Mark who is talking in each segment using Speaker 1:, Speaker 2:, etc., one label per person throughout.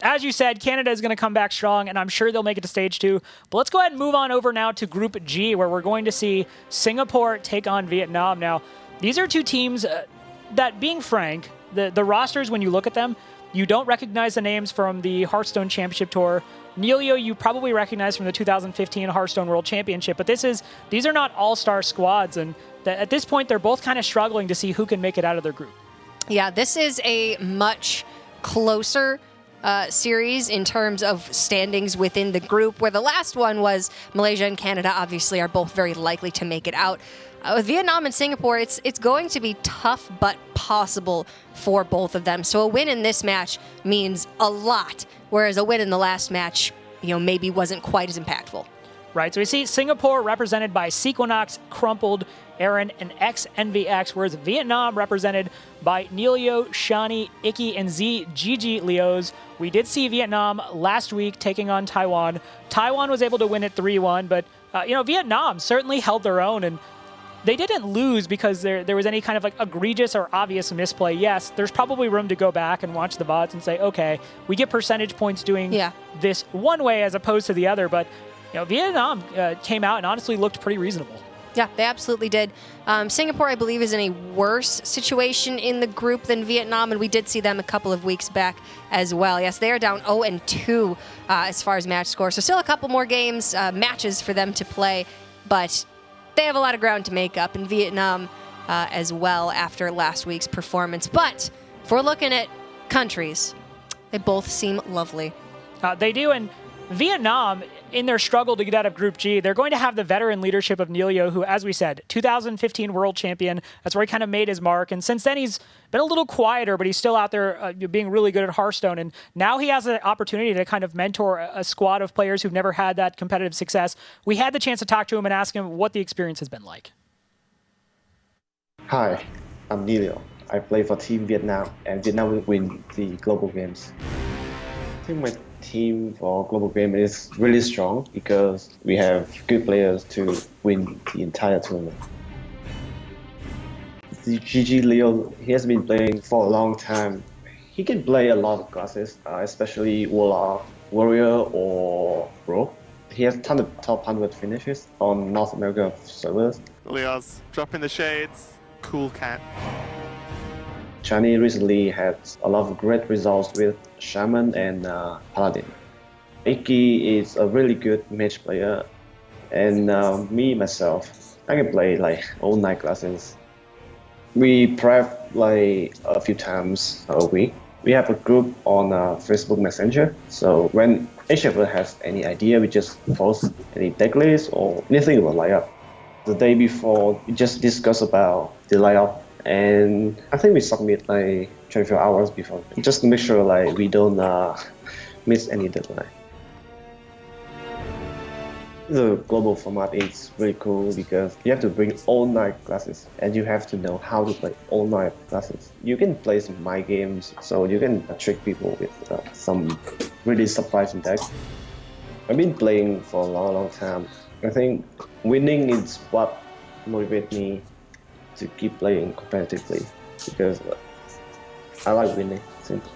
Speaker 1: As you said, Canada is going to come back strong, and I'm sure they'll make it to stage 2. But let's go ahead and move on over now to Group G, where we're going to see Singapore take on Vietnam. Now, these are two teams that, being frank, the rosters, when you look at them, you don't recognize the names from the Hearthstone Championship Tour. Nelio, you probably recognize from the 2015 Hearthstone World Championship, but these are not all-star squads, and at this point, they're both kind of struggling to see who can make it out of their group.
Speaker 2: Yeah, this is a much closer series in terms of standings within the group, where the last one was Malaysia and Canada obviously are both very likely to make it out. With Vietnam and Singapore, it's going to be tough but possible for both of them. So a win in this match means a lot, whereas a win in the last match, maybe wasn't quite as impactful.
Speaker 1: Right, so we see Singapore represented by Sequinox, Crumpled, Aaron, and XNVX, whereas Vietnam represented by Nelio, Shani, Icky, and ZGG Leos. We did see Vietnam last week taking on Taiwan. Taiwan was able to win it 3-1, but Vietnam certainly held their own, and they didn't lose because there was any kind of egregious or obvious misplay. Yes, there's probably room to go back and watch the VODs and say, okay, we get percentage points doing this one way as opposed to the other, but Vietnam came out and honestly looked pretty reasonable.
Speaker 2: Yeah, they absolutely did. Singapore, I believe, is in a worse situation in the group than Vietnam, and we did see them a couple of weeks back as well. Yes, they are down 0-2 as far as match score, so still a couple more games, matches for them to play, but they have a lot of ground to make up in Vietnam as well after last week's performance. But if we're looking at countries, they both seem lovely.
Speaker 1: They do, and Vietnam, in their struggle to get out of Group G, they're going to have the veteran leadership of Nelio, who, as we said, 2015 world champion. That's where he kind of made his mark. And since then, he's been a little quieter, but he's still out there being really good at Hearthstone. And now he has an opportunity to kind of mentor a squad of players who've never had that competitive success. We had the chance to talk to him and ask him what the experience has been like.
Speaker 3: Hi, I'm Nelio. I play for Team Vietnam, and Vietnam will win the global games. I think my team for global game is really strong because we have good players to win the entire tournament. The GG Leo, he has been playing for a long time. He can play a lot of classes, especially Warlock, Warrior, or Pro. He has a ton of top 100 finishes on North America servers.
Speaker 4: Leo's dropping the shades. Cool cat.
Speaker 3: Chani recently had a lot of great results with Shaman and Paladin. Icky is a really good mage player, and myself, I can play all night classes. We prep a few times a week. We have a group on Facebook Messenger, so when each of us has any idea, we just post any deck list or anything about layout. The day before, we just discuss about the layout. And I think we submit 24 hours before, just to make sure we don't miss any deadline. The global format is really cool because you have to bring all night classes, and you have to know how to play all night classes. You can play some mind games, so you can trick people with some really surprising decks. I've been playing for a long time. I think winning is what motivates me to keep playing competitively, because I like winning. Simple.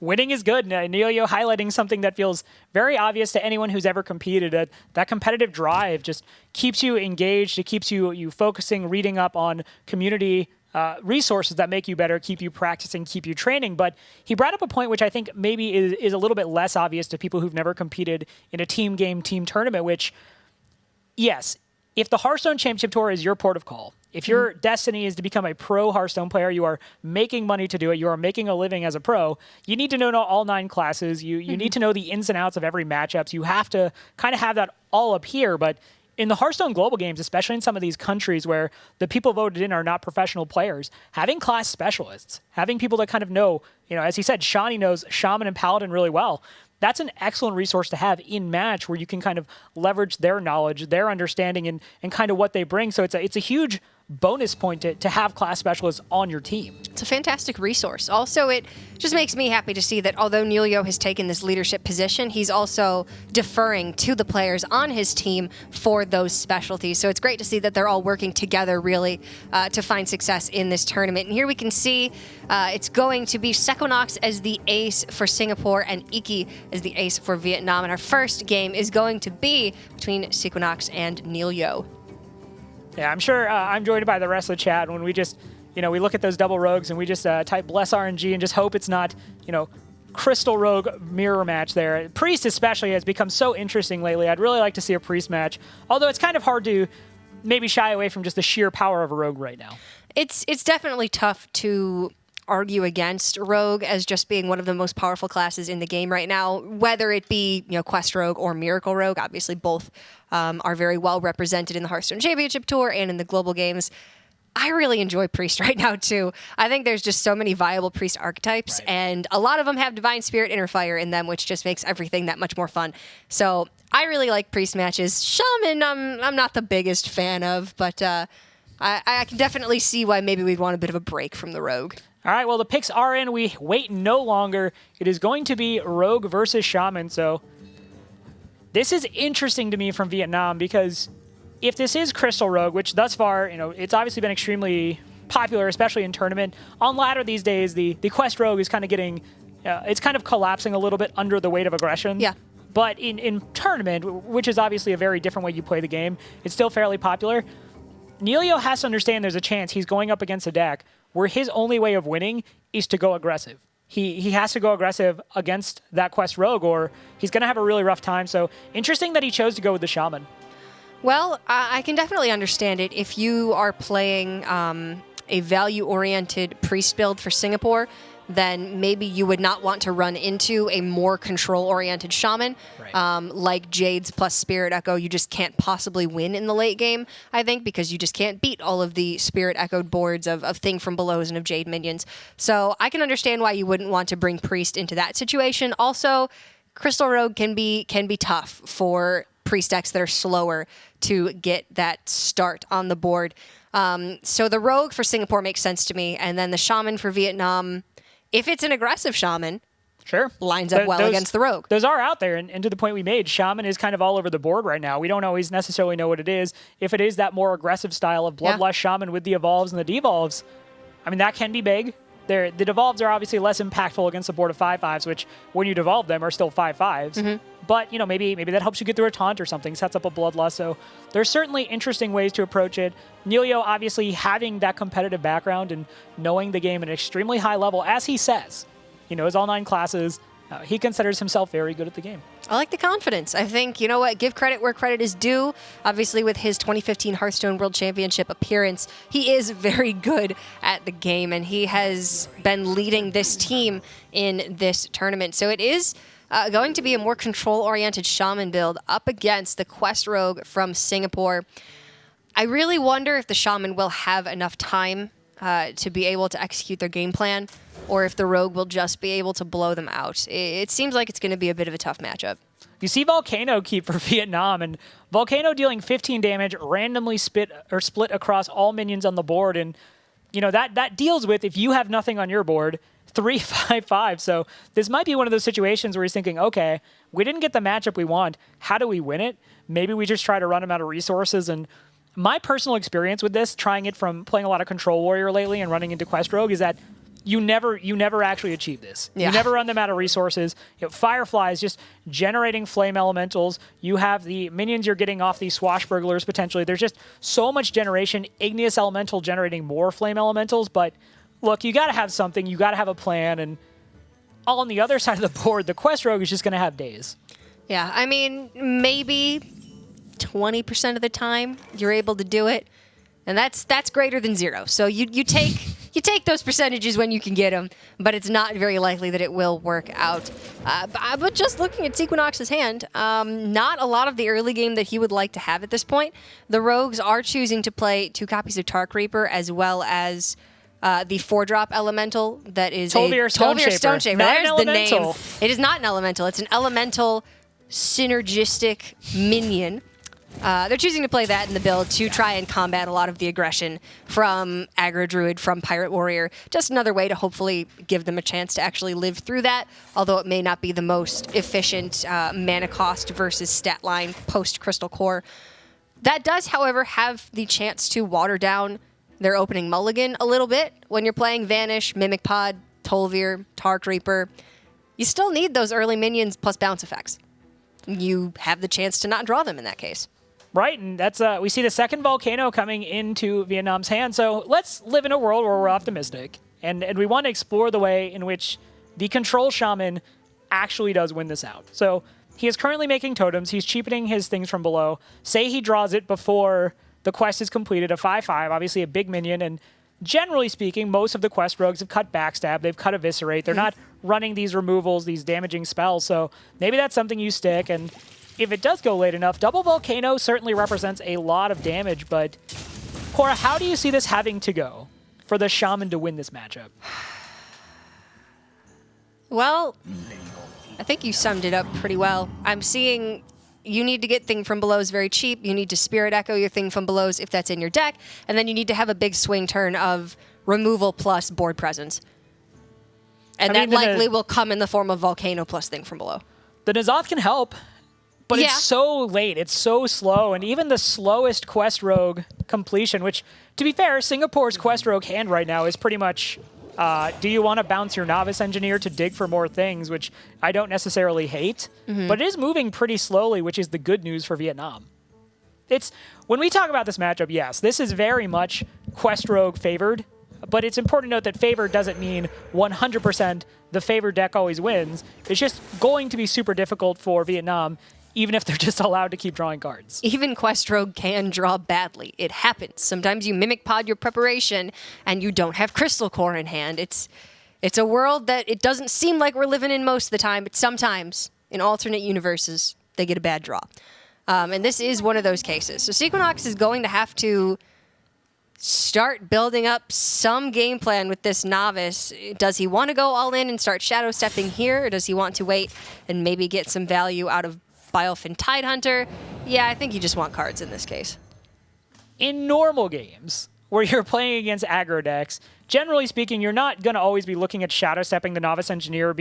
Speaker 1: Winning is good. Nelio highlighting something that feels very obvious to anyone who's ever competed. That competitive drive just keeps you engaged. It keeps you focusing, reading up on community resources that make you better, keep you practicing, keep you training. But he brought up a point which I think maybe is a little bit less obvious to people who've never competed in a team game, team tournament, which, yes, if the Hearthstone Championship Tour is your port of call, if your destiny is to become a pro Hearthstone player, you are making money to do it, you are making a living as a pro, you need to know all 9 classes, you need to know the ins and outs of every matchup. You have to kind of have that all up here. But in the Hearthstone Global Games, especially in some of these countries where the people voted in are not professional players, having class specialists, having people that kind of know, as he said, Shani knows Shaman and Paladin really well. That's an excellent resource to have in match where you can kind of leverage their knowledge, their understanding, and kind of what they bring. So it's a huge bonus point to have class specialists on your team.
Speaker 2: It's a fantastic resource. Also, it just makes me happy to see that although Nelio has taken this leadership position, he's also deferring to the players on his team for those specialties. So it's great to see that they're all working together really to find success in this tournament. And here we can see it's going to be Sequinox as the ace for Singapore and Iki as the ace for Vietnam. And our first game is going to be between Sequinox and Nelio.
Speaker 1: Yeah, I'm sure I'm joined by the rest of the chat when we just, we look at those double rogues and we just type bless RNG and just hope it's not, Crystal Rogue mirror match there. Priest especially has become so interesting lately. I'd really like to see a Priest match, although it's kind of hard to maybe shy away from just the sheer power of a Rogue right now.
Speaker 2: It's definitely tough to argue against Rogue as just being one of the most powerful classes in the game right now, whether it be Quest Rogue or Miracle Rogue. Obviously, both are very well represented in the Hearthstone Championship Tour and in the global games. I really enjoy Priest right now, too. I think there's just so many viable Priest archetypes, and a lot of them have Divine Spirit Inner Fire in them, which just makes everything that much more fun. So I really like Priest matches. Shaman, I'm not the biggest fan of, but I can definitely see why maybe we'd want a bit of a break from the Rogue.
Speaker 1: All right, well, the picks are in. We wait no longer. It is going to be Rogue versus Shaman, so this is interesting to me from Vietnam because if this is Crystal Rogue, which thus far, it's obviously been extremely popular, especially in tournament, on ladder these days, the Quest Rogue is kind of getting, it's kind of collapsing a little bit under the weight of aggression.
Speaker 2: Yeah.
Speaker 1: But in tournament, which is obviously a very different way you play the game, it's still fairly popular. Nelio has to understand there's a chance he's going up against a deck where his only way of winning is to go aggressive. He has to go aggressive against that Quest Rogue or he's going to have a really rough time. So interesting that he chose to go with the Shaman.
Speaker 2: Well, I can definitely understand it. If you are playing a value-oriented Priest build for Singapore, then maybe you would not want to run into a more control-oriented Shaman. Right. Like Jade's plus Spirit Echo, you just can't possibly win in the late game, I think, because you just can't beat all of the Spirit Echoed boards of Thing from Belows and of Jade minions. So I can understand why you wouldn't want to bring Priest into that situation. Also, Crystal Rogue can be tough for Priest decks that are slower to get that start on the board. So the Rogue for Singapore makes sense to me, and then the Shaman for Vietnam, if it's an aggressive Shaman,
Speaker 1: sure,
Speaker 2: lines up well against the Rogue.
Speaker 1: Those are out there, and to the point we made, Shaman is kind of all over the board right now. We don't always necessarily know what it is. If it is that more aggressive style of Bloodlust Shaman with the Evolves and the Devolves, I mean, that can be big. The Devolves are obviously less impactful against a board of 5/5s, which, when you devolve them, are still 5/5s. Mm-hmm. But, maybe that helps you get through a taunt or something, sets up a Bloodlust. So there's certainly interesting ways to approach it. Nelio, obviously, having that competitive background and knowing the game at an extremely high level, as he says, he knows all 9 classes. He considers himself very good at the game.
Speaker 2: I like the confidence. I think, you know what, give credit where credit is due. Obviously, with his 2015 Hearthstone World Championship appearance, he is very good at the game, and he has been leading this team in this tournament. So it is going to be a more control-oriented Shaman build up against the Quest Rogue from Singapore. I really wonder if the Shaman will have enough time to be able to execute their game plan, or if the Rogue will just be able to blow them out. It seems like it's going to be a bit of a tough matchup.
Speaker 1: You see Volcano keep for Vietnam, and Volcano dealing 15 damage, randomly split across all minions on the board, and that deals with, if you have nothing on your board, 3/5/5. So this might be one of those situations where he's thinking, okay, we didn't get the matchup we want. How do we win it? Maybe we just try to run him out of resources. And my personal experience with this, trying it from playing a lot of Control Warrior lately and running into Quest Rogue, is that you never actually achieve this. Yeah. You never run them out of resources. Firefly is just generating flame elementals. You have the minions you're getting off these swashbucklers potentially. There's just so much generation. Igneous Elemental generating more flame elementals. But look, you got to have something. You got to have a plan. And all on the other side of the board, the Quest Rogue is just going to have days.
Speaker 2: Yeah, I mean, maybe 20% of the time you're able to do it. And that's greater than 0. So you take those percentages when you can get them, but it's not very likely that it will work out. But just looking at Sequinox's hand, not a lot of the early game that he would like to have at this point. The Rogues are choosing to play 2 copies of Tark Reaper, as well as the 4-drop elemental that is
Speaker 1: Tolvir Stone Shaper.
Speaker 2: There's the name. It is not an elemental. It's an elemental synergistic minion They're choosing to play that in the build to try and combat a lot of the aggression from Aggro Druid, from Pirate Warrior. Just another way to hopefully give them a chance to actually live through that, although it may not be the most efficient mana cost versus stat line post-Crystal Core. That does, however, have the chance to water down their opening mulligan a little bit when you're playing Vanish, Mimic Pod, Tolvir, Tark Reaper. You still need those early minions plus bounce effects. You have the chance to not draw them in that case.
Speaker 1: Right, and that's we see the second Volcano coming into Vietnam's hand, so let's live in a world where we're optimistic, and we want to explore the way in which the Control Shaman actually does win this out. So he is currently making totems, he's cheapening his things from below. Say he draws it before the quest is completed, a 5/5, obviously a big minion, and generally speaking, most of the quest rogues have cut Backstab, they've cut Eviscerate, they're not running these removals, these damaging spells, so maybe that's something you stick, and if it does go late enough, Double Volcano certainly represents a lot of damage, but Cora, how do you see this having to go for the Shaman to win this matchup?
Speaker 2: Well, I think you summed it up pretty well. I'm seeing you need to get Thing from Belows very cheap. You need to Spirit Echo your Thing from Belows if that's in your deck, and then you need to have a big swing turn of removal plus board presence. And that likely will come in the form of Volcano plus Thing from Below.
Speaker 1: The N'Zoth can help, but
Speaker 2: Yeah.
Speaker 1: it's so late, it's so slow, and even the slowest Quest Rogue completion, which, to be fair, Singapore's Quest Rogue hand right now is pretty much, do you want to bounce your Novice Engineer to dig for more things, which I don't necessarily hate, but it is moving pretty slowly, which is the good news for Vietnam. When we talk about this matchup, yes, this is very much Quest Rogue favored, but it's important to note that favored doesn't mean 100% the favored deck always wins. It's just going to be super difficult for Vietnam, even if they're just allowed to keep drawing cards.
Speaker 2: Even Quest Rogue can draw badly. It happens. Sometimes you Mimic Pod your preparation and you don't have Crystal Core in hand. It's a world that it doesn't seem like we're living in most of the time, but sometimes in alternate universes, they get a bad draw. And this is one of those cases. So Sequinox is going to have to start building up some game plan with this Novice. Does he want to go all in and start Shadow Stepping here, or does he want to wait and maybe get some value out of Biofin Tidehunter? Yeah, I think you just want cards in this case.
Speaker 1: In normal games, where you're playing against aggro decks, generally speaking, you're not going to always be looking at Shadow Stepping the Novice Engineer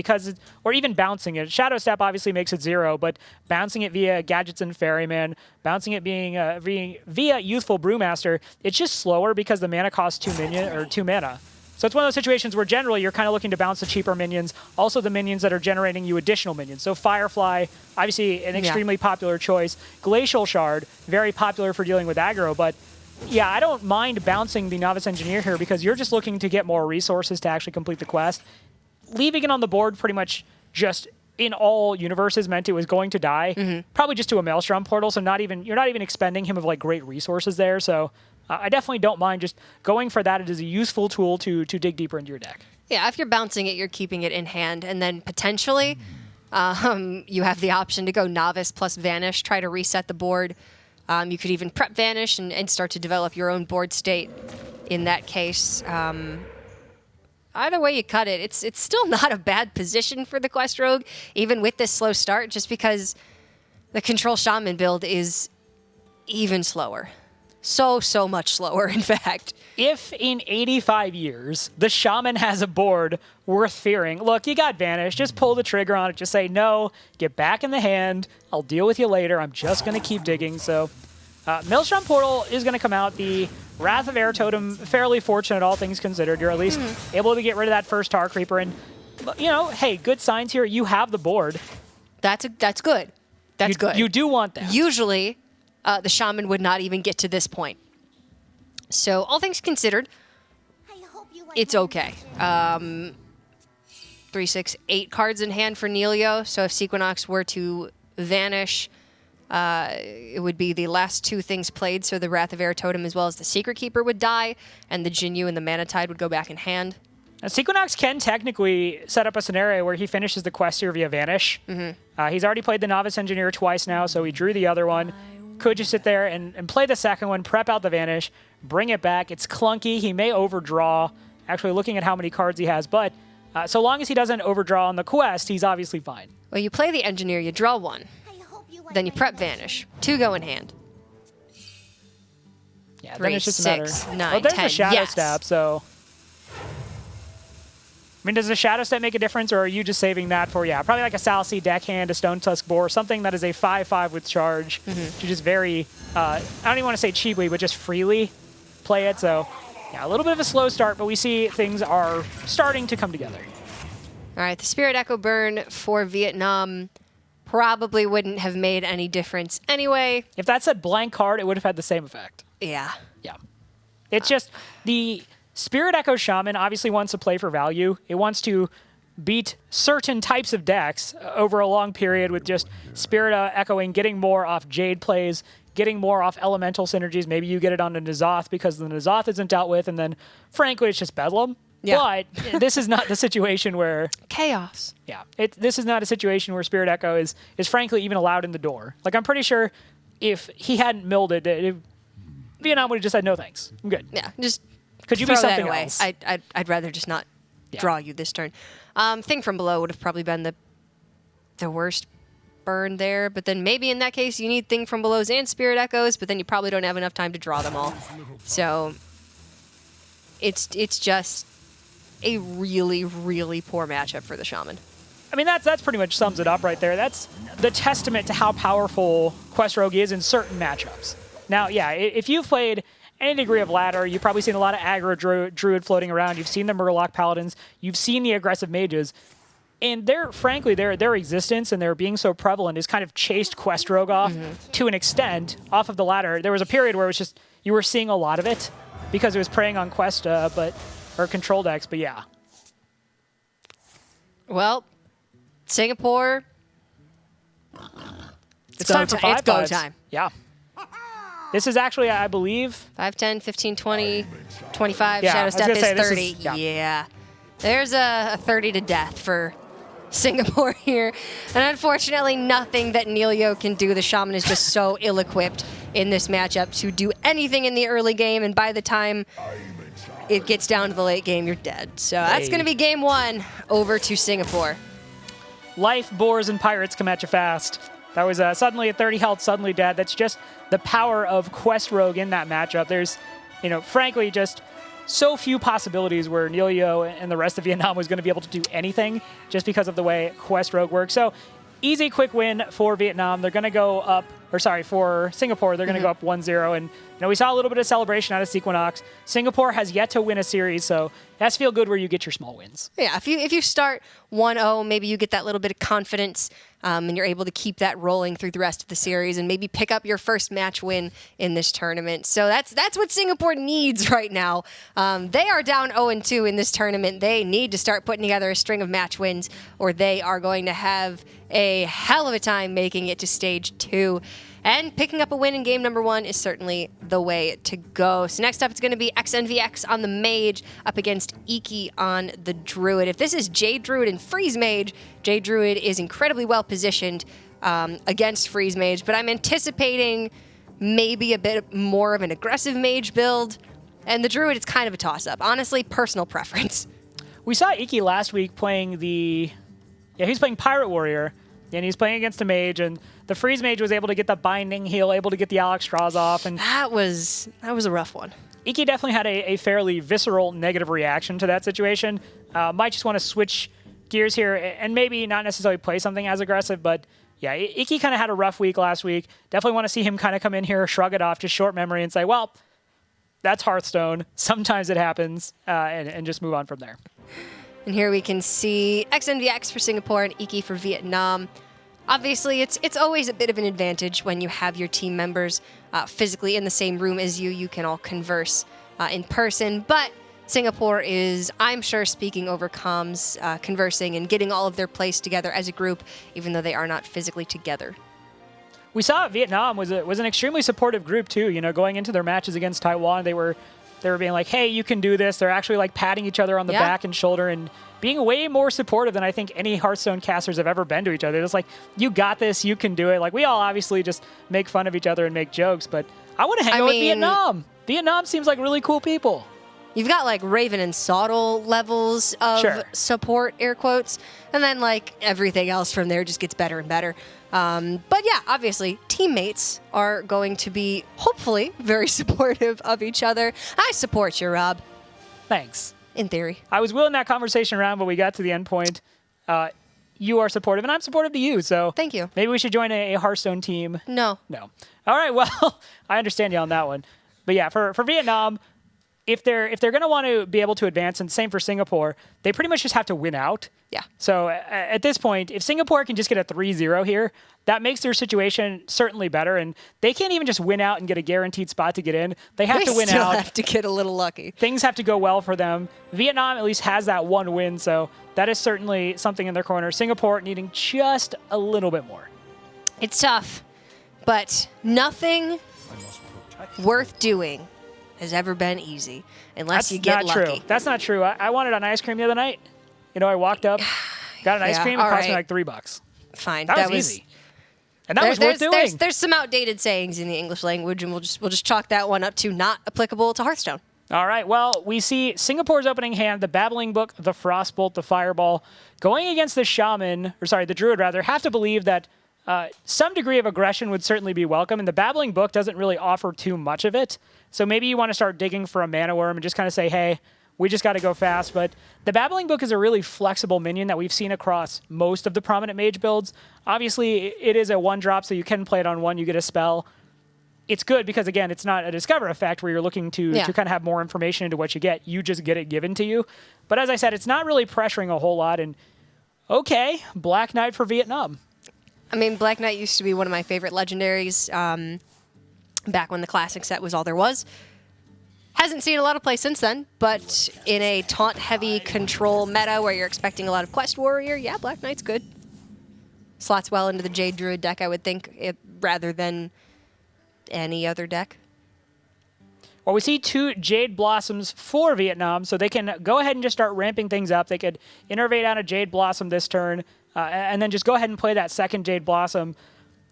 Speaker 1: or even bouncing it. Shadow Step obviously makes it 0, but bouncing it via Gadgets and Ferryman, bouncing it via Youthful Brewmaster, it's just slower because the mana costs 2 mana. So it's one of those situations where generally you're kind of looking to bounce the cheaper minions, also the minions that are generating you additional minions. So Firefly, obviously an extremely popular choice. Glacial Shard, very popular for dealing with aggro, but yeah, I don't mind bouncing the Novice Engineer here because you're just looking to get more resources to actually complete the quest. Leaving it on the board pretty much just in all universes meant it was going to die. Probably just to a Maelstrom Portal, so you're not even expending him of like great resources there, so I definitely don't mind just going for that. It is a useful tool to dig deeper into your deck.
Speaker 2: Yeah, if you're bouncing it, you're keeping it in hand, and then potentially you have the option to go Novice plus Vanish, try to reset the board. You could even prep Vanish and start to develop your own board state in that case. Either way you cut it, it's still not a bad position for the Quest Rogue, even with this slow start, just because the Control Shaman build is even slower. So much slower, in fact.
Speaker 1: If in 85 years the Shaman has a board worth fearing, look, you got Vanish. Just pull the trigger on it. Just say, no, get back in the hand. I'll deal with you later. I'm just going to keep digging. So Maelstrom Portal is going to come out. The Wrath of Air Totem, fairly fortunate, all things considered. You're at least able to get rid of that first Tar Creeper. And, you know, hey, good signs here. You have the board.
Speaker 2: That's good. That's good.
Speaker 1: You do want that.
Speaker 2: Usually, the Shaman would not even get to this point. So, all things considered, it's okay. 3, 6, 8 cards in hand for Neilio. So if Sequinox were to vanish, it would be the last 2 things played. So the Wrath of Air Totem as well as the Secret Keeper would die, and the Jinyu and the Mana Tide would go back in hand.
Speaker 1: Now, Sequinox can technically set up a scenario where he finishes the quest here via Vanish. He's already played the Novice Engineer twice now, so he drew the other one. Could just sit there and play the second one, prep out the Vanish, bring it back. It's clunky. He may overdraw, actually looking at how many cards he has, but so long as he doesn't overdraw on the quest, he's obviously fine.
Speaker 2: Well, you play the Engineer, you draw 1. Then you prep Vanish. 2 go in hand.
Speaker 1: Yeah,
Speaker 2: 3,
Speaker 1: then it's just
Speaker 2: 6,
Speaker 1: a matter.
Speaker 2: 9,
Speaker 1: Well, there's
Speaker 2: 10.
Speaker 1: the Shadow
Speaker 2: Yes.
Speaker 1: Step, so... I mean, does the Shadow Step make a difference, or are you just saving that for, probably like a Salcy deckhand, a Stone Tusk Boar, something that is a 5/5 with charge to just very, I don't even want to say cheaply, but just freely play it. So, yeah, a little bit of a slow start, but we see things are starting to come together.
Speaker 2: All right, the Spirit Echo burn for Vietnam probably wouldn't have made any difference anyway.
Speaker 1: If that said blank card, it would have had the same effect.
Speaker 2: Yeah.
Speaker 1: Yeah. It's just the Spirit Echo Shaman obviously wants to play for value. It wants to beat certain types of decks over a long period with just Spirit Echoing, getting more off Jade plays, getting more off Elemental synergies. Maybe you get it on the N'Zoth because the N'Zoth isn't dealt with, and then, frankly, it's just Bedlam.
Speaker 2: Yeah.
Speaker 1: But this is not the situation where...
Speaker 2: Chaos.
Speaker 1: Yeah, this is not a situation where Spirit Echo is frankly even allowed in the door. Like, I'm pretty sure if he hadn't milled it, Vietnam would have just said, no thanks, I'm good.
Speaker 2: Yeah, just
Speaker 1: Could you
Speaker 2: throw
Speaker 1: be
Speaker 2: that
Speaker 1: something
Speaker 2: away.
Speaker 1: else?
Speaker 2: I'd rather just not draw you this turn. Thing from Below would have probably been the worst burn there, but then maybe in that case you need Thing from Belows and Spirit Echoes, but then you probably don't have enough time to draw them all. So it's just a really, really poor matchup for the Shaman.
Speaker 1: I mean, that's pretty much sums it up right there. That's the testament to how powerful Quest Rogue is in certain matchups. Now, yeah, if you've played any degree of ladder, you've probably seen a lot of aggro druid floating around. You've seen the Murloc Paladins. You've seen the aggressive mages. And frankly, their existence and their being so prevalent is kind of chased Quest Rogue off to an extent off of the ladder. There was a period where it was just, you were seeing a lot of it because it was preying on Quest, or control decks, but yeah.
Speaker 2: Well, Singapore.
Speaker 1: It's time for 5/5s.
Speaker 2: It's go time.
Speaker 1: Yeah. This is actually, I believe...
Speaker 2: 5, 10, 15, 20, 25.
Speaker 1: Yeah,
Speaker 2: Shadow
Speaker 1: I was
Speaker 2: Step
Speaker 1: gonna
Speaker 2: is
Speaker 1: say, this
Speaker 2: 30.
Speaker 1: is- yeah.
Speaker 2: Yeah. There's a 30 to death for Singapore here. And unfortunately, nothing that Neilio can do. The Shaman is just so ill-equipped in this matchup to do anything in the early game. And by the time it gets down to the late game, you're dead. So that's going to be game 1 over to Singapore.
Speaker 1: Life, boars, and pirates come at you fast. That was suddenly at 30 health, suddenly dead. That's just the power of Quest Rogue in that matchup. There's, frankly, just so few possibilities where Neilio and the rest of Vietnam was going to be able to do anything just because of the way Quest Rogue works. So easy, quick win for Vietnam. They're going to go up, for Singapore, they're going to go up 1-0. And, we saw a little bit of celebration out of Sequinox. Singapore has yet to win a series, so that's feel good where you get your small wins.
Speaker 2: Yeah, if you start 1-0, maybe you get that little bit of confidence, and you're able to keep that rolling through the rest of the series and maybe pick up your first match win in this tournament. So that's what Singapore needs right now. They are down 0-2 in this tournament. They need to start putting together a string of match wins, or they are going to have a hell of a time making it to stage 2. And picking up a win in game number 1 is certainly the way to go. So next up, it's going to be XNVX on the Mage up against Iki on the Druid. If this is Jade Druid and Freeze Mage, Jade Druid is incredibly well positioned against Freeze Mage, but I'm anticipating maybe a bit more of an aggressive Mage build. And the Druid, it's kind of a toss-up. Honestly, personal preference.
Speaker 1: We saw Iki last week playing he's playing Pirate Warrior, and he's playing against a Mage, and the Freeze Mage was able to get the binding heal, able to get the Alex Straws off. And
Speaker 2: That was a rough one.
Speaker 1: Iki definitely had a fairly visceral negative reaction to that situation. Might just want to switch gears here and maybe not necessarily play something as aggressive, but yeah, Iki kind of had a rough week last week. Definitely want to see him kind of come in here, shrug it off, just short memory and say, well, that's Hearthstone. Sometimes it happens, and just move on from there.
Speaker 2: And here we can see XNVX for Singapore and Iki for Vietnam. Obviously, it's always a bit of an advantage when you have your team members physically in the same room as you. You can all converse in person, but Singapore is, I'm sure, speaking over comms, conversing, and getting all of their plays together as a group, even though they are not physically together.
Speaker 1: We saw Vietnam was an extremely supportive group too. Going into their matches against Taiwan, they were being like, "Hey, you can do this." They're actually like patting each other on the back and shoulder and being way more supportive than I think any Hearthstone casters have ever been to each other. It's like, "You got this, you can do it." Like we all obviously just make fun of each other and make jokes, but I want to hang out with Vietnam. Vietnam seems like really cool people.
Speaker 2: You've got like Raven and Sottle levels of support, air quotes, and then like everything else from there just gets better and better. But yeah, obviously, teammates are going to be, hopefully, very supportive of each other. I support you, Rob.
Speaker 1: Thanks.
Speaker 2: In theory.
Speaker 1: I was willing that conversation around, but we got to the end point. You are supportive, and I'm supportive to you. So
Speaker 2: Thank you.
Speaker 1: Maybe we should join a Hearthstone team.
Speaker 2: No.
Speaker 1: No. All right. Well, I understand you on that one. But yeah, for Vietnam, if they're going to want to be able to advance, and same for Singapore, they pretty much just have to win out.
Speaker 2: Yeah.
Speaker 1: So at this point, if Singapore can just get a 3-0 here, that makes their situation certainly better. And they can't even just win out and get a guaranteed spot to get in. They have to win
Speaker 2: still
Speaker 1: out.
Speaker 2: have to get a little lucky.
Speaker 1: Things have to go well for them. Vietnam at least has that one win, so that is certainly something in their corner. Singapore needing just a little bit more.
Speaker 2: It's tough, but nothing worth doing has ever been easy unless you get lucky.
Speaker 1: True. That's not true. I wanted an ice cream the other night. You know, I walked up, got an ice cream, it cost me like $3.
Speaker 2: Fine.
Speaker 1: That was easy. And that was worth doing.
Speaker 2: There's some outdated sayings in the English language, and we'll just chalk that one up to not applicable to Hearthstone.
Speaker 1: All right. Well, we see Singapore's opening hand, the Babbling Book, the Frostbolt, the Fireball, going against the the Druid rather. Have to believe that some degree of aggression would certainly be welcome, and the Babbling Book doesn't really offer too much of it. So maybe you want to start digging for a Mana Worm and just kind of say, hey, we just got to go fast. But the Babbling Book is a really flexible minion that we've seen across most of the prominent mage builds. Obviously, it is a 1-drop, so you can play it on 1, you get a spell. It's good because, again, it's not a discover effect where you're looking to kind of have more information into what you get. You just get it given to you. But as I said, it's not really pressuring a whole lot. And, okay, Black Knight for Vietnam.
Speaker 2: I mean, Black Knight used to be one of my favorite legendaries back when the classic set was all there was. Hasn't seen a lot of play since then, but in a taunt-heavy control meta where you're expecting a lot of Quest Warrior, yeah, Black Knight's good. Slots well into the Jade Druid deck, I would think, rather than any other deck.
Speaker 1: Well, we see 2 Jade Blossoms for Vietnam, so they can go ahead and just start ramping things up. They could innervate on a Jade Blossom this turn, and then just go ahead and play that second Jade Blossom.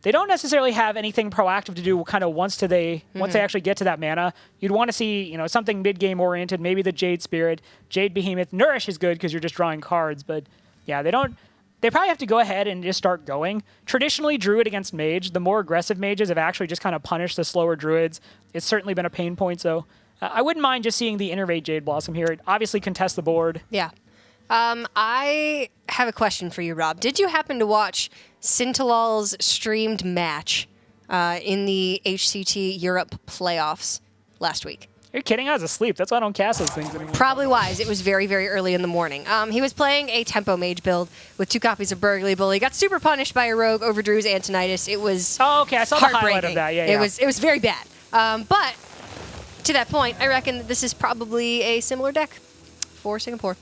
Speaker 1: They don't necessarily have anything proactive to do kind of once they actually get to that mana. You'd want to see, something mid-game oriented, maybe the Jade Spirit, Jade Behemoth. Nourish is good because you're just drawing cards, but yeah, they probably have to go ahead and just start going. Traditionally, Druid against Mage, the more aggressive mages have actually just kind of punished the slower Druids. It's certainly been a pain point, so I wouldn't mind just seeing the Innervate Jade Blossom here. It obviously contests the board.
Speaker 2: Yeah. I have a question for you, Rob. Did you happen to watch Sintalal's streamed match in the HCT Europe playoffs last week?
Speaker 1: Are you kidding? I was asleep. That's why I don't cast those things anymore.
Speaker 2: Probably wise. It was very, very early in the morning. He was playing a tempo mage build with 2 copies of Burgley Bully. Got super punished by a rogue, overdrew his Antonitis. It was
Speaker 1: okay. I saw the highlight of that. Yeah,
Speaker 2: It was very bad. But to that point, I reckon that this is probably a similar deck for Singapore.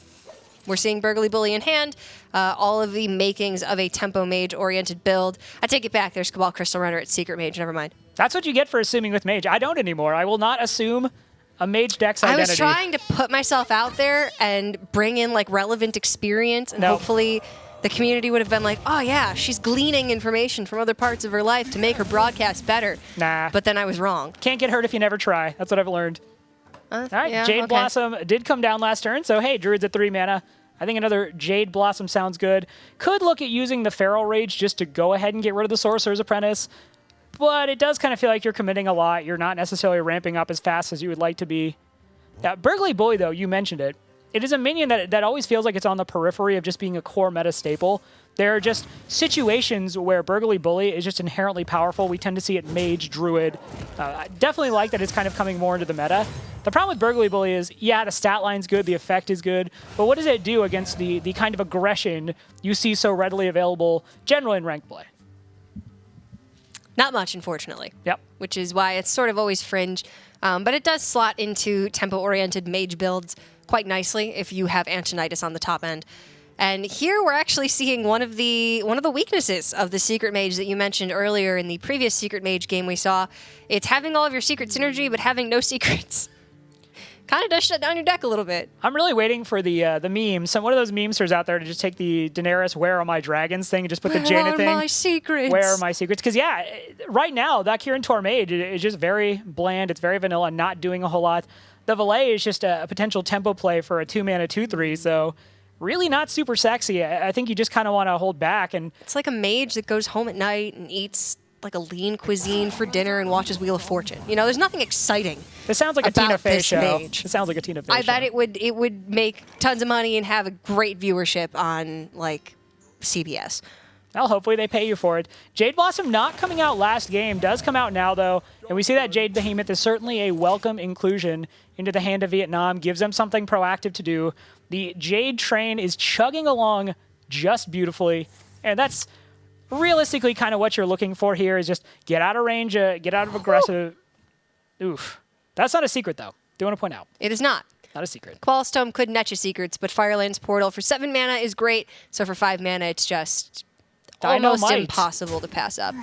Speaker 2: We're seeing Burgley Bully in hand, all of the makings of a tempo mage-oriented build. I take it back. There's Cabal Crystal Runner at Secret Mage. Never mind.
Speaker 1: That's what you get for assuming with Mage. I don't anymore. I will not assume a Mage deck's identity.
Speaker 2: I was trying to put myself out there and bring in relevant experience, and hopefully the community would have been like, oh yeah, she's gleaning information from other parts of her life to make her broadcast better.
Speaker 1: Nah.
Speaker 2: But then I was wrong.
Speaker 1: Can't get hurt if you never try. That's what I've learned. All right,
Speaker 2: yeah,
Speaker 1: Jade Blossom did come down last turn, so hey, Druid's at 3 mana. I think another Jade Blossom sounds good. Could look at using the Feral Rage just to go ahead and get rid of the Sorcerer's Apprentice, but it does kind of feel like you're committing a lot. You're not necessarily ramping up as fast as you would like to be. Burgley Bully, though, you mentioned it. It is a minion that always feels like it's on the periphery of just being a core meta staple. There are just situations where Burgley Bully is just inherently powerful. We tend to see it Mage, Druid. I definitely like that it's kind of coming more into the meta. The problem with Burgley Bully is, yeah, the stat line's good, the effect is good, but what does it do against the kind of aggression you see so readily available generally in ranked play?
Speaker 2: Not much, unfortunately.
Speaker 1: Yep.
Speaker 2: Which is why it's sort of always fringe. But it does slot into tempo-oriented mage builds quite nicely if you have Antonitis on the top end. And here we're actually seeing one of the weaknesses of the Secret Mage that you mentioned earlier in the previous Secret Mage game we saw. It's having all of your secret synergy, but having no secrets. Kind of does shut down your deck a little bit.
Speaker 1: I'm really waiting for the memes. One of those memesters out there to just take the Daenerys "Where are my dragons" thing and just put the Jaina thing.
Speaker 2: Where are my secrets?
Speaker 1: Where are my secrets? Because yeah, right now that Kirin Tor Mage is just very bland. It's very vanilla, not doing a whole lot. The Valet is just a potential tempo play for a 2-mana 2/3. So really not super sexy. I think you just kind of want to hold back. And
Speaker 2: It's like a mage that goes home at night and eats like a lean cuisine for dinner and watches Wheel of Fortune. You know, there's nothing exciting.
Speaker 1: it sounds like a
Speaker 2: about
Speaker 1: Tina Fey
Speaker 2: this
Speaker 1: show.
Speaker 2: mage.
Speaker 1: It sounds like a Tina Fey
Speaker 2: I
Speaker 1: show.
Speaker 2: bet it would make tons of money and have a great viewership on like CBS.
Speaker 1: Well, hopefully they pay you for it. Jade Blossom not coming out last game, does come out now, though. And we see that Jade Behemoth is certainly a welcome inclusion into the hand of Vietnam, gives them something proactive to do. The Jade train is chugging along just beautifully. And that's realistically kind of what you're looking for here is just get out of range, get out of aggressive. Oof. That's not a secret, though. Do want to point out.
Speaker 2: It is not.
Speaker 1: Not a secret.
Speaker 2: Qualstone could net you secrets, but Firelands Portal for 7 mana is great. So for 5 mana, it's just almost
Speaker 1: Dynamite.
Speaker 2: impossible to pass up.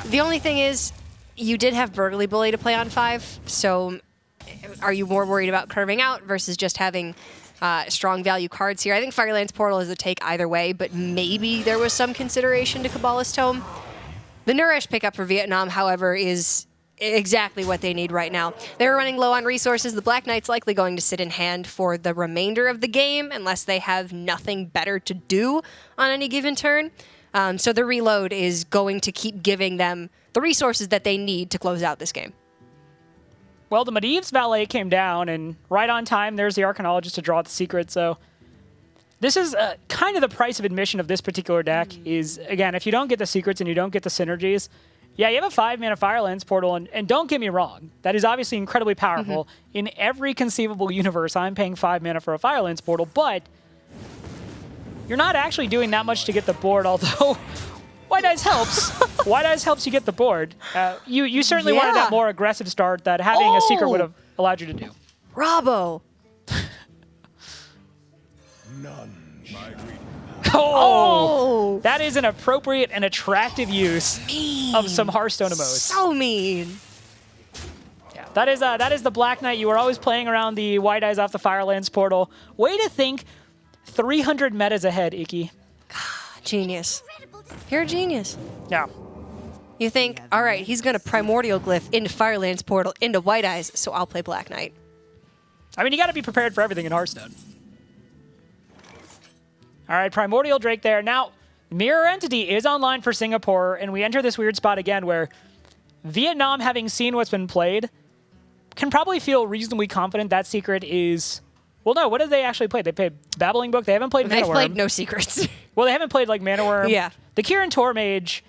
Speaker 2: The only thing is, you did have Burgly Bully to play on 5, so are you more worried about curving out versus just having strong value cards here? I think Firelands Portal is a take either way, but maybe there was some consideration to Kabbalist Tome. The Nourish pickup for Vietnam, however, is exactly what they need right now. They're running low on resources. The Black Knight's likely going to sit in hand for the remainder of the game unless they have nothing better to do on any given turn. So the reload is going to keep giving them the resources that they need to close out this game.
Speaker 1: Well, the Medivh's Valet came down, and right on time, there's the Arcanologist to draw the secret. So this is kind of the price of admission of this particular deck is, again, if you don't get the secrets and you don't get the synergies, yeah, you have a 5-mana Firelands Portal, and don't get me wrong, that is obviously incredibly powerful. In every conceivable universe, I'm paying 5 mana for a Firelands Portal, but you're not actually doing that much to get the board, although White Eyes helps. White Eyes helps you get the board. You certainly wanted that more aggressive start that having a secret would have allowed you to do.
Speaker 2: Bravo!
Speaker 1: Oh! That is an appropriate and attractive use of some Hearthstone emotes.
Speaker 2: So mean.
Speaker 1: Yeah, that is the Black Knight. You were always playing around the White Eyes off the Firelands Portal. Way to think 300 metas ahead, Iki.
Speaker 2: Genius. You're a genius.
Speaker 1: Yeah.
Speaker 2: You think, all right, he's going to Primordial Glyph into Firelands Portal, into White Eyes, so I'll play Black Knight.
Speaker 1: I mean, you got to be prepared for everything in Hearthstone. All right, Primordial Drake there. Now, Mirror Entity is online for Singapore, and we enter this weird spot again where Vietnam, having seen what's been played, can probably feel reasonably confident that secret is... Well, no, what did they actually play? They played Babbling Book. They haven't played Mana
Speaker 2: They've
Speaker 1: Worm.
Speaker 2: played no secrets.
Speaker 1: Well, they haven't played, like, Mana Worm.
Speaker 2: Yeah.
Speaker 1: The Kirin Tor Mage,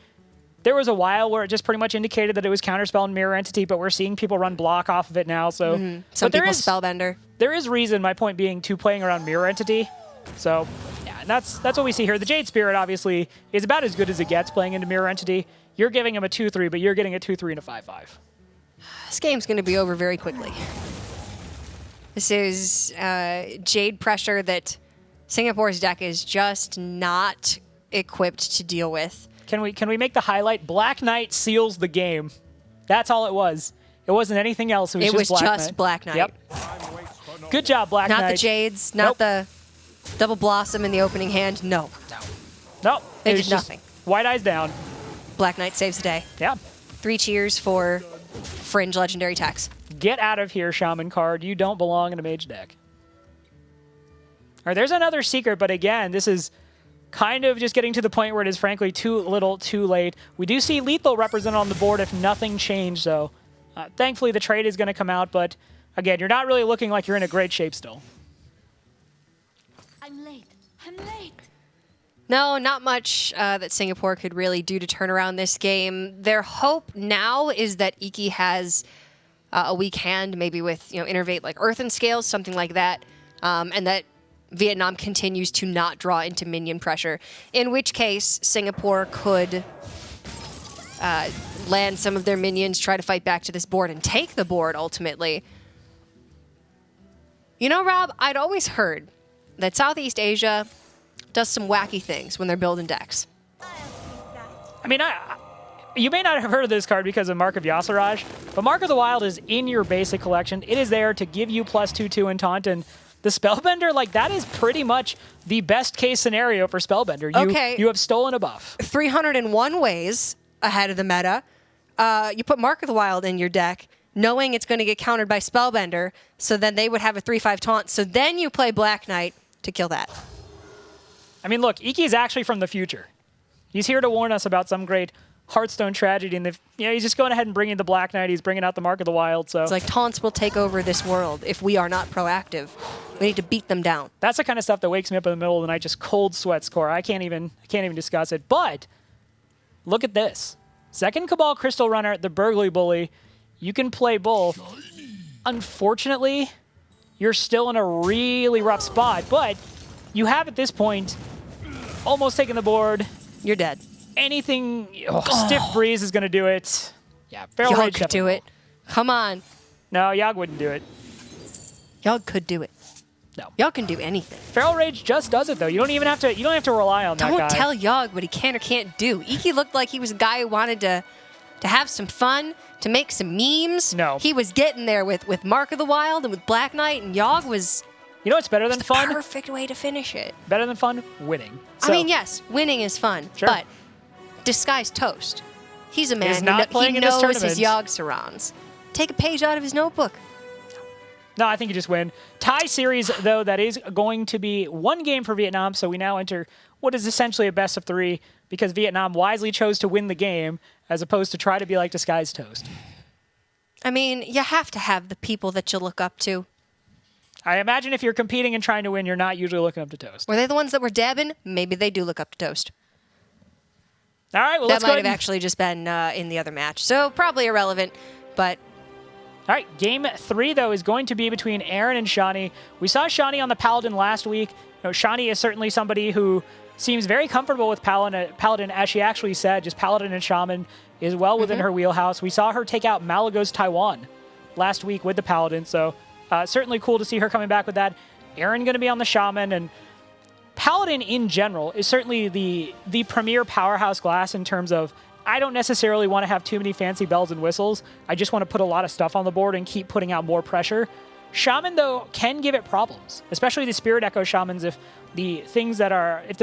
Speaker 1: there was a while where it just pretty much indicated that it was Counterspell and Mirror Entity, but we're seeing people run block off of it now, so...
Speaker 2: Some
Speaker 1: but there
Speaker 2: people
Speaker 1: is,
Speaker 2: Spellbender.
Speaker 1: there is reason, my point being, to playing around Mirror Entity. So, yeah, and that's what we see here. The Jade Spirit, obviously, is about as good as it gets playing into Mirror Entity. You're giving him a 2-3, but you're getting a 2-3 and a 5-5.
Speaker 2: This game's going to be over very quickly. This is Jade pressure that Singapore's deck is just not equipped to deal with.
Speaker 1: Can we make the highlight? Black Knight seals the game. That's all it was. It wasn't anything else. It was just Black Knight.
Speaker 2: Yep.
Speaker 1: Good job, Black Knight.
Speaker 2: Not the Jades, not the Double Blossom in the opening hand. No.
Speaker 1: Nope.
Speaker 2: They
Speaker 1: It
Speaker 2: did
Speaker 1: was just
Speaker 2: nothing.
Speaker 1: White Eyes down.
Speaker 2: Black Knight saves the day.
Speaker 1: Yeah.
Speaker 2: 3 cheers for Fringe Legendary Tax.
Speaker 1: Get out of here, Shaman card. You don't belong in a mage deck. All right, there's another secret, but again, this is kind of just getting to the point where it is frankly too little, too late. We do see Lethal represented on the board if nothing changed, so thankfully the trade is going to come out, but again, you're not really looking like you're in a great shape still.
Speaker 5: I'm late. I'm late.
Speaker 2: No, not much that Singapore could really do to turn around this game. Their hope now is that Iki has a weak hand, maybe with Innervate like Earthen Scales, something like that, and that Vietnam continues to not draw into minion pressure, in which case Singapore could land some of their minions, try to fight back to this board and take the board ultimately. You know, Rob, I'd always heard that Southeast Asia does some wacky things when they're building decks.
Speaker 1: I mean, you may not have heard of this card because of Mark of Yasiraj, but Mark of the Wild is in your basic collection. It is there to give you +2/2 and taunt, and the Spellbender, like, that is pretty much the best case scenario for Spellbender. You have stolen a buff.
Speaker 2: 301 ways ahead of the meta. You put Mark of the Wild in your deck, knowing it's going to get countered by Spellbender, so then they would have a 3/5 taunt, so then you play Black Knight to kill that.
Speaker 1: I mean, look, Iki is actually from the future. He's here to warn us about some great Hearthstone tragedy, and he's just going ahead and bringing the Black Knight. He's bringing out the Mark of the Wild. So
Speaker 2: it's like taunts will take over this world if we are not proactive. We need to beat them down.
Speaker 1: That's the kind of stuff that wakes me up in the middle of the night, just cold sweats, Cora. I can't even discuss it. But look at this. Second Cabal Crystal Runner, the Burgly Bully. You can play both. Unfortunately, you're still in a really rough spot, but you have at this point almost taken the board.
Speaker 2: You're dead.
Speaker 1: Anything, Stiff Breeze is going to do it. Yeah, Feral
Speaker 2: Yogg
Speaker 1: Rage
Speaker 2: could do it. Come on.
Speaker 1: No, Yogg wouldn't do it.
Speaker 2: Yogg could do it.
Speaker 1: No.
Speaker 2: Yogg can do anything.
Speaker 1: Feral Rage just does it though. You don't even have to rely on that guy.
Speaker 2: Don't tell Yogg what he can or can't do. Iki looked like he was a guy who wanted to have some fun, to make some memes.
Speaker 1: No.
Speaker 2: He was getting there with Mark of the Wild and with Black Knight, and Yogg was
Speaker 1: You know what's better than fun?
Speaker 2: perfect way to finish it.
Speaker 1: Better than fun? Winning.
Speaker 2: I mean, yes, winning is fun,
Speaker 1: Sure.
Speaker 2: but disguised toast. He's a man
Speaker 1: Is not playing
Speaker 2: he
Speaker 1: in this
Speaker 2: knows his
Speaker 1: tournament.
Speaker 2: Yogg surrounds. Take a page out of his notebook.
Speaker 1: No, I think you just win. Tie series, though, that is going to be one game for Vietnam, so we now enter what is essentially a best of 3 because Vietnam wisely chose to win the game as opposed to try to be like disguised toast.
Speaker 2: I mean, you have to have the people that you look up to.
Speaker 1: I imagine if you're competing and trying to win, you're not usually looking up to toast.
Speaker 2: Were they the ones that were dabbing? Maybe they do look up to toast.
Speaker 1: All right, well,
Speaker 2: That
Speaker 1: let's
Speaker 2: might
Speaker 1: go
Speaker 2: have
Speaker 1: ahead.
Speaker 2: actually just been in the other match. So probably irrelevant, but
Speaker 1: All right, game 3, though, is going to be between Aaron and Shani. We saw Shani on the Paladin last week. Shani is certainly somebody who seems very comfortable with Paladin, as she actually said, just Paladin and Shaman is well within her wheelhouse. We saw her take out Malagos Taiwan last week with the Paladin, so certainly cool to see her coming back with that. Aaron going to be on the Shaman, and Paladin in general is certainly the premier powerhouse class in terms of I don't necessarily want to have too many fancy bells and whistles. I just want to put a lot of stuff on the board and keep putting out more pressure. Shaman, though, can give it problems, especially the Spirit Echo Shamans if the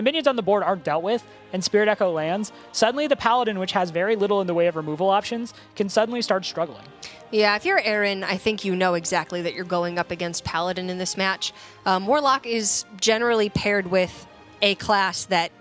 Speaker 1: minions on the board aren't dealt with and Spirit Echo lands, suddenly the Paladin, which has very little in the way of removal options, can suddenly start struggling.
Speaker 2: yeah, if you're Aaron, I think you know exactly that you're going up against Paladin in this match. Warlock is generally paired with a class that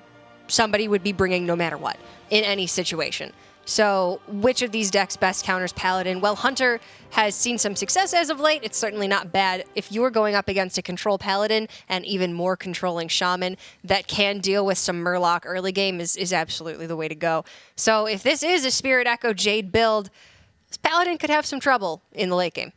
Speaker 2: somebody would be bringing no matter what in any situation. So which of these decks best counters Paladin? Well, Hunter has seen some success as of late. It's certainly not bad. If you are going up against a control Paladin and even more controlling Shaman that can deal with some Murloc early game is absolutely the way to go. So if this is a Spirit Echo Jade build, this Paladin could have some trouble in the late game.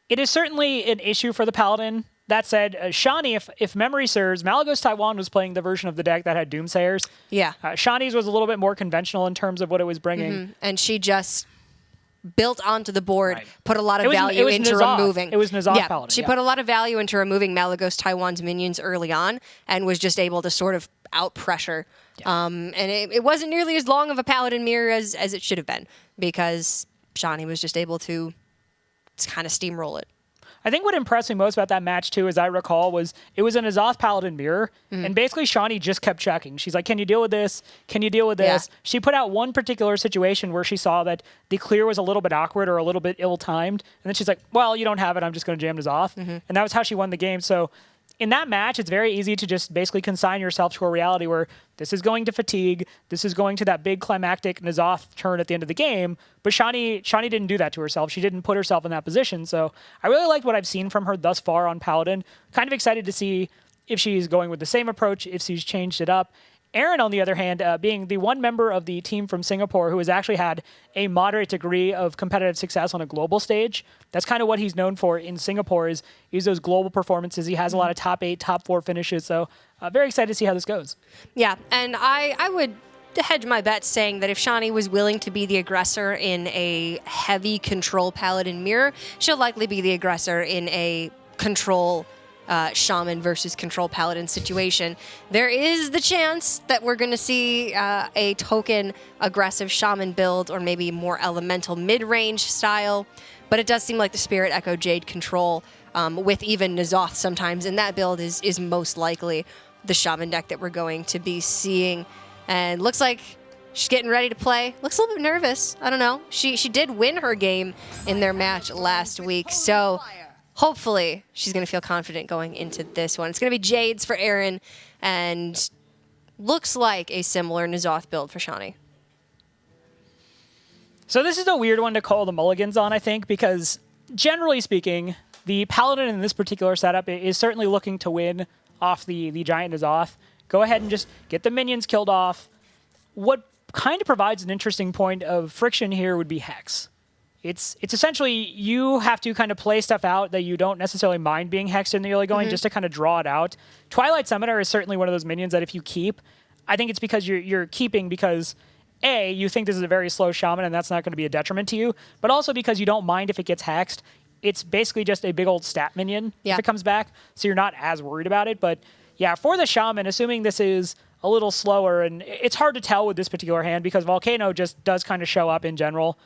Speaker 1: It is certainly an issue for the Paladin. That said, Shani, if memory serves, Malagos Taiwan was playing the version of the deck that had Doomsayers.
Speaker 2: Yeah.
Speaker 1: Shani's was a little bit more conventional in terms of what it was bringing.
Speaker 2: And she just built onto the board,
Speaker 1: Right.
Speaker 2: put a lot of
Speaker 1: It was
Speaker 2: value into
Speaker 1: N'Zoth.
Speaker 2: removing.
Speaker 1: It was N'Zoth
Speaker 2: yeah,
Speaker 1: Paladin,
Speaker 2: she
Speaker 1: yeah.
Speaker 2: put a lot of value into removing Malagos Taiwan's minions early on and was just able to sort of out pressure. And it wasn't nearly as long of a Paladin mirror as it should have been because Shani was just able to kind of steamroll it.
Speaker 1: I think what impressed me most about that match, too, as I recall, was it was an N'Zoth Paladin mirror, and basically Shani just kept checking. She's like, can you deal with this? Can you deal with this?
Speaker 2: Yeah.
Speaker 1: She put out one particular situation where she saw that the clear was a little bit awkward or a little bit ill-timed, and then she's like, well, you don't have it. I'm just going to jam N'Zoth. And that was how she won the game. So in that match, it's very easy to just basically consign yourself to a reality where this is going to fatigue, this is going to that big climactic N'Zoth turn at the end of the game, but Shani didn't do that to herself. She didn't put herself in that position, so I really liked what I've seen from her thus far on Paladin. Kind of excited to see if she's going with the same approach, if she's changed it up. Aaron, on the other hand, being the one member of the team from Singapore who has actually had a moderate degree of competitive success on a global stage, that's kind of what he's known for in Singapore is those global performances. He has a lot of top 8, top 4 finishes, so very excited to see how this goes.
Speaker 2: Yeah, and I would hedge my bet saying that if Shani was willing to be the aggressor in a heavy control Paladin mirror, she'll likely be the aggressor in a control Shaman versus control Paladin situation. There is the chance that we're going to see a token aggressive Shaman build or maybe more elemental mid-range style, but it does seem like the Spirit Echo Jade control with even N'Zoth sometimes in that build is most likely the Shaman deck that we're going to be seeing. And looks like she's getting ready to play. Looks a little bit nervous. I don't know. She did win her game in their match last week, so hopefully she's going to feel confident going into this one. It's going to be Jades for Aaron, and looks like a similar N'Zoth build for Shani.
Speaker 1: So this is a weird one to call the mulligans on, I think, because generally speaking, the Paladin in this particular setup is certainly looking to win off the Giant N'Zoth. Go ahead and just get the minions killed off. What kind of provides an interesting point of friction here would be Hex. It's essentially you have to kind of play stuff out that you don't necessarily mind being hexed in the early going just to kind of draw it out. Twilight Summoner is certainly one of those minions that if you keep, I think it's because you're keeping because A, you think this is a very slow shaman and that's not going to be a detriment to you, but also because you don't mind if it gets hexed. It's basically just a big old stat minion if it comes back, so you're not as worried about it. But yeah, for the shaman, assuming this is a little slower, and it's hard to tell with this particular hand because Volcano just does kind of show up in general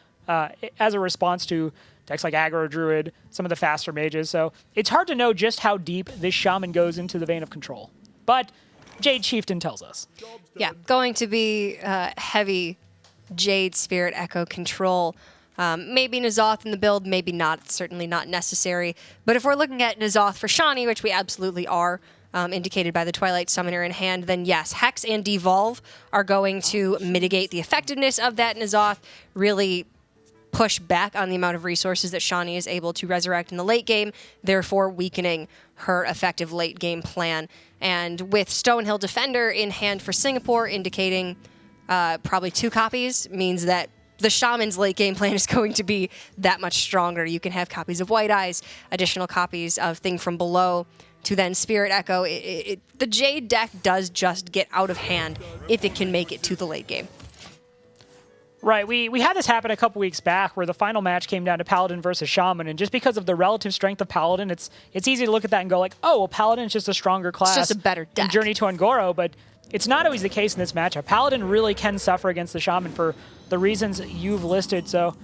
Speaker 1: as a response to decks like Aggro Druid, some of the faster mages. So it's hard to know just how deep this shaman goes into the vein of control. But Jade Chieftain tells us.
Speaker 2: Yeah, going to be heavy Jade Spirit Echo control. Maybe N'Zoth in the build, maybe not. It's certainly not necessary. But if we're looking at N'Zoth for Shani, which we absolutely are, indicated by the Twilight Summoner in hand, then yes, Hex and Devolve are going to mitigate the effectiveness of that N'Zoth, really push back on the amount of resources that Shani is able to resurrect in the late game, therefore weakening her effective late game plan. And with Stonehill Defender in hand for Singapore, indicating probably 2 copies, means that the Shaman's late game plan is going to be that much stronger. You can have copies of White Eyes, additional copies of Thing from Below, to then Spirit Echo. The Jade deck does just get out of hand if it can make it to the late game.
Speaker 1: Right, we had this happen a couple weeks back where the final match came down to Paladin versus Shaman, and just because of the relative strength of Paladin, it's easy to look at that and go like, oh, well, Paladin's just a stronger class.
Speaker 2: It's just a better deck.
Speaker 1: In Journey to Ungoro, but it's not always the case in this matchup. Paladin really can suffer against the Shaman for the reasons you've listed, so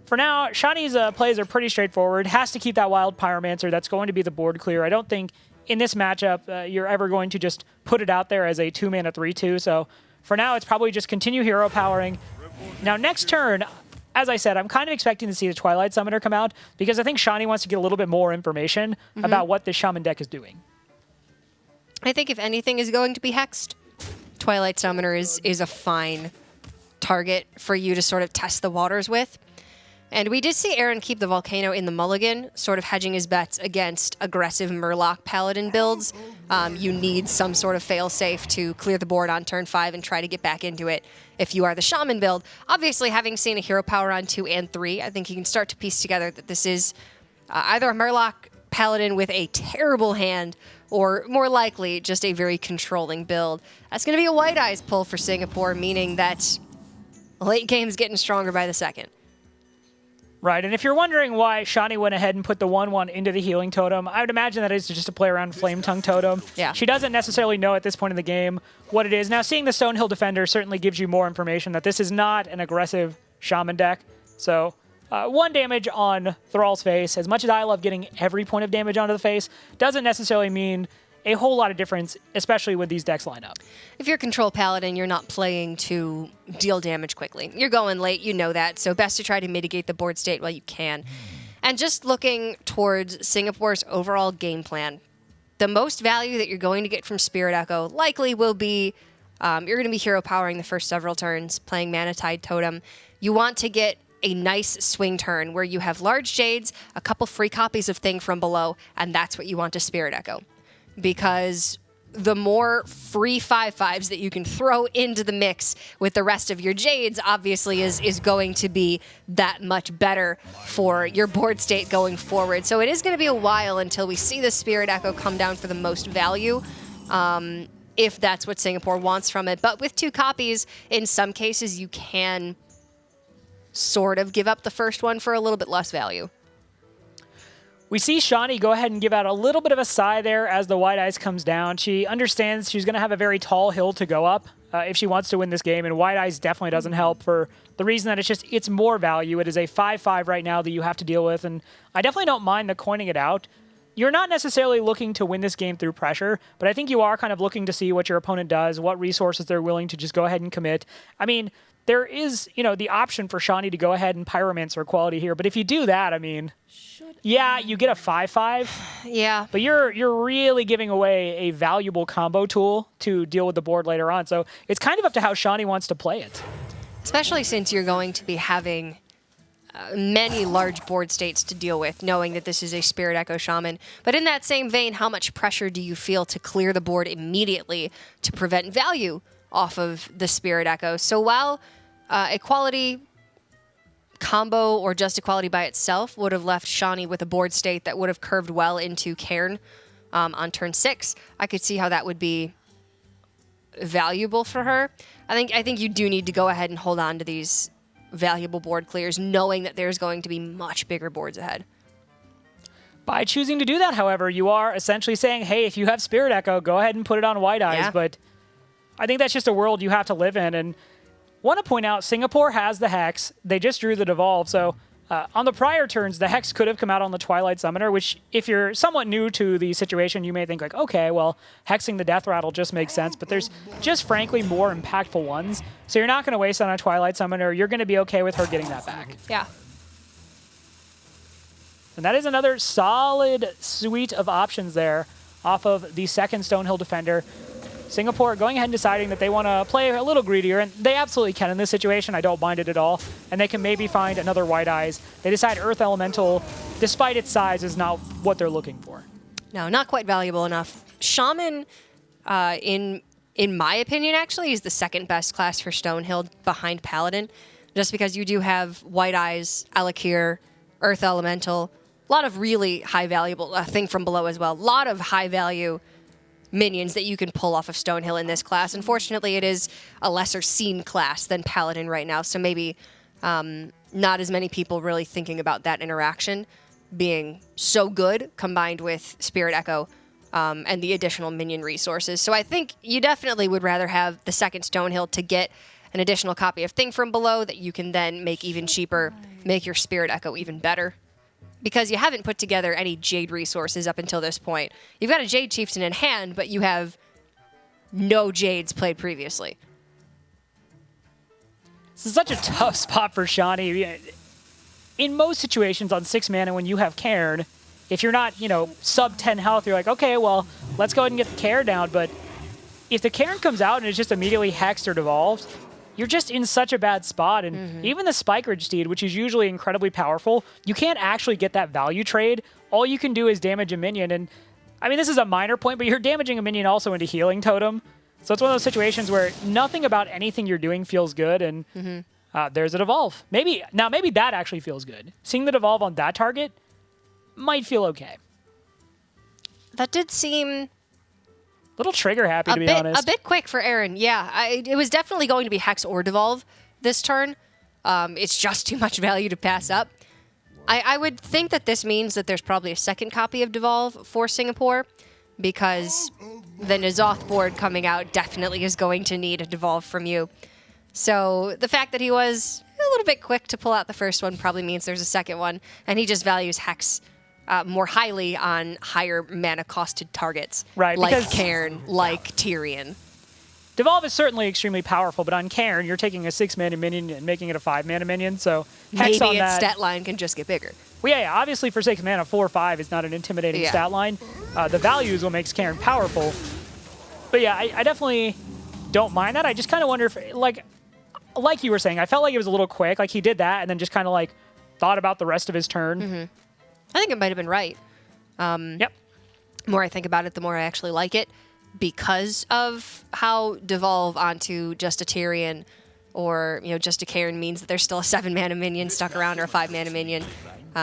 Speaker 1: for now, Shani's plays are pretty straightforward. Has to keep that Wild Pyromancer. That's going to be the board clear. I don't think in this matchup you're ever going to just put it out there as a 2-mana 3/2, so for now, it's probably just continue hero powering. Now, next turn, as I said, I'm kind of expecting to see the Twilight Summoner come out because I think Shani wants to get a little bit more information about what this Shaman deck is doing.
Speaker 2: I think if anything is going to be hexed, Twilight Summoner is a fine target for you to sort of test the waters with. And we did see Aaron keep the Volcano in the mulligan, sort of hedging his bets against aggressive Murloc Paladin builds. You need some sort of failsafe to clear the board on turn 5 and try to get back into it if you are the Shaman build. Obviously, having seen a hero power on 2 and 3, I think you can start to piece together that this is either a Murloc Paladin with a terrible hand or more likely just a very controlling build. That's going to be a White Eyes pull for Singapore, meaning that late game's getting stronger by the second.
Speaker 1: Right, and if you're wondering why Shani went ahead and put the 1/1 into the Healing Totem, I would imagine that is just to play around Flame Tongue Totem.
Speaker 2: Yeah.
Speaker 1: She doesn't necessarily know at this point in the game what it is. Now, seeing the Stonehill Defender certainly gives you more information that this is not an aggressive Shaman deck. So, 1 damage on Thrall's face, as much as I love getting every point of damage onto the face, doesn't necessarily mean a whole lot of difference, especially when these decks line up.
Speaker 2: If you're Control Paladin, you're not playing to deal damage quickly. You're going late, you know that, so best to try to mitigate the board state while you can. And just looking towards Singapore's overall game plan, the most value that you're going to get from Spirit Echo likely will be, you're going to be hero powering the first several turns, playing Mana Tide Totem. You want to get a nice swing turn where you have large Jades, a couple free copies of Thing from Below, and that's what you want to Spirit Echo. Because the more free 5/5s that you can throw into the mix with the rest of your Jades obviously is going to be that much better for your board state going forward. So it is going to be a while until we see the Spirit Echo come down for the most value, if that's what Singapore wants from it. But with 2 copies, in some cases you can sort of give up the first one for a little bit less value.
Speaker 1: We see Shani go ahead and give out a little bit of a sigh there as the White Eyes comes down. She understands she's going to have a very tall hill to go up if she wants to win this game, and White Eyes definitely doesn't help for the reason that it's more value. It is a 5/5 right now that you have to deal with, and I definitely don't mind the coining it out. You're not necessarily looking to win this game through pressure, but I think you are kind of looking to see what your opponent does, what resources they're willing to just go ahead and commit. I mean, there is, the option for Shawnee to go ahead and Pyromancer quality here. But if you do that, I mean, yeah, you get a 5/5.
Speaker 2: Yeah.
Speaker 1: But you're really giving away a valuable combo tool to deal with the board later on. So it's kind of up to how Shawnee wants to play it.
Speaker 2: Especially since you're going to be having many large board states to deal with, knowing that this is a Spirit Echo Shaman. But in that same vein, how much pressure do you feel to clear the board immediately to prevent value off of the Spirit Echo? So while equality combo or just equality by itself would have left Shawnee with a board state that would have curved well into Cairn on turn 6, I could see how that would be valuable for her. I think you do need to go ahead and hold on to these valuable board clears, knowing that there's going to be much bigger boards ahead.
Speaker 1: By choosing to do that, however, you are essentially saying, hey, if you have Spirit Echo, go ahead and put it on White Eyes.
Speaker 2: Yeah.
Speaker 1: But I think that's just a world you have to live in. And want to point out, Singapore has the Hex. They just drew the Devolve. So on the prior turns, the Hex could have come out on the Twilight Summoner, which if you're somewhat new to the situation, you may think like, okay, well, hexing the Death Rattle just makes sense. But there's just frankly more impactful ones. So you're not going to waste on a Twilight Summoner. You're going to be okay with her getting that back.
Speaker 2: Yeah.
Speaker 1: And that is another solid suite of options there off of the second Stonehill Defender. Singapore going ahead and deciding that they want to play a little greedier, and they absolutely can in this situation. I don't mind it at all. And they can maybe find another White Eyes. They decide Earth Elemental, despite its size, is not what they're looking for.
Speaker 2: No, not quite valuable enough. Shaman, in my opinion, actually, is the second best class for Stonehill behind Paladin, just because you do have White Eyes, Alakir, Earth Elemental, a lot of really high valuable, Thing from Below as well, a lot of high value minions that you can pull off of Stonehill in this class. Unfortunately, it is a lesser seen class than Paladin right now, so maybe not as many people really thinking about that interaction being so good combined with Spirit Echo and the additional minion resources. So I think you definitely would rather have the second Stonehill to get an additional copy of Thing from Below that you can then make even cheaper, make your Spirit Echo even better. Because you haven't put together any Jade resources up until this point. You've got a Jade Chieftain in hand, but you have no Jades played previously.
Speaker 1: This is such a tough spot for Shawnee. In most situations on 6 mana when you have Cairn, if you're not, sub 10 health, you're like, okay, well, let's go ahead and get the Cairn down. But if the Cairn comes out and is just immediately hexed or devolved, you're just in such a bad spot. And even the Spike Ridge Steed, which is usually incredibly powerful, you can't actually get that value trade. All you can do is damage a minion. And I mean, this is a minor point, but you're damaging a minion also into Healing Totem. So it's one of those situations where nothing about anything you're doing feels good. And there's a Devolve. Maybe that actually feels good. Seeing the Devolve on that target might feel okay.
Speaker 2: That did seem
Speaker 1: Little trigger happy, to be honest.
Speaker 2: A bit quick for Aaron, yeah. It was definitely going to be Hex or Devolve this turn. It's just too much value to pass up. I would think that this means that there's probably a second copy of Devolve for Singapore, because the N'Zoth board coming out definitely is going to need a Devolve from you. So the fact that he was a little bit quick to pull out the first one probably means there's a second one, and he just values Hex more highly on higher mana costed targets,
Speaker 1: right?
Speaker 2: Like Cairn, like Tyrion.
Speaker 1: Devolve is certainly extremely powerful, but on Cairn, you're taking a 6-mana minion and making it a 5-mana minion, so Hex
Speaker 2: maybe
Speaker 1: on
Speaker 2: its
Speaker 1: that,
Speaker 2: stat line can just get bigger.
Speaker 1: Well, yeah, obviously for 6 mana, 4/5 is not an intimidating stat line. The value is what makes Cairn powerful. But yeah, I definitely don't mind that. I just kind of wonder if, like you were saying, I felt like it was a little quick. Like he did that and then just kind of like thought about the rest of his turn.
Speaker 2: I think it might have been right.
Speaker 1: Yep.
Speaker 2: The more I think about it, the more I actually like it, because of how Devolve onto just a Tyrion or just a Cairn means that there's still a 7-mana minion stuck around or a 5-mana minion.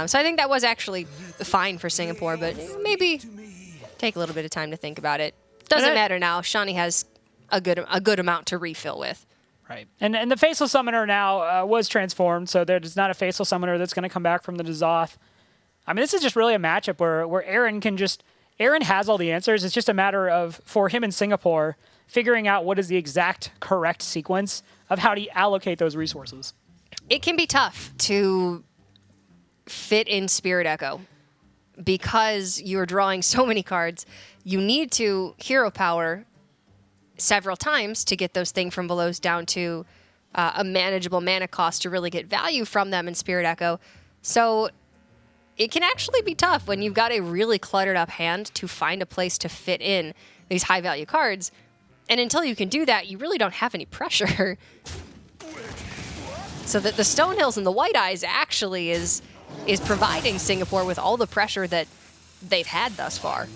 Speaker 2: So I think that was actually fine for Singapore, but maybe take a little bit of time to think about it. Doesn't matter now. Shawnee has a good amount to refill with.
Speaker 1: Right. And the Faceless Summoner now was transformed, so there's not a Faceless Summoner that's going to come back from the N'Zoth. I mean, this is just really a matchup where Aaron has all the answers. It's just a matter of, for him in Singapore, figuring out what is the exact correct sequence of how to allocate those resources.
Speaker 2: It can be tough to fit in Spirit Echo because you're drawing so many cards. You need to hero power several times to get those Thing from Belows down to a manageable mana cost to really get value from them in Spirit Echo. So it can actually be tough when you've got a really cluttered up hand to find a place to fit in these high value cards. And until you can do that, you really don't have any pressure. So that the Stonehills and the White Eyes actually is providing Singapore with all the pressure that they've had thus far.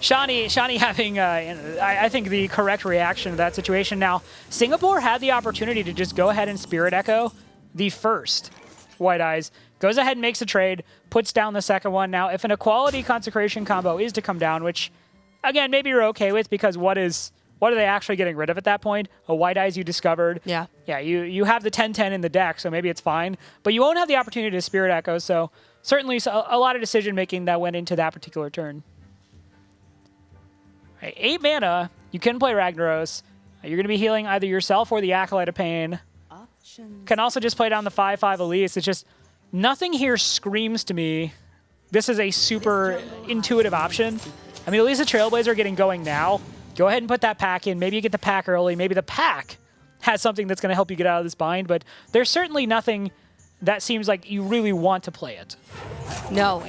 Speaker 1: Shani having, I think, the correct reaction to that situation. Now, Singapore had the opportunity to just go ahead and Spirit Echo the first White Eyes, goes ahead and makes a trade, puts down the second one. Now, if an Equality Consecration combo is to come down, which, again, maybe you're okay with, because what are they actually getting rid of at that point? A White Eyes you discovered.
Speaker 2: Yeah.
Speaker 1: Yeah, you have the 10-10 in the deck, so maybe it's fine. But you won't have the opportunity to Spirit Echo, so certainly a lot of decision-making that went into that particular turn. 8 mana, you can play Ragnaros. You're going to be healing either yourself or the Acolyte of Pain. Can also just play down the 5/5 Elise. It's just, nothing here screams to me this is a super intuitive option. I mean, at least the Trailblazer getting going now. Go ahead and put that pack in. Maybe you get the pack early. Maybe the pack has something that's going to help you get out of this bind, but there's certainly nothing that seems like you really want to play it.
Speaker 2: No,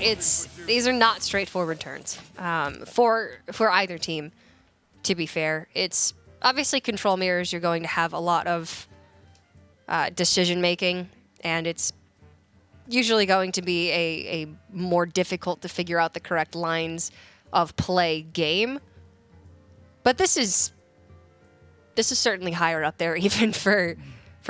Speaker 2: these are not straightforward turns for either team, to be fair. It's obviously control mirrors. You're going to have a lot of decision-making, and it's usually going to be a more difficult to figure out the correct lines of play game. But this is certainly higher up there, even for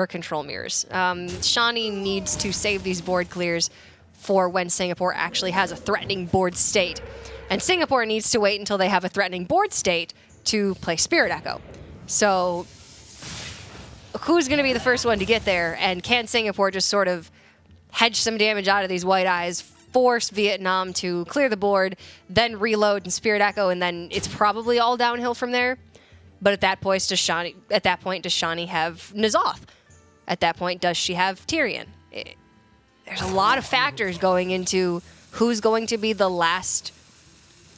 Speaker 2: control mirrors. Shani needs to save these board clears for when Singapore actually has a threatening board state. And Singapore needs to wait until they have a threatening board state to play Spirit Echo. So who's going to be the first one to get there? And can Singapore just sort of hedge some damage out of these White Eyes, force Vietnam to clear the board, then reload and Spirit Echo, and then it's probably all downhill from there? But at that point, does Shani have N'Zoth? At that point, does she have Tyrion? There's a lot of factors going into who's going to be the last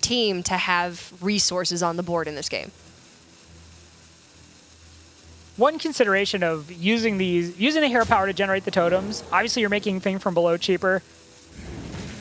Speaker 2: team to have resources on the board in this game.
Speaker 1: One consideration of using the hero power to generate the totems, obviously you're making Thing from Below cheaper.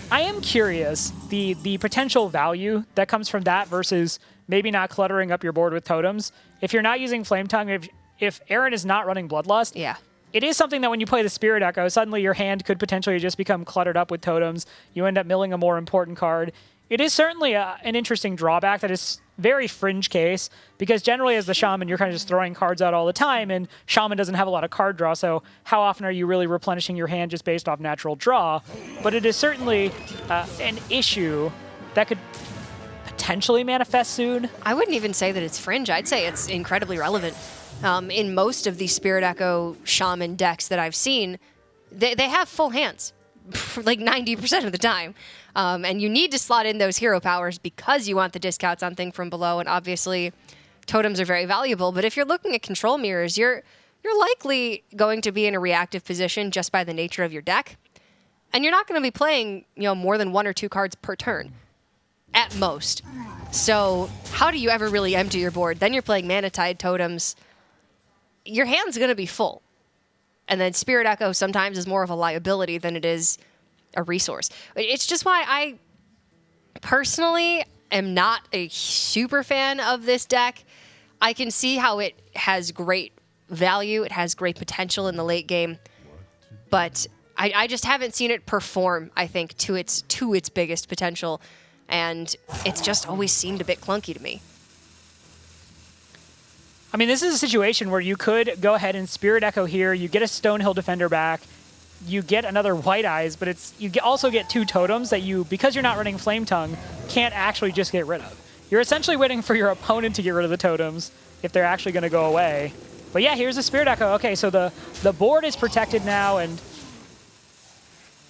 Speaker 1: I am curious, the potential value that comes from that versus maybe not cluttering up your board with totems. If you're not using Flame Tongue, if Aaron is not running Bloodlust,
Speaker 2: yeah,
Speaker 1: it is something that when you play the Spirit Echo, suddenly your hand could potentially just become cluttered up with totems. You end up milling a more important card. It is certainly an interesting drawback that is very fringe case, because generally as the Shaman, you're kind of just throwing cards out all the time, and Shaman doesn't have a lot of card draw, so how often are you really replenishing your hand just based off natural draw? But it is certainly an issue that could potentially manifest soon.
Speaker 2: I wouldn't even say that it's fringe. I'd say it's incredibly relevant. In most of the Spirit Echo Shaman decks that I've seen, they have full hands, like 90% of the time. And you need to slot in those hero powers because you want the discounts on Thing from Below, and obviously totems are very valuable. But if you're looking at control mirrors, you're likely going to be in a reactive position just by the nature of your deck. And you're not going to be playing, more than 1 or 2 cards per turn, at most. So how do you ever really empty your board? Then you're playing Mana Tide totems. Your hand's going to be full. And then Spirit Echo sometimes is more of a liability than it is a resource. It's just why I personally am not a super fan of this deck. I can see how it has great value. It has great potential in the late game. But I just haven't seen it perform, I think, to its biggest potential. And it's just always seemed a bit clunky to me.
Speaker 1: I mean, this is a situation where you could go ahead and Spirit Echo here. You get a Stonehill Defender back. You get another White Eyes, but also get 2 totems that you, because you're not running Flame Tongue, can't actually just get rid of. You're essentially waiting for your opponent to get rid of the totems if they're actually going to go away. But yeah, here's the Spirit Echo. Okay, so the board is protected now, and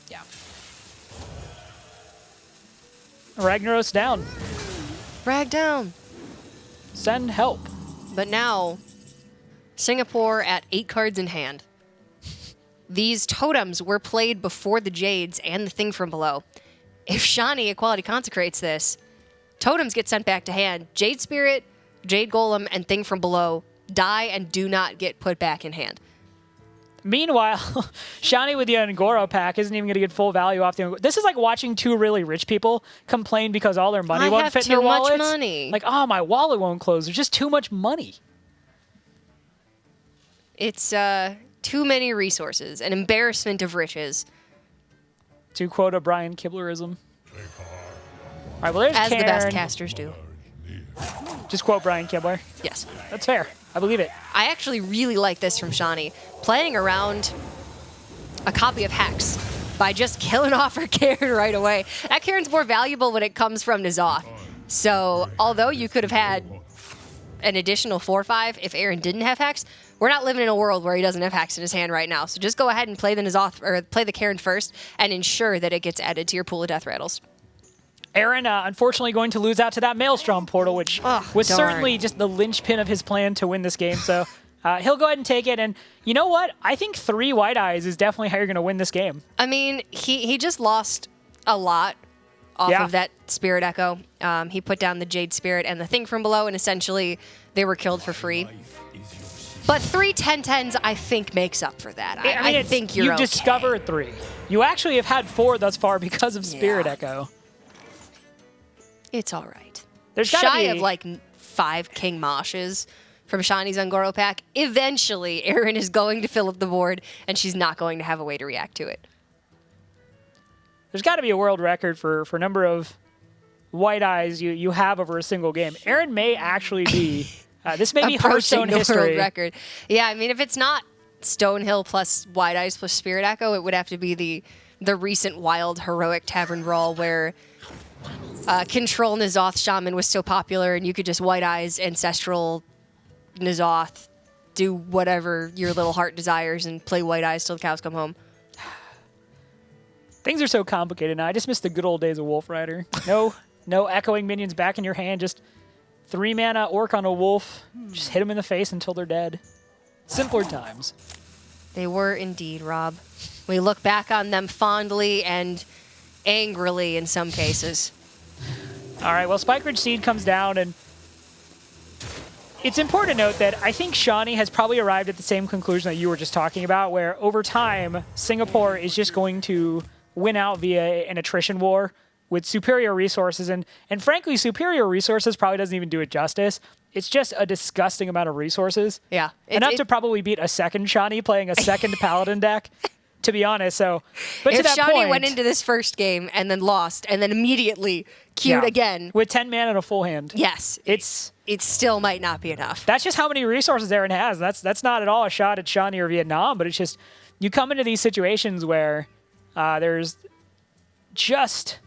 Speaker 1: yeah. Ragnaros down.
Speaker 2: Rag down.
Speaker 1: Send help.
Speaker 2: But now, Singapore at 8 cards in hand. These totems were played before the Jades and the Thing from Below. If Shani Equality Consecrates this, totems get sent back to hand. Jade Spirit, Jade Golem, and Thing from Below die and do not get put back in hand.
Speaker 1: Meanwhile, Shani with the Angora pack isn't even going to get full value off the Angora. This is like watching two really rich people complain because all their money won't fit in their wallets.
Speaker 2: I have too much money.
Speaker 1: Like, oh, my wallet won't close. There's just too much money.
Speaker 2: It's too many resources, an embarrassment of riches.
Speaker 1: To quote a Brian Kiblerism. All right, well, there's
Speaker 2: As
Speaker 1: Cairn.
Speaker 2: the best casters do.
Speaker 1: Just quote Brian Kibler.
Speaker 2: Yes.
Speaker 1: That's fair. I believe it.
Speaker 2: I actually really like this from Shani. Playing around a copy of Hex by just killing off her Cairn right away. That Cairn's more valuable when it comes from N'Zoth. So, although you could have had an additional 4/5 if Aaron didn't have Hex, we're not living in a world where he doesn't have Hex in his hand right now. So just go ahead and play the N'Zoth, or play the Cairn first and ensure that it gets added to your pool of death rattles.
Speaker 1: Aaron, unfortunately, going to lose out to that Maelstrom portal, which was certainly just the linchpin of his plan to win this game. So he'll go ahead and take it. And you know what? I think 3 White Eyes is definitely how you're going to win this game.
Speaker 2: I mean, he just lost a lot off of that Spirit Echo. He put down the Jade Spirit and the Thing from Below, and essentially they were killed for free. But 3 10-10s, I think, makes up for that. I think you've
Speaker 1: discovered 3. You actually have had 4 thus far because of Spirit Echo.
Speaker 2: It's all right.
Speaker 1: There's
Speaker 2: shy of like 5 King Moshes from Shani's Ungoro pack. Eventually, Aaron is going to fill up the board, and she's not going to have a way to react to it.
Speaker 1: There's got to be a world record for number of White Eyes you have over a single game. Aaron may actually be... this may be Hearthstone history.
Speaker 2: World record. Yeah, I mean, if it's not Stonehill plus White Eyes plus Spirit Echo, it would have to be the recent wild heroic Tavern Brawl where Control N'Zoth Shaman was so popular and you could just White Eyes Ancestral N'Zoth, do whatever your little heart desires and play White Eyes till the cows come home.
Speaker 1: Things are so complicated now. I just miss the good old days of Wolf Rider. No echoing minions back in your hand, just 3 mana orc on a wolf. Just hit them in the face until they're dead. Simpler times.
Speaker 2: They were indeed, Rob. We look back on them fondly and angrily in some cases.
Speaker 1: All right, well, Spike Ridge Seed comes down, and it's important to note that I think Shani has probably arrived at the same conclusion that you were just talking about, where over time, Singapore is just going to win out via an attrition war with superior resources, and frankly, superior resources probably doesn't even do it justice. It's just a disgusting amount of resources.
Speaker 2: Yeah.
Speaker 1: Enough to probably beat a second Shani playing a second Paladin deck, to be honest. So, but
Speaker 2: if
Speaker 1: to that
Speaker 2: Shani
Speaker 1: point,
Speaker 2: went into this first game and then lost and then immediately queued again.
Speaker 1: With 10 mana and a full hand.
Speaker 2: Yes. It still might not be enough.
Speaker 1: That's just how many resources Aaron has. That's not at all a shot at Shani or Vietnam, but it's just you come into these situations where there's just...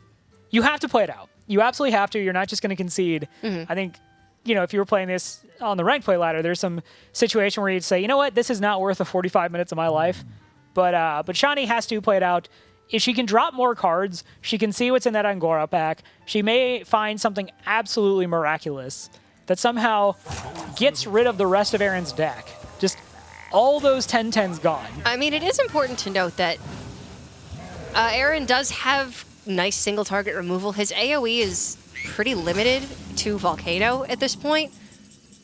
Speaker 1: You have to play it out. You absolutely have to. You're not just going to concede. I think, if you were playing this on the ranked play ladder, there's some situation where you'd say, you know what, this is not worth the 45 minutes of my life. But Shani has to play it out. If she can drop more cards, she can see what's in that Angora pack. She may find something absolutely miraculous that somehow gets rid of the rest of Aaron's deck. Just all those 10-10s gone.
Speaker 2: I mean, it is important to note that Aaron does have nice single target removal. His AoE is pretty limited to Volcano at this point.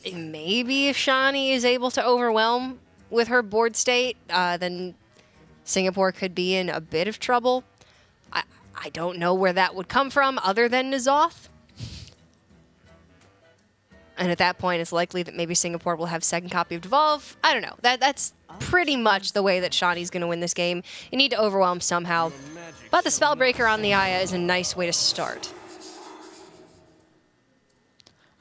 Speaker 2: Maybe if Shani is able to overwhelm with her board state, then Singapore could be in a bit of trouble. I don't know where that would come from other than N'Zoth. And at that point, it's likely that maybe Singapore will have second copy of Devolve. I don't know. That's pretty much the way that Shani's going to win this game. You need to overwhelm somehow. But the Spellbreaker on the Aya is a nice way to start.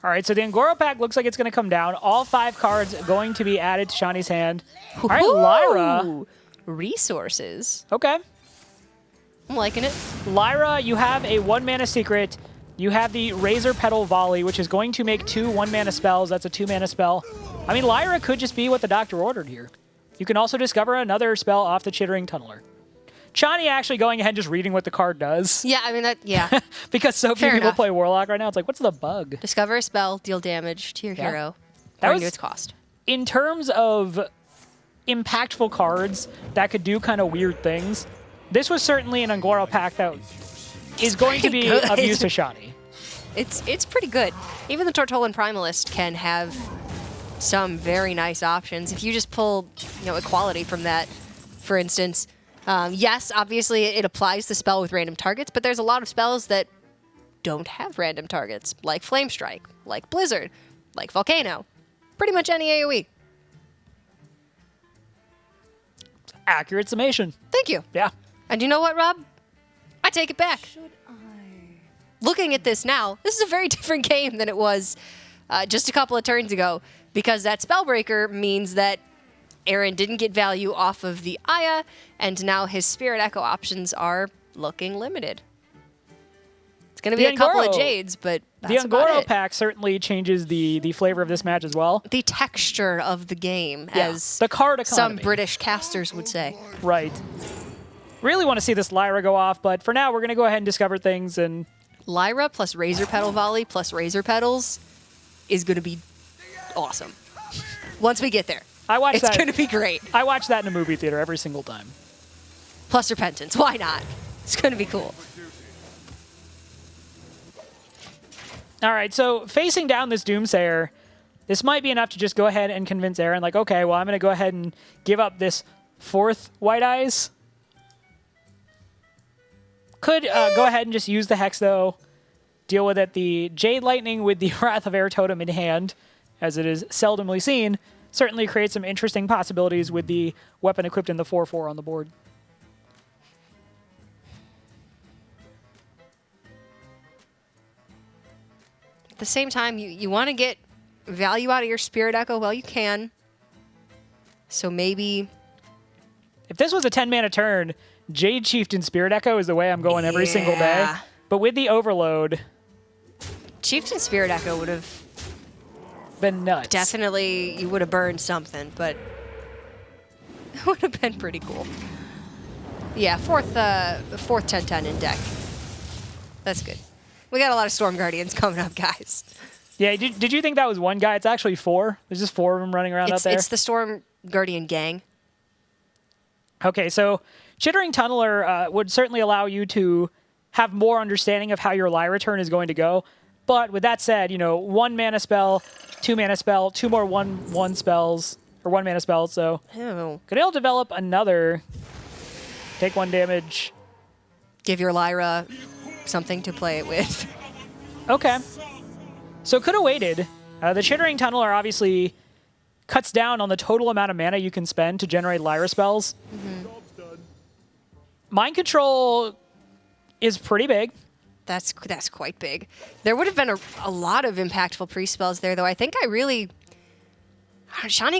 Speaker 1: All right, so the Angora pack looks like it's going to come down. All 5 cards going to be added to Shani's hand. All right, Lyra.
Speaker 2: Resources.
Speaker 1: Okay.
Speaker 2: I'm liking it.
Speaker 1: Lyra, you have a 1-mana secret. You have the Razor Petal Volley, which is going to make 2 1-mana spells. That's a 2-mana spell. I mean, Lyra could just be what the doctor ordered here. You can also discover another spell off the Chittering Tunneler. Chani actually going ahead and just reading what the card does.
Speaker 2: Yeah, I mean, yeah.
Speaker 1: Because so few
Speaker 2: Fair
Speaker 1: people
Speaker 2: enough.
Speaker 1: play Warlock right now. It's like, what's the bug?
Speaker 2: Discover a spell, deal damage to your hero.
Speaker 1: That
Speaker 2: According
Speaker 1: was
Speaker 2: to its cost.
Speaker 1: In terms of impactful cards that could do kind of weird things, this was certainly an Angora pack that is going to be of use to Shani.
Speaker 2: It's pretty good. Even the Tortolan Primalist can have some very nice options. If you just pull, equality from that, for instance, yes, obviously it applies the spell with random targets, but there's a lot of spells that don't have random targets, like Flame Strike, like Blizzard, like Volcano, pretty much any AoE.
Speaker 1: Accurate summation.
Speaker 2: Thank you.
Speaker 1: Yeah.
Speaker 2: And you know what, Rob? I take it back. Looking at this now, this is a very different game than it was just a couple of turns ago, because that Spellbreaker means that Aaron didn't get value off of the Aya, and now his Spirit Echo options are looking limited. It's going to be a couple of Jades, but that's
Speaker 1: the
Speaker 2: about
Speaker 1: Angoro
Speaker 2: it.
Speaker 1: pack certainly changes the flavor of this match as well.
Speaker 2: The texture of the game, as
Speaker 1: the card
Speaker 2: some
Speaker 1: economy.
Speaker 2: British casters would say.
Speaker 1: Right. Really want to see this Lyra go off, but for now we're going to go ahead and discover things. And
Speaker 2: Lyra plus Razor Petal Volley plus Razor Petals is going to be awesome. Once we get there.
Speaker 1: it's
Speaker 2: It's going to be great.
Speaker 1: I watch that in a movie theater every single time.
Speaker 2: Plus Repentance. Why not? It's going to be cool.
Speaker 1: All right, so facing down this Doomsayer, this might be enough to just go ahead and convince Aaron, like, okay, well, I'm going to go ahead and give up this 4th White Eyes. Could go ahead and just use the Hex, though. Deal with it. The Jade Lightning with the Wrath of Air Totem in hand, as it is seldomly seen, certainly creates some interesting possibilities with the weapon equipped in the 4/4 on the board.
Speaker 2: At the same time, you want to get value out of your Spirit Echo while you can. So maybe...
Speaker 1: If this was a 10-mana turn, Jade Chieftain Spirit Echo is the way I'm going every single day.
Speaker 2: Yeah.
Speaker 1: But with the Overload...
Speaker 2: Chieftain Spirit Echo would have
Speaker 1: been nuts.
Speaker 2: definitely... You would have burned something, but... It would have been pretty cool. Yeah, fourth 10-10 in deck. That's good. We got a lot of Storm Guardians coming up, guys.
Speaker 1: Yeah, did you think that was one guy? It's actually 4. There's just 4 of them running around out there.
Speaker 2: It's the Storm Guardian gang.
Speaker 1: Okay, so Chittering Tunneler would certainly allow you to have more understanding of how your Lyra turn is going to go. But with that said, 1 mana spell, 2 mana spell, 2 more 1/1 spells, or 1 mana spells. So
Speaker 2: Ew.
Speaker 1: could he'll develop another, take 1 damage.
Speaker 2: Give your Lyra something to play it with.
Speaker 1: Okay. So could have waited. The Chittering Tunneler obviously cuts down on the total amount of mana you can spend to generate Lyra spells. Mind Control is pretty big.
Speaker 2: That's quite big. There would have been a lot of impactful pre-spells there, though. I think Shani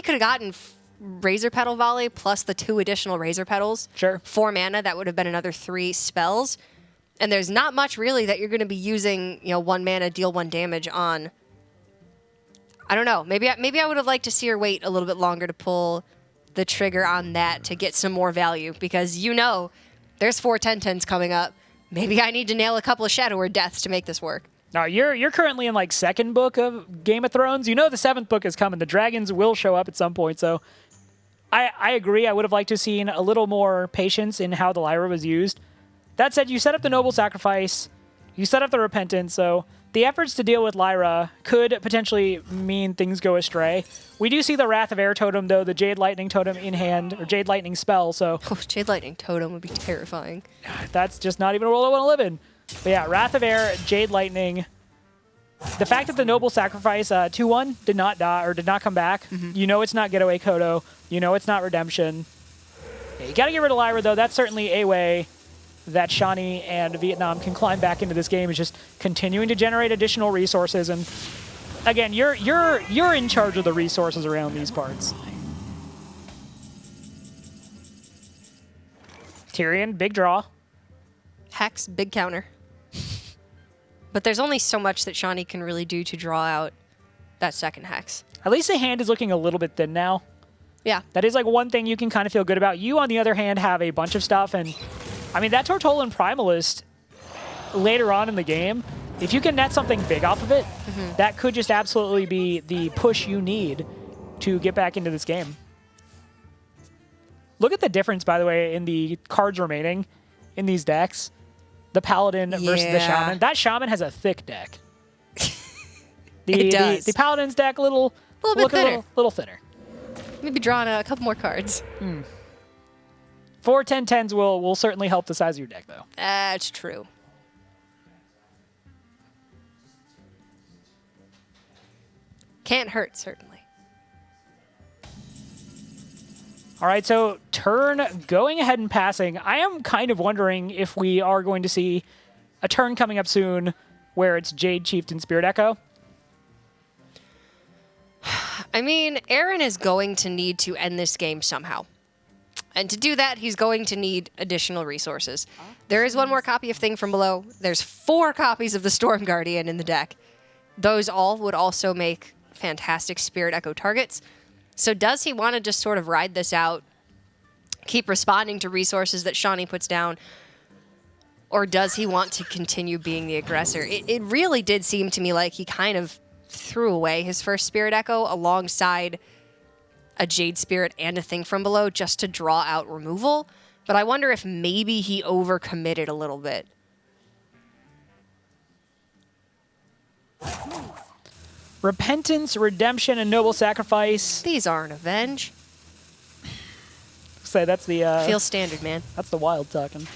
Speaker 2: could have gotten Razor Petal Volley plus the 2 additional Razor Petals.
Speaker 1: Sure.
Speaker 2: 4 mana, that would have been another 3 spells. And there's not much really that you're going to be using, 1 mana, deal 1 damage on. I don't know. Maybe I would have liked to see her wait a little bit longer to pull the trigger on that to get some more value, because there's 4 10-10s coming up. Maybe I need to nail a couple of Shadow Word deaths to make this work.
Speaker 1: Now, you're currently in, 2nd book of Game of Thrones. The 7th book is coming. The dragons will show up at some point, so I agree. I would have liked to have seen a little more patience in how the Lyra was used. That said, you set up the Noble Sacrifice, you set up the Repentance, so the efforts to deal with Lyra could potentially mean things go astray. We do see the Wrath of Air Totem, though, the Jade Lightning Totem in hand, or Jade Lightning spell, so...
Speaker 2: Oh, Jade Lightning Totem would be terrifying.
Speaker 1: That's just not even a world I want to live in. But yeah, Wrath of Air, Jade Lightning. The fact that the Noble Sacrifice 2/1 did not die, or did not come back, it's not Getaway Kodo, it's not Redemption. Yeah, you got to get rid of Lyra, though. That's certainly a way that Shani and Vietnam can climb back into this game, is just continuing to generate additional resources. And again, you're in charge of the resources around these parts. Tyrion, big draw.
Speaker 2: Hex, big counter. But there's only so much that Shani can really do to draw out that 2nd Hex.
Speaker 1: At least the hand is looking a little bit thin now.
Speaker 2: Yeah.
Speaker 1: That is one thing you can kind of feel good about. You, on the other hand, have a bunch of stuff, and that Tortolan Primalist later on in the game, if you can net something big off of it, that could just absolutely be the push you need to get back into this game. Look at the difference, by the way, in the cards remaining in these decks. The Paladin versus the Shaman. That Shaman has a thick deck.
Speaker 2: It does.
Speaker 1: The Paladin's deck, a little
Speaker 2: A little bit thinner.
Speaker 1: Little thinner.
Speaker 2: Maybe drawing a couple more cards.
Speaker 1: 4 10-10s will certainly help the size of your deck, though.
Speaker 2: That's true. Can't hurt, certainly.
Speaker 1: All right, so turn going ahead and passing. I am kind of wondering if we are going to see a turn coming up soon where it's Jade Chieftain Spirit Echo.
Speaker 2: I mean, Aaron is going to need to end this game somehow. And to do that, he's going to need additional resources. There is one more copy of Thing from Below. There's 4 copies of the Storm Guardian in the deck. Those all would also make fantastic Spirit Echo targets. So does he want to just sort of ride this out, keep responding to resources that Shawnee puts down, or does he want to continue being the aggressor? It really did seem to me like he kind of threw away his first Spirit Echo alongside a Jade Spirit and a Thing from Below just to draw out removal. But I wonder if maybe he overcommitted a little bit.
Speaker 1: Repentance, Redemption, and Noble Sacrifice.
Speaker 2: These aren't Avenge.
Speaker 1: Say that's the
Speaker 2: Feels standard, man.
Speaker 1: that's the wild talking.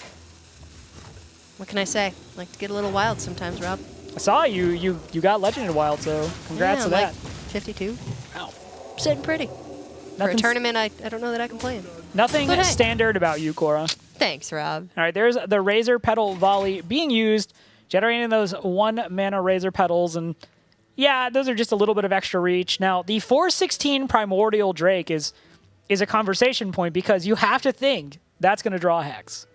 Speaker 2: What can I say? Like to get a little wild sometimes, Rob.
Speaker 1: I saw you got Legended Wild, so congrats to that.
Speaker 2: Like 52.
Speaker 1: Wow.
Speaker 2: Sitting pretty. For a
Speaker 1: Nothing's-
Speaker 2: tournament, I don't know that I can play in.
Speaker 1: Nothing
Speaker 2: But hey.
Speaker 1: standard about you, Cora.
Speaker 2: Thanks, Rob.
Speaker 1: All right, there's the Razor Petal Volley being used, generating those 1 mana Razor Petals, and yeah, those are just a little bit of extra reach. Now, the 416 Primordial Drake is a conversation point because you have to think that's going to draw Hex.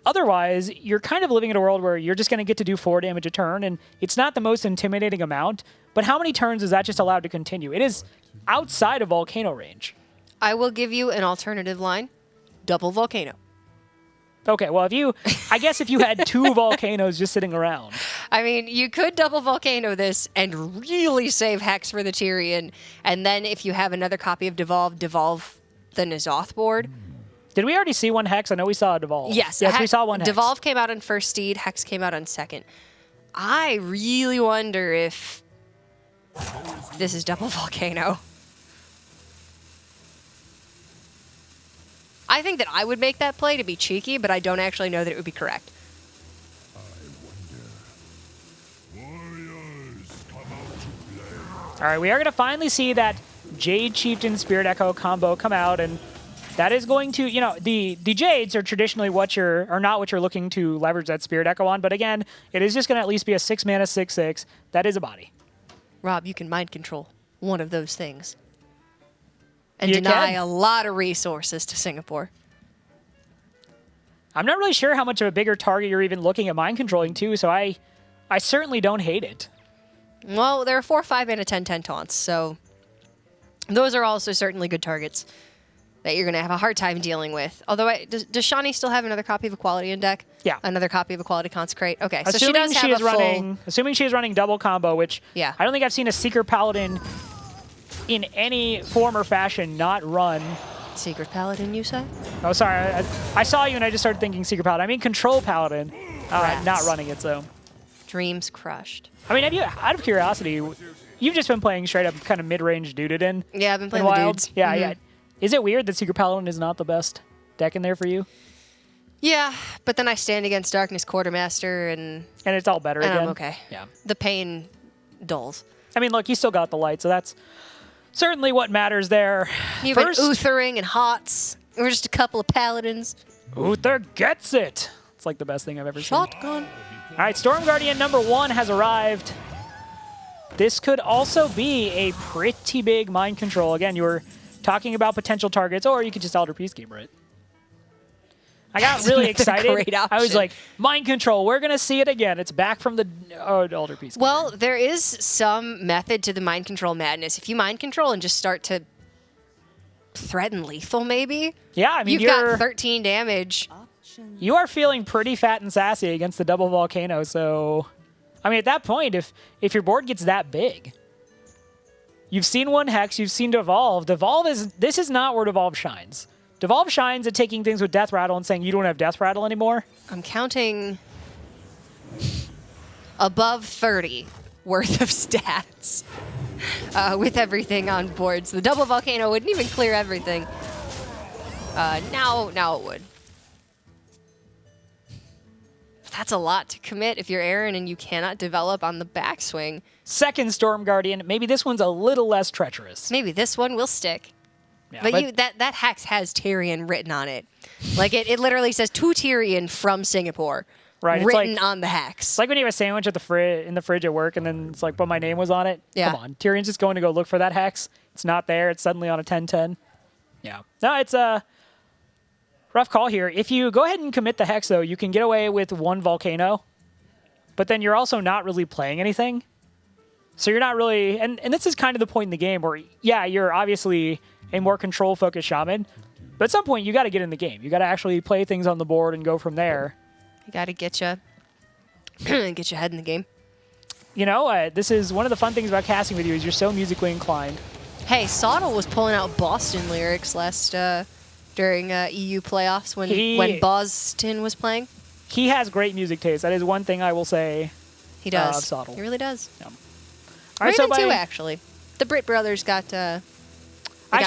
Speaker 1: Otherwise, you're kind of living in a world where you're just going to get to do 4 damage a turn, and it's not the most intimidating amount, but how many turns is that just allowed to continue? It is outside of Volcano range.
Speaker 2: I will give you an alternative line. Double Volcano.
Speaker 1: Okay, well, I guess if you had 2 Volcanoes just sitting around.
Speaker 2: I mean, you could double Volcano this and really save Hex for the Tyrion, and then if you have another copy of Devolve the N'Zoth board.
Speaker 1: Did we already see 1 Hex? I know we saw a Devolve.
Speaker 2: Yes.
Speaker 1: Yes, we saw 1 Hex.
Speaker 2: Devolve came out on first Steed, Hex came out on second. I really wonder if this is double Volcano. I think that I would make that play to be cheeky, but I don't actually know that it would be correct.
Speaker 1: All right, we are going to finally see that Jade Chieftain Spirit Echo combo come out, and that is going to, the Jades are traditionally not what you're looking to leverage that Spirit Echo on, but again, it is just going to at least be a 6 mana 6/6. That is a body.
Speaker 2: Rob, you can mind control one of those things and
Speaker 1: You
Speaker 2: deny
Speaker 1: can.
Speaker 2: a lot of resources to Singapore.
Speaker 1: I'm not really sure how much of a bigger target you're even looking at mind controlling too, so I certainly don't hate it.
Speaker 2: Well, there are 4, 5, and a 10/10 taunts, so those are also certainly good targets that you're going to have a hard time dealing with. Although, does Shawnee still have another copy of Equality in deck?
Speaker 1: Yeah.
Speaker 2: Another copy of Equality Consecrate? Okay, so she
Speaker 1: Assuming
Speaker 2: does have a full...
Speaker 1: Assuming she is running double combo, which
Speaker 2: Yeah.
Speaker 1: I don't think I've seen a Seeker Paladin in any form or fashion not run.
Speaker 2: Secret Paladin, you said?
Speaker 1: Oh, sorry. I saw you and I just started thinking Secret Paladin. I mean Control Paladin,
Speaker 2: Rats.
Speaker 1: not running it, so.
Speaker 2: Dreams crushed.
Speaker 1: I mean, out of curiosity, you've just been playing straight up kind of mid-range Dudedan.
Speaker 2: Yeah, I've been playing
Speaker 1: in
Speaker 2: the
Speaker 1: Wild.
Speaker 2: dudes.
Speaker 1: Yeah,
Speaker 2: Mhm.
Speaker 1: yeah. Is it weird that Secret Paladin is not the best deck in there for you?
Speaker 2: Yeah, but then I stand against Darkness Quartermaster, and
Speaker 1: And it's all better
Speaker 2: I'm
Speaker 1: again?
Speaker 2: okay.
Speaker 1: Yeah.
Speaker 2: The pain dulls.
Speaker 1: I mean, look, you still got the light, so that's certainly what matters there.
Speaker 2: You've been Uthering and Hots. We're just a couple of paladins.
Speaker 1: Uther gets it. It's like the best thing I've ever seen.
Speaker 2: Shotgun.
Speaker 1: All right, Storm Guardian number 1 has arrived. This could also be a pretty big mind control. Again, you were talking about potential targets, or you could just Elder Peacekeeper it. I got
Speaker 2: That's
Speaker 1: really
Speaker 2: another
Speaker 1: excited.
Speaker 2: great
Speaker 1: I was
Speaker 2: option.
Speaker 1: like, mind control, we're going to see it again. It's back from the Elder Peacekeeper.
Speaker 2: Well, there is some method to the mind control madness. If you mind control and just start to threaten lethal, maybe.
Speaker 1: Yeah, I mean,
Speaker 2: You've got 13 damage.
Speaker 1: you are feeling pretty fat and sassy against the double volcano, so I mean, at that point, if your board gets that big, you've seen 1 Hex, you've seen Devolve. This is not where Devolve shines. Devolve shines at taking things with Death Rattle and saying you don't have Death Rattle anymore.
Speaker 2: I'm counting above 30 worth of stats. with everything on board. So the double volcano wouldn't even clear everything. Now it would. That's a lot to commit if you're Aaron and you cannot develop on the backswing.
Speaker 1: Second Storm Guardian. Maybe this one's a little less treacherous.
Speaker 2: Maybe this one will stick.
Speaker 1: Yeah,
Speaker 2: But that hex has Tyrion written on it. Like it literally says to Tyrion from Singapore.
Speaker 1: Right, it's
Speaker 2: written
Speaker 1: like-
Speaker 2: on the hex.
Speaker 1: It's like when you have a sandwich at the in the fridge at work, and then it's like, but my name was on it.
Speaker 2: Yeah.
Speaker 1: Come on, Tyrion's just going to go look for that hex. It's not there. It's suddenly on a 10-10. Yeah. No, it's a rough call here. If you go ahead and commit the hex, though, you can get away with one volcano, but then you're also not really playing anything. So you're not really, and this is kind of the point in the game where, yeah, you're obviously a more control-focused shaman, but at some point you got to get in the game. You got to actually play things on the board and go from there.
Speaker 2: You got to get you get your head in the game.
Speaker 1: You know, this is one of the fun things about casting with you is you're so musically inclined.
Speaker 2: Hey, Sottle was pulling out Boston lyrics last during EU playoffs when Boston was playing.
Speaker 1: He has great music taste. That is one thing I will say.
Speaker 2: He does.
Speaker 1: Sottle.
Speaker 2: He really does.
Speaker 1: Yeah. All right,
Speaker 2: Raven
Speaker 1: so
Speaker 2: too, actually. The Britt brothers got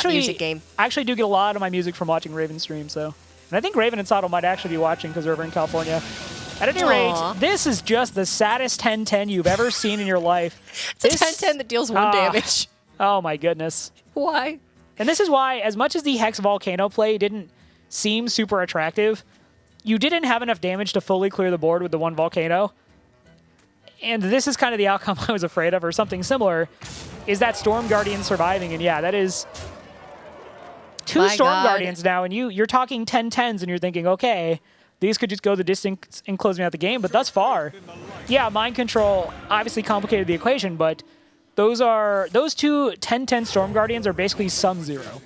Speaker 2: music game.
Speaker 1: I actually do get a lot of my music from watching Raven stream, so. And I think Raven and Sottle might actually be watching because they're over in California. At any
Speaker 2: Aw.
Speaker 1: rate, this is just the saddest 10-10 you've ever seen in your life.
Speaker 2: It's a 10-10 that deals 1 damage.
Speaker 1: Oh my goodness.
Speaker 2: Why?
Speaker 1: And this is why, as much as the Hex Volcano play didn't seem super attractive, you didn't have enough damage to fully clear the board with the one Volcano. And this is kind of the outcome I was afraid of, or something similar, is that Storm Guardian surviving. And yeah, that is two
Speaker 2: My
Speaker 1: Storm
Speaker 2: God.
Speaker 1: Guardians now, and you're talking 10-10s, and you're thinking, okay, these could just go the distance and close me out the game. But thus far, yeah, Mind Control obviously complicated the equation, but those two 10-10 Storm Guardians are basically sum zero.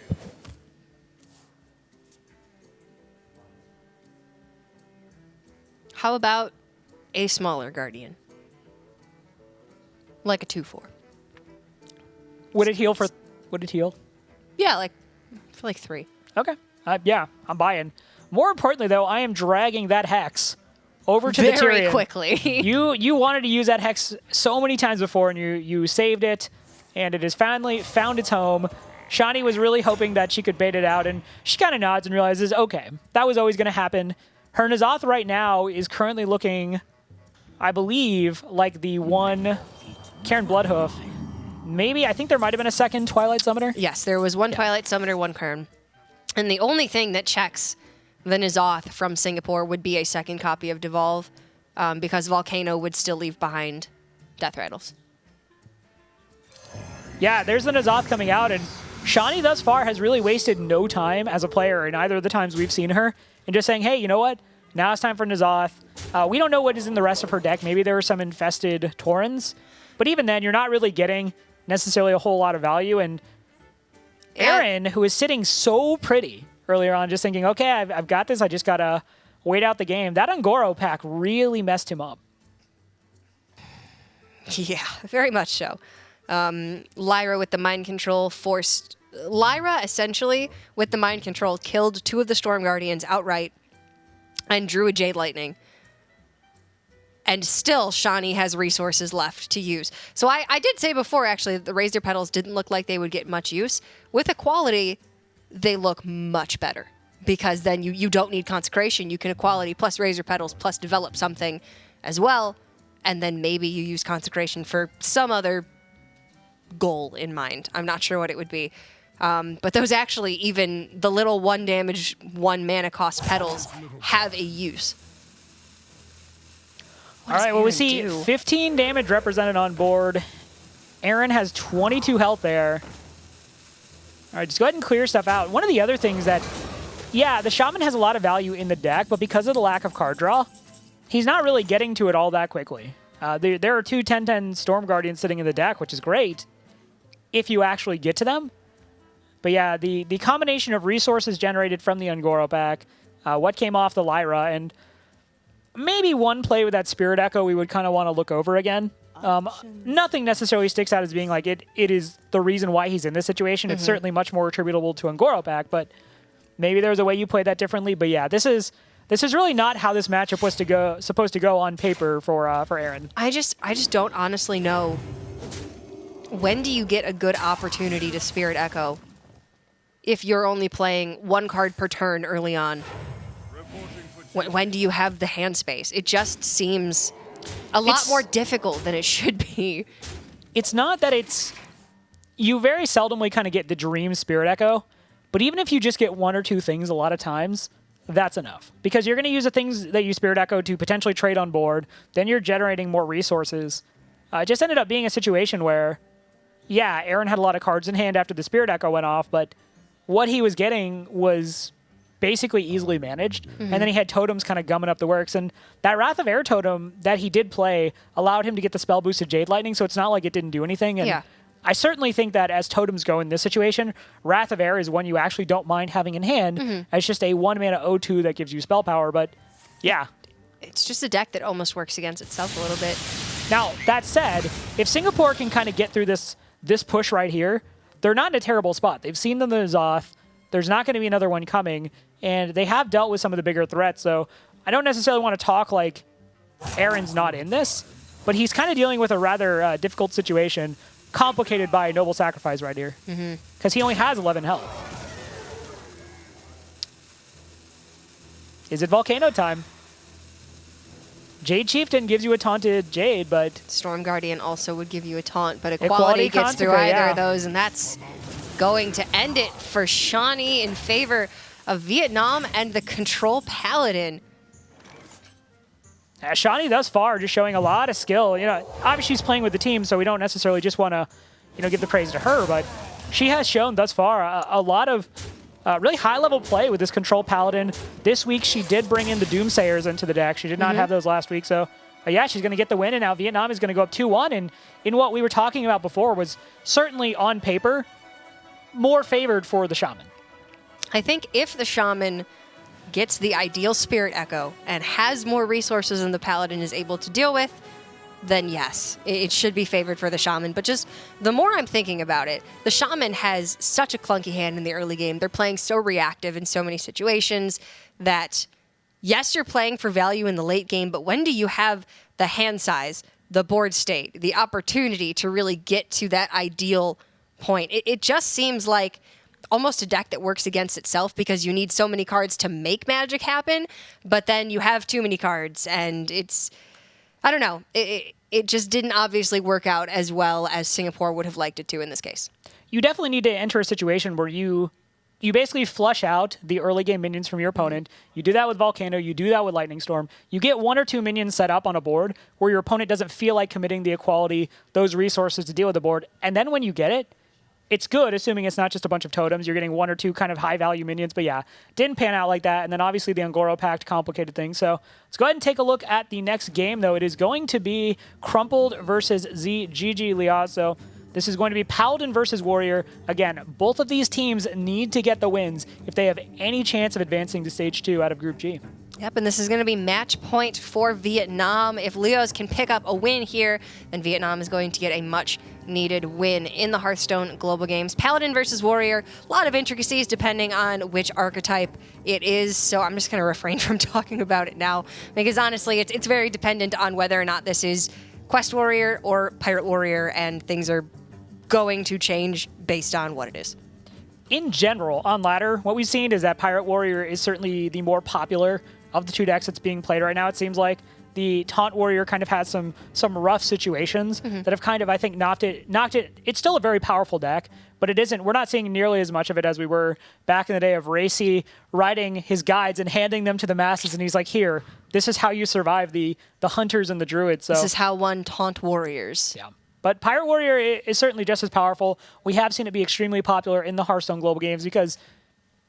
Speaker 2: How about a smaller Guardian? Like a 2/4.
Speaker 1: Would it heal?
Speaker 2: Yeah, like for like 3.
Speaker 1: Okay. Yeah, I'm buying. More importantly, though, I am dragging that Hex over to the
Speaker 2: Very
Speaker 1: Tyrion.
Speaker 2: quickly.
Speaker 1: You wanted to use that Hex so many times before, and you saved it, and it has finally found its home. Shani was really hoping that she could bait it out, and she kind of nods and realizes, okay, that was always going to happen. Her N'Zoth right now is currently looking, I believe, like the one Karen Bloodhoof. Maybe, I think there might have been a second Twilight Summoner.
Speaker 2: Yes, there was one Twilight Summoner, one Kern. And the only thing that checks the N'Zoth from Singapore would be a second copy of Devolve, because Volcano would still leave behind Death Rattles.
Speaker 1: Yeah, there's the N'Zoth coming out, and Shani thus far has really wasted no time as a player in either of the times we've seen her, and just saying, hey, you know what? Now it's time for N'Zoth. We don't know what is in the rest of her deck. Maybe there are some infested Taurens, but even then, you're not really getting necessarily a whole lot of value, and Aaron, who is sitting so pretty earlier on, just thinking, okay, I've got this. I just got to wait out the game. That Ungoro pack really messed him up.
Speaker 2: Yeah, very much so. Lyra with the Mind Control forced... Lyra, essentially, with the Mind Control, killed 2 of the Storm Guardians outright and drew a Jade Lightning. And still, Shani has resources left to use. So I did say before, actually, that the Razor Petals didn't look like they would get much use. With Equality, they look much better. Because then you don't need Consecration. You can Equality plus Razor Petals plus develop something as well. And then maybe you use Consecration for some other goal in mind. I'm not sure what it would be. But those actually, even the little 1 damage, 1 mana cost petals have a use.
Speaker 1: All right, well, we
Speaker 2: Aaron
Speaker 1: see
Speaker 2: do?
Speaker 1: 15 damage represented on board. Aaron has 22 health there. All right, just go ahead and clear stuff out. One of the other things that, yeah, the Shaman has a lot of value in the deck, but because of the lack of card draw, he's not really getting to it all that quickly. There are 2 10-10 Storm Guardians sitting in the deck, which is great if you actually get to them. But yeah, the combination of resources generated from the Ungoro pack, what came off the Lyra, and maybe one play with that Spirit Echo we would kind of want to look over again. Nothing necessarily sticks out as being like it is the reason why he's in this situation. It's certainly much more attributable to Ungoro pack, but maybe there's a way you play that differently. But yeah, this is really not how this matchup was supposed to go on paper for Aaron.
Speaker 2: I just don't honestly know when do you get a good opportunity to Spirit Echo if you're only playing one card per turn early on? When do you have the hand space? It just seems a lot more difficult than it should be.
Speaker 1: It's not that it's... You very seldomly kind of get the dream Spirit Echo, but even if you just get one or two things a lot of times, that's enough. Because you're going to use the things that you Spirit Echo to potentially trade on board, then you're generating more resources. It just ended up being a situation where, yeah, Aaron had a lot of cards in hand after the Spirit Echo went off, but what he was getting was basically easily managed, and then he had totems kind of gumming up the works, and that Wrath of Air totem that he did play allowed him to get the spell boosted Jade Lightning, so it's not like it didn't do anything. And
Speaker 2: yeah.
Speaker 1: I certainly think that as totems go in this situation, Wrath of Air is one you actually don't mind having in hand. It's just a 1-mana O2 that gives you spell power, but yeah.
Speaker 2: It's just a deck that almost works against itself a little bit.
Speaker 1: Now, that said, if Singapore can kind of get through this push right here, they're not in a terrible spot. They've seen them in the Zoth. There's not going to be another one coming, and they have dealt with some of the bigger threats, so I don't necessarily want to talk like Aaron's not in this, but he's kind of dealing with a rather difficult situation, complicated by a Noble Sacrifice right here, because he only has 11 health. Is it Volcano time? Jade Chieftain gives you a taunted Jade, but...
Speaker 2: Storm Guardian also would give you a taunt, but Equality gets through either of those, and that's going to end it for Shawnee in favor of Vietnam and the Control Paladin.
Speaker 1: Shawnee thus far just showing a lot of skill. You know, obviously she's playing with the team, so we don't necessarily just want to, you know, give the praise to her, but she has shown thus far a lot of really high-level play with this Control Paladin. This week she did bring in the Doomsayers into the deck. She did not have those last week, so yeah, she's going to get the win, and now Vietnam is going to go up 2-1, and in what we were talking about before was certainly on paper more favored for the Shaman.
Speaker 2: I think if the Shaman gets the ideal Spirit Echo and has more resources than the Paladin is able to deal with, then yes, it should be favored for the Shaman. But just the more I'm thinking about it, the Shaman has such a clunky hand in the early game. They're playing so reactive in so many situations that, yes, you're playing for value in the late game, but when do you have the hand size, the board state, the opportunity to really get to that ideal point? It just seems like almost a deck that works against itself because you need so many cards to make magic happen, but then you have too many cards, and it's, I don't know, it just didn't obviously work out as well as Singapore would have liked it to in this case.
Speaker 1: You definitely need to enter a situation where you basically flush out the early game minions from your opponent. You do that with Volcano, you do that with Lightning Storm. You get one or two minions set up on a board where your opponent doesn't feel like committing the equality, those resources to deal with the board, and then when you get it, it's good, assuming it's not just a bunch of totems. You're getting one or two kind of high-value minions, but yeah, didn't pan out like that. And then obviously the Angoro Pact complicated things. So let's go ahead and take a look at the next game, though. It is going to be Crumpled versus ZGG Liaz. So this is going to be Paladin versus Warrior. Again, both of these teams need to get the wins if they have any chance of advancing to Stage 2 out of Group G.
Speaker 2: Yep, and this is going to be match point for Vietnam. If Leos can pick up a win here, then Vietnam is going to get a much-needed win in the Hearthstone Global Games. Paladin versus Warrior, a lot of intricacies depending on which archetype it is, so I'm just going to refrain from talking about it now, because honestly, it's very dependent on whether or not this is Quest Warrior or Pirate Warrior, and things are going to change based on what it is.
Speaker 1: In general, on ladder, what we've seen is that Pirate Warrior is certainly the more popular of the two decks that's being played right now. It seems like the Taunt Warrior kind of has some rough situations that have kind of, I think, knocked it. It's still a very powerful deck, but it isn't. We're not seeing nearly as much of it as we were back in the day of Racy writing his guides and handing them to the masses, and he's like, here, this is how you survive the hunters and the druids. So
Speaker 2: this is how one taunt warriors.
Speaker 1: Yeah. But Pirate Warrior is certainly just as powerful. We have seen it be extremely popular in the Hearthstone Global Games because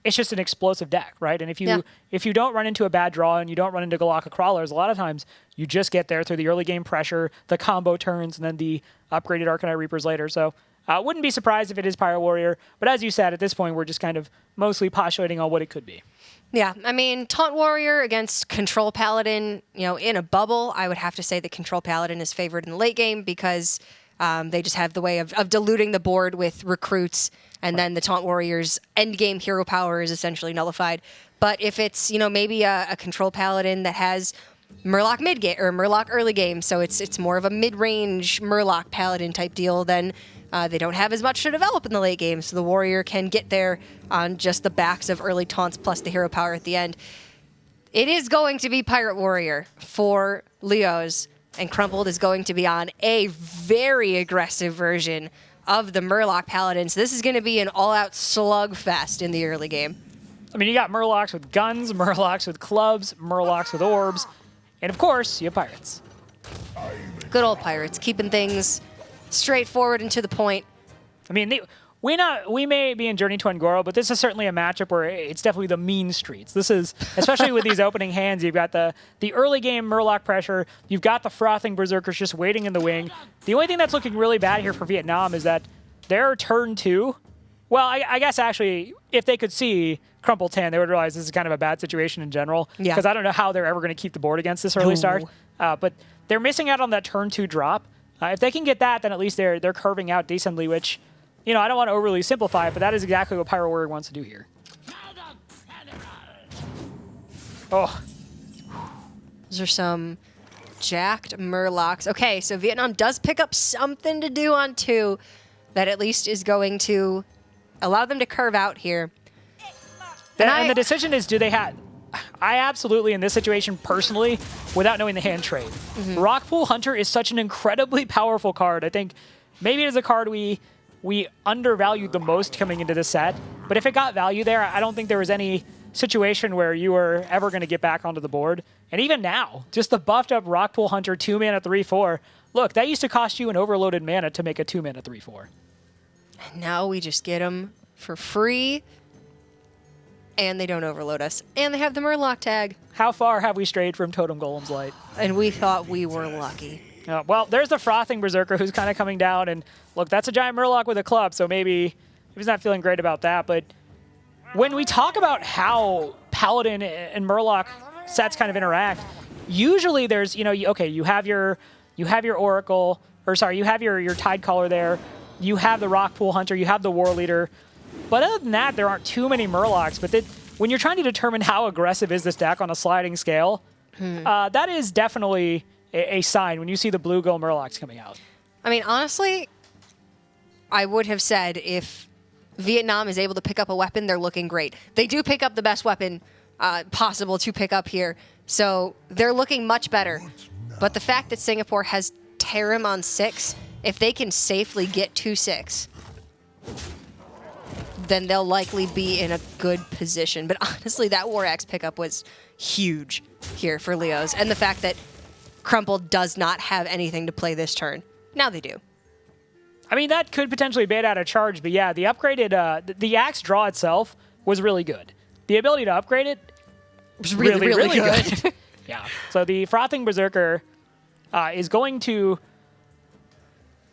Speaker 1: it's just an explosive deck, right? And if you don't run into a bad draw and you don't run into Galaka Crawlers, a lot of times you just get there through the early game pressure, the combo turns, and then the upgraded Arcanite Reapers later. So wouldn't be surprised if it is Pirate Warrior. But as you said, at this point, we're just kind of mostly postulating on what it could be.
Speaker 2: Yeah, I mean, Taunt Warrior against Control Paladin, you know, in a bubble, I would have to say that Control Paladin is favored in the late game because they just have the way of diluting the board with recruits, and then the Taunt Warrior's endgame hero power is essentially nullified. But if it's, you know, maybe a Control Paladin that has Murloc mid-game or Murloc early game, so it's more of a mid-range Murloc Paladin type deal, then They don't have as much to develop in the late game, so the Warrior can get there on just the backs of early taunts plus the hero power at the end. It is going to be Pirate Warrior for Leos, and Crumpled is going to be on a very aggressive version of the Murloc Paladin. So this is going to be an all-out slugfest in the early game.
Speaker 1: I mean, you got Murlocs with guns, Murlocs with clubs, Murlocs with orbs, and of course, you have pirates.
Speaker 2: Good old pirates, keeping things straightforward and to the point.
Speaker 1: I mean, we may be in Journey to Angoro, but this is certainly a matchup where it's definitely the mean streets. This is, especially with these opening hands, you've got the early game Murloc pressure, you've got the frothing Berserkers just waiting in the wing. The only thing that's looking really bad here for Vietnam is that their turn 2, well, I guess actually, if they could see Crumple 10, they would realize this is kind of a bad situation in general.
Speaker 2: Yeah.
Speaker 1: Because I don't know how they're ever going to keep the board against this early start. But they're missing out on that turn 2 drop. If they can get that, then at least they're curving out decently, which, you know, I don't want to overly simplify it, but that is exactly what Pirate Warrior wants to do here. Oh.
Speaker 2: Those are some jacked Murlocs. Okay, so Vietnam does pick up something to do on 2 that at least is going to allow them to curve out here.
Speaker 1: And the decision is, do they have... I absolutely, in this situation, personally, without knowing the hand trade. Rockpool Hunter is such an incredibly powerful card. I think maybe it is a card we undervalued the most coming into this set. But if it got value there, I don't think there was any situation where you were ever going to get back onto the board. And even now, just the buffed up Rockpool Hunter 2-mana 3/4. Look, that used to cost you an overloaded mana to make a 2-mana 3/4.
Speaker 2: And now we just get them for free. And they don't overload us. And they have the Murloc tag.
Speaker 1: How far have we strayed from Totem Golem's Light?
Speaker 2: And we thought we were lucky.
Speaker 1: Well, there's the Frothing Berserker who's kind of coming down. And look, that's a giant Murloc with a club, so maybe he's not feeling great about that. But when we talk about how Paladin and Murloc sets kind of interact, usually there's, you know, okay, you have your Oracle, or sorry, you have your Tidecaller there. You have the Rockpool Hunter. You have the War Leader. But other than that, there aren't too many Murlocs. But when you're trying to determine how aggressive is this deck on a sliding scale, that is definitely a sign when you see the blue gold Murlocs coming out.
Speaker 2: I mean, honestly, I would have said if Vietnam is able to pick up a weapon, they're looking great. They do pick up the best weapon possible to pick up here. So they're looking much better. But the fact that Singapore has Tarim on 6, if they can safely get to 6, then they'll likely be in a good position. But honestly, that War Axe pickup was huge here for Leos. And the fact that Crumple does not have anything to play this turn. Now they do.
Speaker 1: I mean, that could potentially bait out a charge, but yeah, the upgraded, the Axe draw itself was really good. The ability to upgrade it
Speaker 2: was really good.
Speaker 1: Yeah. So the Frothing Berserker is going to...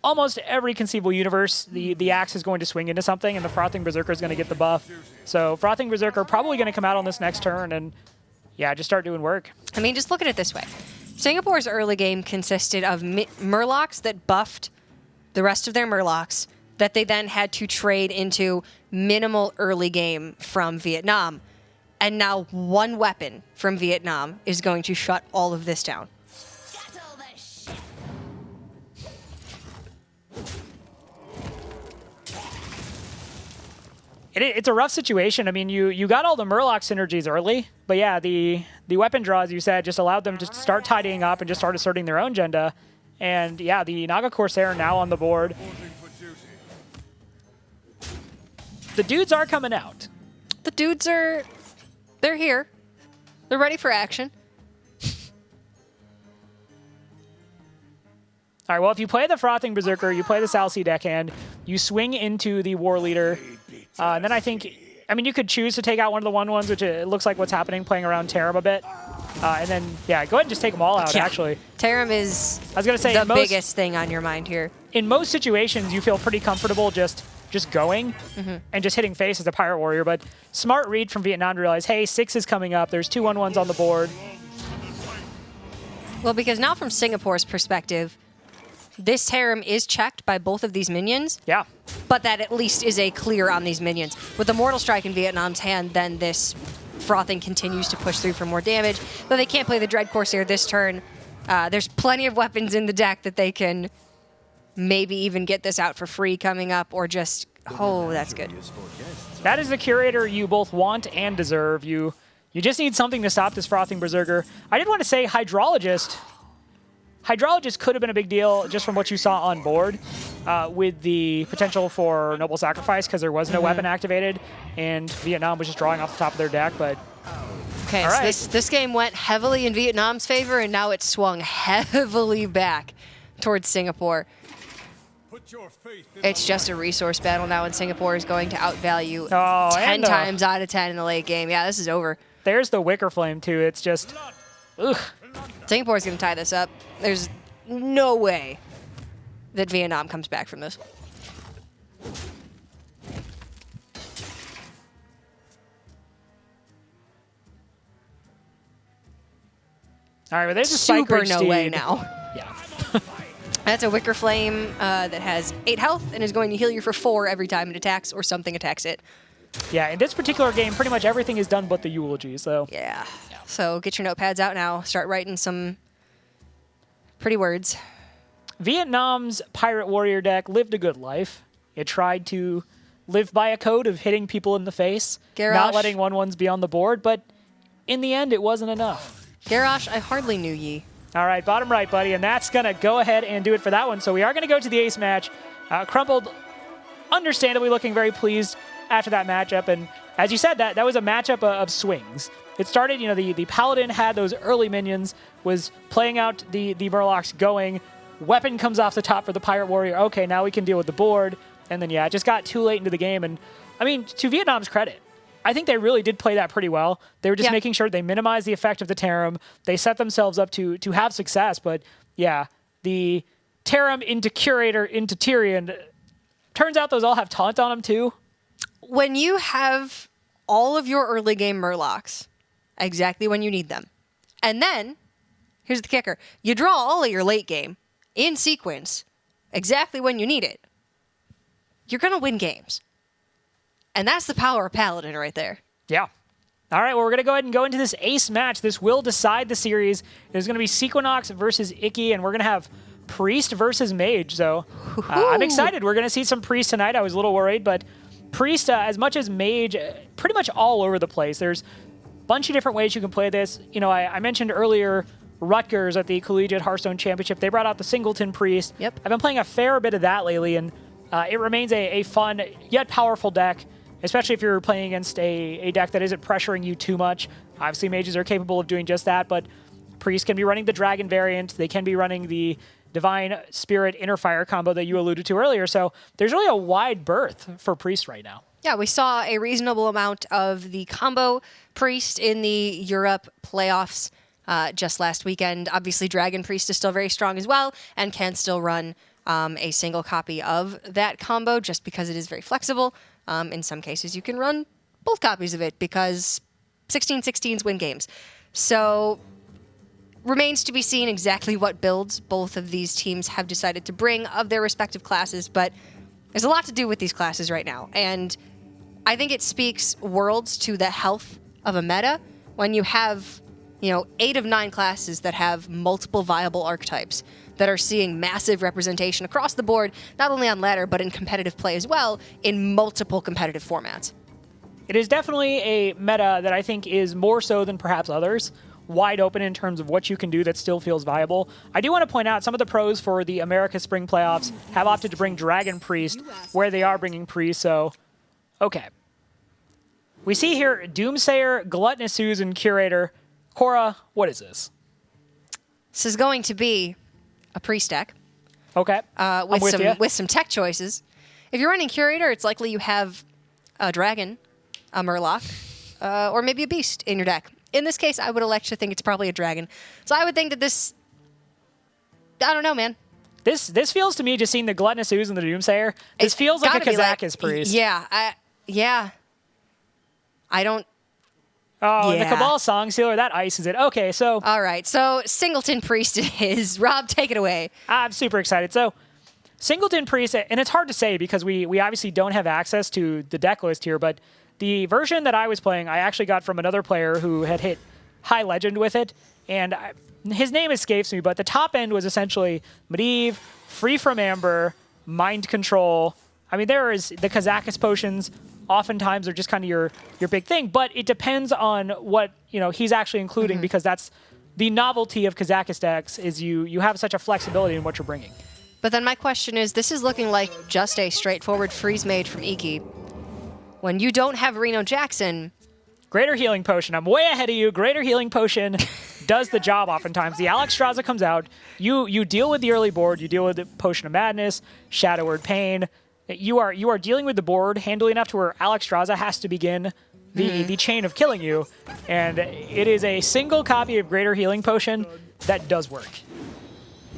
Speaker 1: Almost every conceivable universe, the Axe is going to swing into something, and the Frothing Berserker is going to get the buff. So Frothing Berserker probably going to come out on this next turn and, yeah, just start doing work.
Speaker 2: I mean, just look at it this way. Singapore's early game consisted of Murlocs that buffed the rest of their Murlocs that they then had to trade into minimal early game from Vietnam. And now one weapon from Vietnam is going to shut all of this down.
Speaker 1: It's a rough situation. I mean, you got all the Murloc synergies early, but yeah, the weapon draw, as you said, just allowed them to start tidying up and just start asserting their own agenda. And yeah, the Naga Corsair now on the board. The dudes are coming out.
Speaker 2: The dudes are... They're here. They're ready for action.
Speaker 1: All right, well, if you play the Frothing Berserker, you play the Salcy deckhand, you swing into the War Leader, and then I think, I mean, you could choose to take out one of the 1/1s, which it looks like what's happening, playing around Tarim a bit. And then, yeah, go ahead and just take them all out, actually.
Speaker 2: Tarim is
Speaker 1: I was gonna say,
Speaker 2: the biggest thing on your mind here.
Speaker 1: In most situations, you feel pretty comfortable just going and just hitting face as a Pirate Warrior, but smart read from Vietnam to realize, hey, 6 is coming up, there's 2 1/1s on the board.
Speaker 2: Well, because now from Singapore's perspective, this Tarim is checked by both of these minions.
Speaker 1: Yeah.
Speaker 2: But that at least is a clear on these minions. With the Mortal Strike in Vietnam's hand, then this Frothing continues to push through for more damage. Though they can't play the Dread Corsair this turn, there's plenty of weapons in the deck that they can maybe even get this out for free coming up, or just, oh, that's good.
Speaker 1: That is the Curator you both want and deserve. You just need something to stop this Frothing Berserker. I did want to say Hydrologist. Hydrologist could have been a big deal just from what you saw on board with the potential for Noble Sacrifice, because there was no weapon activated, and Vietnam was just drawing off the top of their deck, but...
Speaker 2: Okay, so this game went heavily in Vietnam's favor, and now it's swung heavily back towards Singapore. It's just a resource battle now, and Singapore is going to outvalue 10 times out of 10 in the late game. Yeah, this is over.
Speaker 1: There's the Wicker Flame, too. It's just... Ugh.
Speaker 2: Singapore's going to tie this up. There's no way that Vietnam comes back from this.
Speaker 1: All right, well, there's a Spike
Speaker 2: Super
Speaker 1: Ridge
Speaker 2: no
Speaker 1: Steed.
Speaker 2: way now.
Speaker 1: Yeah.
Speaker 2: That's a Wicker Flame that has 8 health and is going to heal you for 4 every time it attacks or something attacks it.
Speaker 1: Yeah, in this particular game, pretty much everything is done but the eulogy, so...
Speaker 2: Yeah. So get your notepads out now. Start writing some pretty words.
Speaker 1: Vietnam's Pirate Warrior deck lived a good life. It tried to live by a code of hitting people in the face, not letting 1/1s be on the board, but in the end, it wasn't enough.
Speaker 2: Garrosh, I hardly knew ye.
Speaker 1: All right, bottom right, buddy, and that's going to go ahead and do it for that one. So we are going to go to the ace match. Crumpled, understandably looking very pleased after that matchup, and as you said, that was a matchup of swings. It started, you know, the Paladin had those early minions, was playing out the Murlocs going, weapon comes off the top for the Pirate Warrior, okay, now we can deal with the board, and then, yeah, it just got too late into the game, and, I mean, to Vietnam's credit, I think they really did play that pretty well. They were just making sure they minimized the effect of the Tarim. They set themselves up to have success. But yeah, the Tarim into Curator into Tyrion, turns out those all have Taunt on them too.
Speaker 2: When you have all of your early game Murlocs exactly when you need them, and then, here's the kicker, you draw all of your late game in sequence exactly when you need it, you're going to win games. And that's the power of Paladin right there.
Speaker 1: Yeah. All right, well, we're going to go ahead and go into this ace match. This will decide the series. There's going to be Sequinox versus Icky, and we're going to have Priest versus Mage. So I'm excited. We're going to see some Priest tonight. I was a little worried, but Priest, as much as Mage, pretty much all over the place. There's a bunch of different ways you can play this. You know, I mentioned earlier Rutgers at the Collegiate Hearthstone Championship. They brought out the Singleton Priest.
Speaker 2: Yep.
Speaker 1: I've been playing a fair bit of that lately, and it remains a fun yet powerful deck, especially if you're playing against a deck that isn't pressuring you too much. Obviously, Mages are capable of doing just that, but Priests can be running the Dragon variant. They can be running the Divine Spirit Inner Fire combo that you alluded to earlier. So there's really a wide berth for Priest right now.
Speaker 2: Yeah, we saw a reasonable amount of the combo Priest in the Europe playoffs just last weekend. Obviously, Dragon Priest is still very strong as well and can still run a single copy of that combo just because it is very flexible. In some cases, you can run both copies of it because 16/16s win games. So remains to be seen exactly what builds both of these teams have decided to bring of their respective classes, but there's a lot to do with these classes right now. And I think it speaks worlds to the health of a meta when you have, 8 of 9 classes that have multiple viable archetypes that are seeing massive representation across the board, not only on ladder, but in competitive play as well, in multiple competitive formats.
Speaker 1: It is definitely a meta that I think is more so than perhaps others, wide open in terms of what you can do that still feels viable. I do want to point out some of the pros for the America Spring Playoffs have opted to bring Dragon Priest where they are bringing Priest, so okay. We see here Doomsayer, Gluttonous Ooze, and Curator. Cora, what is this?
Speaker 2: This is going to be a Priest deck.
Speaker 1: Okay.
Speaker 2: With some tech choices. If you're running Curator, it's likely you have a Dragon, a Murloc, or maybe a Beast in your deck. In this case, I would elect to think it's probably a Dragon. So I would think that this... I don't know, man.
Speaker 1: This feels to me, just seeing the Gluttonous Ooze and the Doomsayer, this feels like a Kazakus Priest.
Speaker 2: Yeah. I don't...
Speaker 1: Oh,
Speaker 2: yeah.
Speaker 1: And the Cabal Song Sealer, that ices it. Okay, so...
Speaker 2: All right, so Singleton Priest it is. Rob, take it away.
Speaker 1: I'm super excited. So, Singleton Priest, and it's hard to say because we obviously don't have access to the deck list here, but the version that I was playing, I actually got from another player who had hit High Legend with it, and his name escapes me, but the top end was essentially Medivh, Free from Amber, Mind Control. I mean, there is the Kazakus potions. Oftentimes are just kind of your big thing, but it depends on what he's actually including because that's the novelty of Kazakus decks is you have such a flexibility in what you're bringing.
Speaker 2: But then my question is, this is looking like just a straightforward freeze mage from Iki. When you don't have Reno Jackson.
Speaker 1: Greater Healing Potion. I'm way ahead of you. Greater Healing Potion does the job oftentimes. The Alexstrasza comes out. You deal with the early board. You deal with the Potion of Madness, Shadow Word Pain. You are dealing with the board handily enough to where Alexstrasza has to begin the chain of killing you. And it is a single copy of Greater Healing Potion that does work.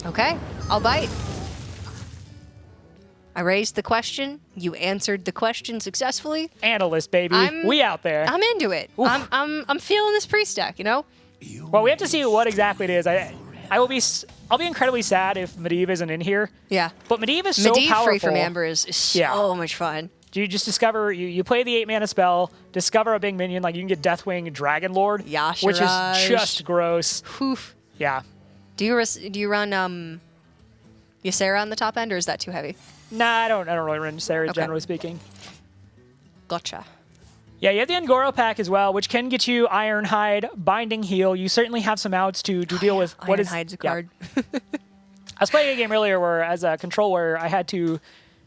Speaker 2: Okay, I'll bite. I raised the question. You answered the question successfully.
Speaker 1: Analyst, baby. We out there.
Speaker 2: I'm into it. I'm feeling this priest deck,
Speaker 1: Well, we have to see what exactly it is. I'll be incredibly sad if Medivh isn't in here.
Speaker 2: Yeah.
Speaker 1: But Medivh is so
Speaker 2: Medivh
Speaker 1: powerful.
Speaker 2: free from Amber is so much fun.
Speaker 1: You just discover, you play the 8-mana spell, discover a big minion, like you can get Deathwing Dragon Lord,
Speaker 2: Yashiraj.
Speaker 1: which is just gross.
Speaker 2: Oof.
Speaker 1: Yeah.
Speaker 2: Do you run Ysera on the top end, or is that too heavy?
Speaker 1: Nah, I don't really run Sarah,
Speaker 2: Okay.
Speaker 1: generally speaking.
Speaker 2: Gotcha.
Speaker 1: Yeah, you have the Angoro pack as well, which can get you Ironhide, Binding Heal. You certainly have some outs to deal with. What is
Speaker 2: Ironhide's a card.
Speaker 1: I was playing a game earlier where, as a control warrior, I had to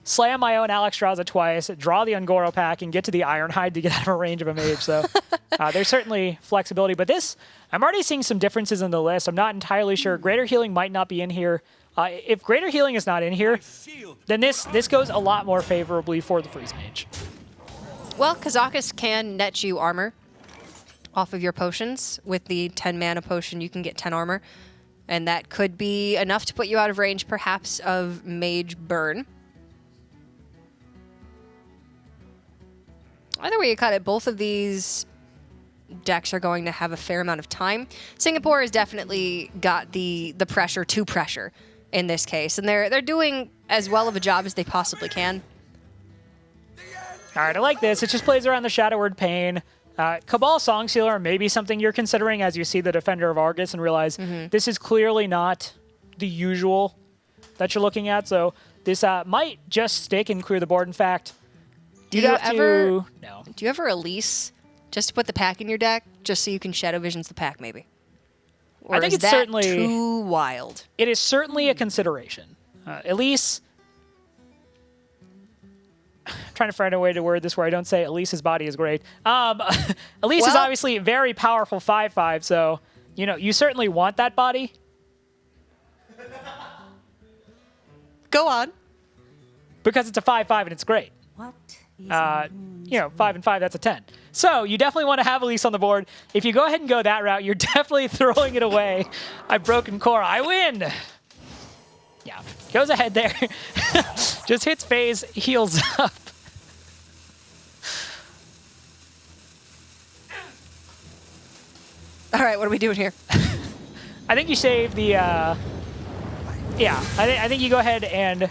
Speaker 1: slam my own Alexstrasza twice, draw the Angoro pack, and get to the Ironhide to get out of a range of a mage. So there's certainly flexibility. But this, I'm already seeing some differences in the list. I'm not entirely sure. Greater Healing might not be in here. If Greater Healing is not in here, then this goes a lot more favorably for the Freeze Mage.
Speaker 2: Well, Kazakus can net you armor off of your potions. With the 10 mana potion, you can get 10 armor. And that could be enough to put you out of range, perhaps, of Mage Burn. Either way you cut it, both of these decks are going to have a fair amount of time. Singapore has definitely got the pressure to pressure in this case, and they're doing as well of a job as they possibly can.
Speaker 1: All right, I like this. It just plays around the Shadow Word Pain. Cabal Songsealer may be something you're considering as you see the Defender of Argus and realize this is clearly not the usual that you're looking at. So this might just stick and clear the board. In fact,
Speaker 2: Do you ever Elise just to put the pack in your deck just so you can Shadow Visions the pack maybe? Or
Speaker 1: I think
Speaker 2: is
Speaker 1: it's
Speaker 2: that
Speaker 1: certainly
Speaker 2: too wild?
Speaker 1: It is certainly a consideration. Elise, I'm trying to find a way to word this where I don't say Elise's body is great. Elise is obviously a very powerful 5/5, so you certainly want that body.
Speaker 2: Go on.
Speaker 1: Because it's a 5/5 and it's great.
Speaker 5: What?
Speaker 1: 5 and 5, that's a 10. So you definitely want to have Elise on the board. If you go ahead and go that route, you're definitely throwing it away. I've broken core. I win. Yeah, goes ahead there. Just hits phase, heals up.
Speaker 2: All right, what are we doing here?
Speaker 1: I think you save the. I think you go ahead and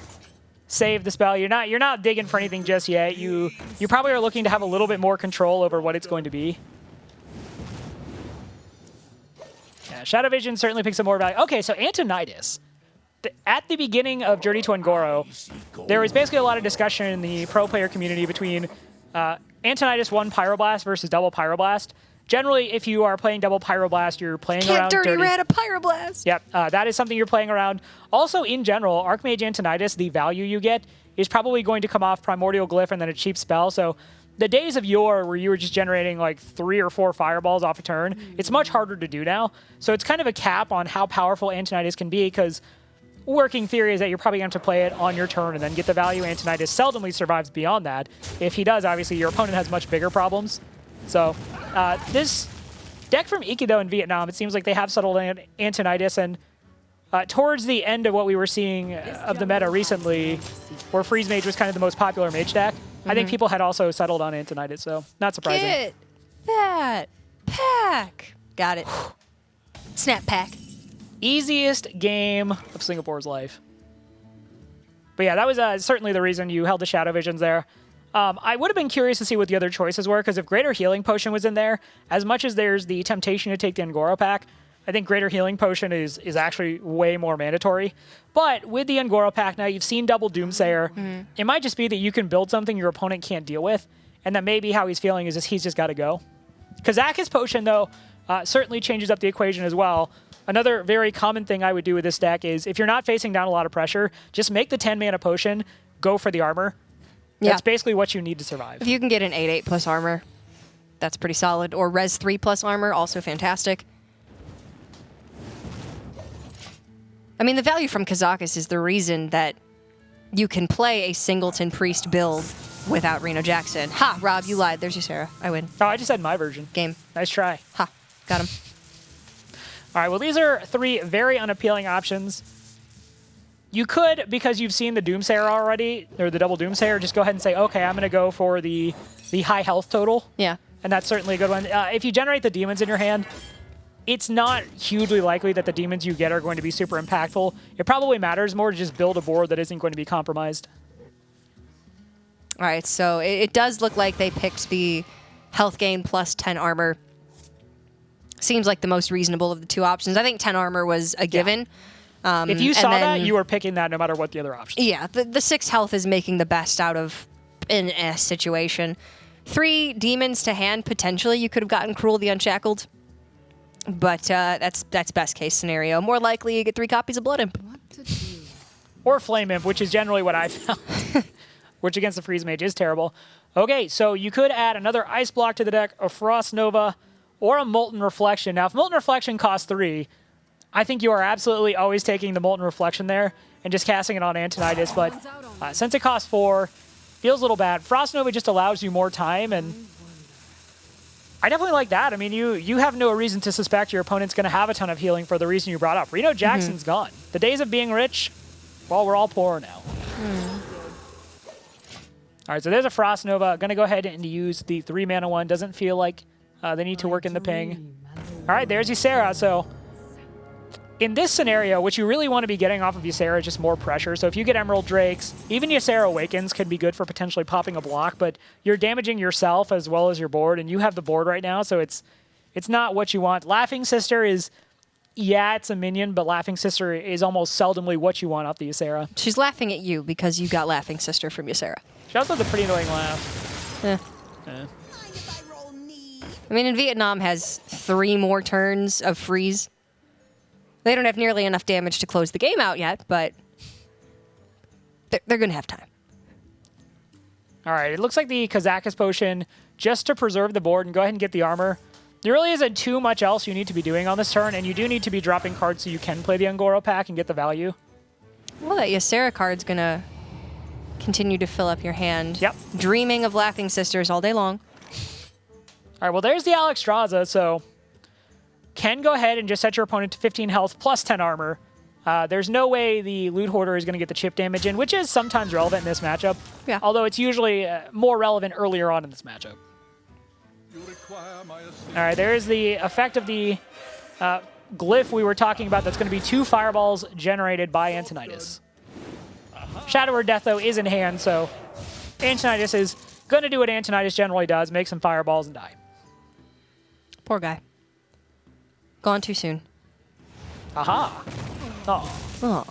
Speaker 1: save the spell. You're not digging for anything just yet. You probably are looking to have a little bit more control over what it's going to be. Yeah, Shadow Vision certainly picks up more value. Okay, so Antonidas. At the beginning of Journey to Angoro, there was basically a lot of discussion in the pro player community between Antonidas 1 Pyroblast versus double Pyroblast. Generally, if you are playing double Pyroblast, you're playing around
Speaker 2: Dirty Rat a Pyroblast.
Speaker 1: Yep, that is something you're playing around. Also, in general, Archmage Antonidas, the value you get is probably going to come off Primordial Glyph and then a cheap spell. So the days of yore where you were just generating like 3 or 4 fireballs off a turn, it's much harder to do now. So it's kind of a cap on how powerful Antonidas can be because working theory is that you're probably going to have to play it on your turn and then get the value. Antonidas seldomly survives beyond that. If he does, obviously, your opponent has much bigger problems. So this deck from Iki, though, in Vietnam, it seems like they have settled on Antonidas. And towards the end of what we were seeing of the meta recently, where Freeze Mage was kind of the most popular mage deck, I think people had also settled on Antonidas, so not surprising.
Speaker 2: Get that pack. Got it. Snap pack.
Speaker 1: Easiest game of Singapore's life. But yeah, that was certainly the reason you held the Shadow Visions there. I would have been curious to see what the other choices were, because if Greater Healing Potion was in there, as much as there's the temptation to take the Angoro pack, I think Greater Healing Potion is actually way more mandatory. But with the Angoro pack now, you've seen double Doomsayer. It might just be that you can build something your opponent can't deal with, and that maybe how he's feeling is just he's just got to go. Kazakus Potion, though, certainly changes up the equation as well. Another very common thing I would do with this deck is if you're not facing down a lot of pressure, just make the 10-mana potion, go for the armor. That's basically what you need to survive.
Speaker 2: If you can get an 8/8 plus armor, that's pretty solid. Or Res 3 plus armor, also fantastic. I mean, the value from Kazakus is the reason that you can play a Singleton Priest build without Reno Jackson. Ha, Rob, you lied. There's your Sarah. I win.
Speaker 1: Oh, I just said my version.
Speaker 2: Game.
Speaker 1: Nice try.
Speaker 2: Ha, got him.
Speaker 1: All right, well, these are 3 very unappealing options. You could, because you've seen the Doomsayer already, or the double Doomsayer, just go ahead and say, okay, I'm going to go for the high health total.
Speaker 2: Yeah.
Speaker 1: And that's certainly a good one. If you generate the demons in your hand, it's not hugely likely that the demons you get are going to be super impactful. It probably matters more to just build a board that isn't going to be compromised.
Speaker 2: All right, so it does look like they picked the health gain plus 10 armor. Seems like the most reasonable of the 2 options. I think 10 armor was a given.
Speaker 1: If you saw that, you were picking that no matter what the other options.
Speaker 2: Yeah, the 6 health is making the best out of an S situation. 3 demons to hand, potentially. You could have gotten Cruel the Unshackled. But that's best case scenario. More likely you get 3 copies of Blood Imp.
Speaker 1: Or Flame Imp, which is generally what I found. Which against the Freeze Mage is terrible. Okay, so you could add another Ice Block to the deck, a Frost Nova, or a Molten Reflection. Now, if Molten Reflection costs 3, I think you are absolutely always taking the Molten Reflection there and just casting it on Antonidas. But since it costs 4, feels a little bad. Frost Nova just allows you more time, and I definitely like that. I mean, you have no reason to suspect your opponent's going to have a ton of healing for the reason you brought up. Reno Jackson's gone. The days of being rich, well, we're all poor now. All right, so there's a Frost Nova. Going to go ahead and use the 3-mana one. Doesn't feel like they need to work in the ping. All right, there's Ysera. So in this scenario, what you really want to be getting off of Ysera is just more pressure. So if you get Emerald Drakes, even Ysera Awakens could be good for potentially popping a block, but you're damaging yourself as well as your board, and you have the board right now, so it's not what you want. Laughing Sister is, yeah, it's a minion, but Laughing Sister is almost seldomly what you want off the Ysera.
Speaker 2: She's laughing at you because you got Laughing Sister from Ysera.
Speaker 1: She also has a pretty annoying laugh.
Speaker 2: Yeah. I mean, in Vietnam has 3 more turns of freeze. They don't have nearly enough damage to close the game out yet, but they're going to have time.
Speaker 1: All right, it looks like the Kazakus Potion, just to preserve the board and go ahead and get the armor. There really isn't too much else you need to be doing on this turn, and you do need to be dropping cards so you can play the Angoro pack and get the value.
Speaker 2: Well, that Ysera card's going to continue to fill up your hand.
Speaker 1: Yep.
Speaker 2: Dreaming of Laughing Sisters all day long.
Speaker 1: All right, well, there's the Alexstrasza, so can go ahead and just set your opponent to 15 health plus 10 armor. There's no way the Loot Hoarder is going to get the chip damage in, which is sometimes relevant in this matchup.
Speaker 2: Yeah.
Speaker 1: Although it's usually more relevant earlier on in this matchup. All right, there's the effect of the glyph we were talking about that's going to be 2 fireballs generated by Antonidas. Shadow or Death, though, is in hand, so Antonidas is going to do what Antonidas generally does, make some fireballs and die.
Speaker 2: Poor guy. Gone too soon.
Speaker 1: Aha. Oh.
Speaker 2: Oh.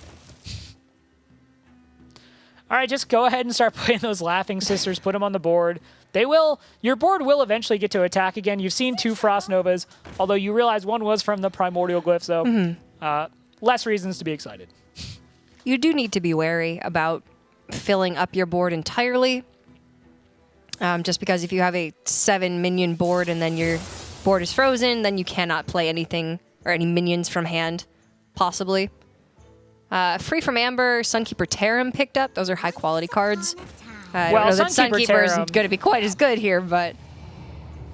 Speaker 1: All right, just go ahead and start putting those Laughing Sisters, put them on the board. Your board will eventually get to attack again. You've seen 2 Frost Novas, although you realize one was from the Primordial Glyph, so less reasons to be excited.
Speaker 2: You do need to be wary about filling up your board entirely. Just because if you have a 7-minion board and then your board is frozen, then you cannot play anything or any minions from hand, possibly. Free from Amber, Sunkeeper Tarim picked up. Those are high-quality cards. I don't know that Sunkeeper isn't going to be quite as good here, but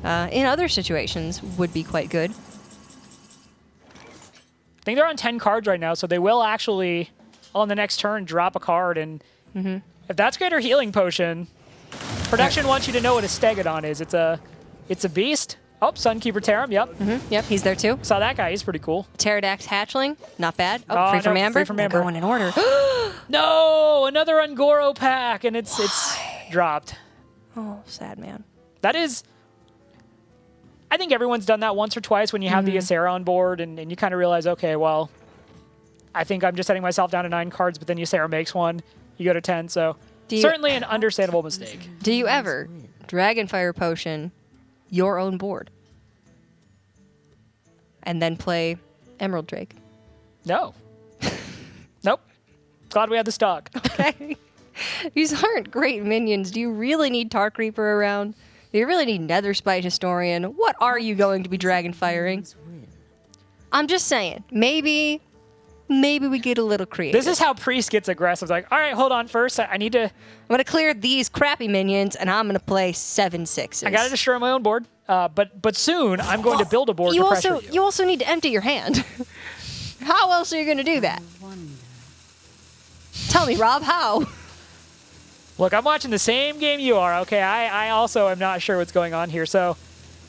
Speaker 2: in other situations would be quite good.
Speaker 1: I think they're on 10 cards right now, so they will actually, on the next turn, drop a card. And if that's Greater Healing Potion, production wants you to know what a Stegodon is. It's a beast. Oh, Sunkeeper Tarim, yep.
Speaker 2: Yep, he's there too.
Speaker 1: Saw that guy, he's pretty cool.
Speaker 2: Pterodax Hatchling, not bad. Oh, free from Amber.
Speaker 1: Free from Amber.
Speaker 2: They're going in order.
Speaker 1: No, another Ungoro pack, and it's dropped.
Speaker 2: Oh, sad man.
Speaker 1: That is I think everyone's done that once or twice when you have the Ysera on board and you kind of realize, okay, well, I think I'm just setting myself down to 9 cards, but then Ysera makes one, you go to 10, so certainly an understandable mistake.
Speaker 2: Do you ever Dragonfire Potion your own board and then play Emerald Drake?
Speaker 1: No. Nope. Glad we had the stock.
Speaker 2: Okay. These aren't great minions. Do you really need Tar Creeper around? Do you really need Netherspite Historian? What are you going to be Dragonfiring? I'm just saying, maybe we get a little creative.
Speaker 1: This is how Priest gets aggressive. Like, all right, hold on first. I need to...
Speaker 2: I'm going to clear these crappy minions, and I'm going to play 7/6s.
Speaker 1: I got to destroy my own board. But soon, I'm going to build a board to pressure you.
Speaker 2: You also need to empty your hand. How else are you going to do that? Tell me, Rob, how?
Speaker 1: Look, I'm watching the same game you are, okay? I also am not sure what's going on here. So,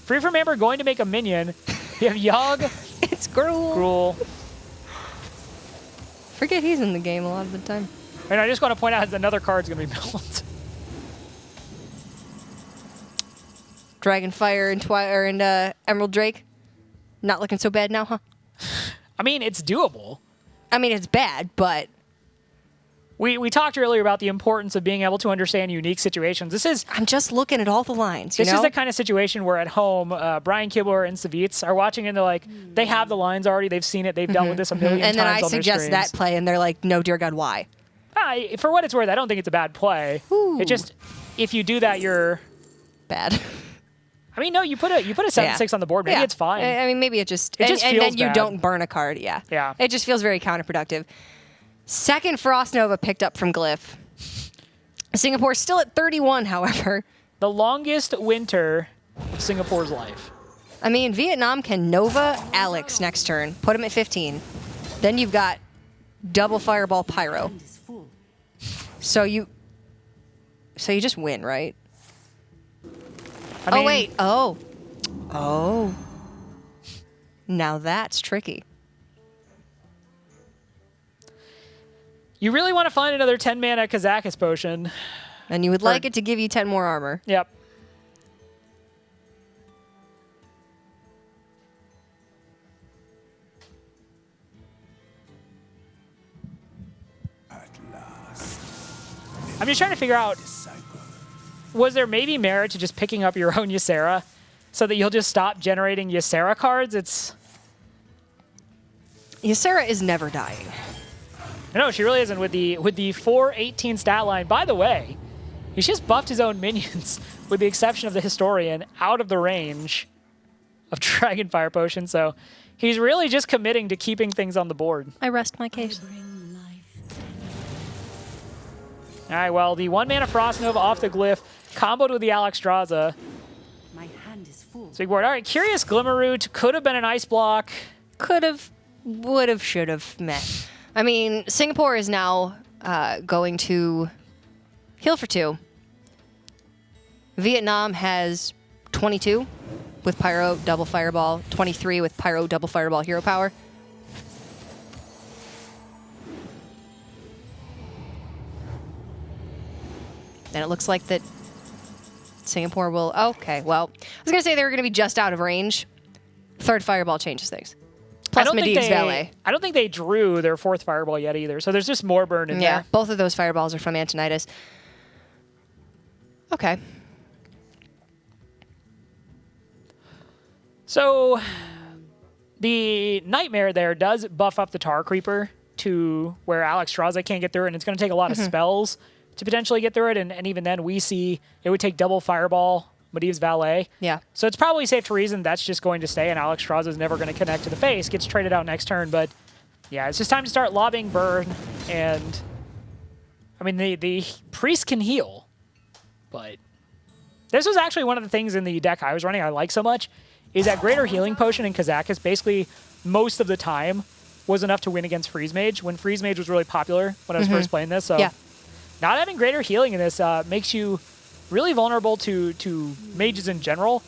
Speaker 1: Free from Amber going to make a minion. You have Yogg.
Speaker 2: It's Gruul.
Speaker 1: Gruul.
Speaker 2: Forget he's in the game a lot of the time.
Speaker 1: And I just want to point out that another card's going to be milled.
Speaker 2: Dragonfire and Emerald Drake. Not looking so bad now, huh?
Speaker 1: I mean, it's doable.
Speaker 2: I mean, it's bad, but...
Speaker 1: We talked earlier about the importance of being able to understand unique situations.
Speaker 2: I'm just looking at all the lines,
Speaker 1: This is the kind of situation where at home, Brian Kibler and Savitz are watching and they're like, they have the lines already, they've seen it, they've dealt with this a million times
Speaker 2: And then I
Speaker 1: on their
Speaker 2: suggest that
Speaker 1: streams.
Speaker 2: play, and they're like, no, dear God, why?
Speaker 1: For what it's worth, I don't think it's a bad play.
Speaker 2: Ooh.
Speaker 1: It just, if you do that, you're...
Speaker 2: Bad.
Speaker 1: I mean, no, you put a 7/6 on the board. Maybe it's fine.
Speaker 2: I mean, maybe it just
Speaker 1: feels
Speaker 2: and then you
Speaker 1: bad.
Speaker 2: don't burn a card. Yeah.
Speaker 1: Yeah.
Speaker 2: It just feels very counterproductive. Second Frost Nova picked up from Glyph. Singapore still at 31, however.
Speaker 1: The longest winter of Singapore's life.
Speaker 2: I mean, Vietnam can Nova Alex next turn. Put him at 15. Then you've got double Fireball Pyro. So you just win, right?
Speaker 1: I mean,
Speaker 2: Oh, wait. Oh. Oh. Now that's tricky.
Speaker 1: You really want to find another 10-mana Kazakus potion.
Speaker 2: And you would like it to give you 10 more armor.
Speaker 1: Yep. I'm just trying to figure out, was there maybe merit to just picking up your own Ysera so that you'll just stop generating Ysera cards?
Speaker 2: Ysera is never dying.
Speaker 1: No, she really isn't with the 418 stat line. By the way, he's just buffed his own minions, with the exception of the Historian, out of the range of Dragonfire Potion. So he's really just committing to keeping things on the board.
Speaker 2: I rest my case.
Speaker 1: All right, well, the 1-mana Frost Nova off the Glyph, comboed with the Alexstrasza.
Speaker 5: My hand is full.
Speaker 1: Big board. All right, Curious Glimmerroot could have been an ice block.
Speaker 2: Could have, would have, should have, meh. I mean, Singapore is now going to heal for 2. Vietnam has 22 with Pyro Double Fireball, 23 with Pyro Double Fireball Hero Power. And it looks like that Singapore will... Okay, well, I was going to say they were going to be just out of range. Third Fireball changes things. Plus Medivh's Valet.
Speaker 1: I don't think they drew their 4th Fireball yet either, so there's just more burn in there.
Speaker 2: Both of those Fireballs are from Antonidas. Okay.
Speaker 1: So the Nightmare there does buff up the Tar Creeper to where Alexstrasza can't get through it, and it's going to take a lot of spells to potentially get through it, and even then we see it would take double Fireball, Medivh's Valet.
Speaker 2: Yeah.
Speaker 1: So it's probably safe to reason that's just going to stay, and Alexstrasza is never going to connect to the face, gets traded out next turn, but yeah, it's just time to start lobbing burn, and I mean, the Priest can heal, but this was actually one of the things in the deck I was running I like so much, is that Greater Healing Potion in Kazakus basically most of the time was enough to win against Freeze Mage, when Freeze Mage was really popular when I was first playing this, so
Speaker 2: Yeah.
Speaker 1: not having Greater Healing in this makes you really vulnerable to mages in general,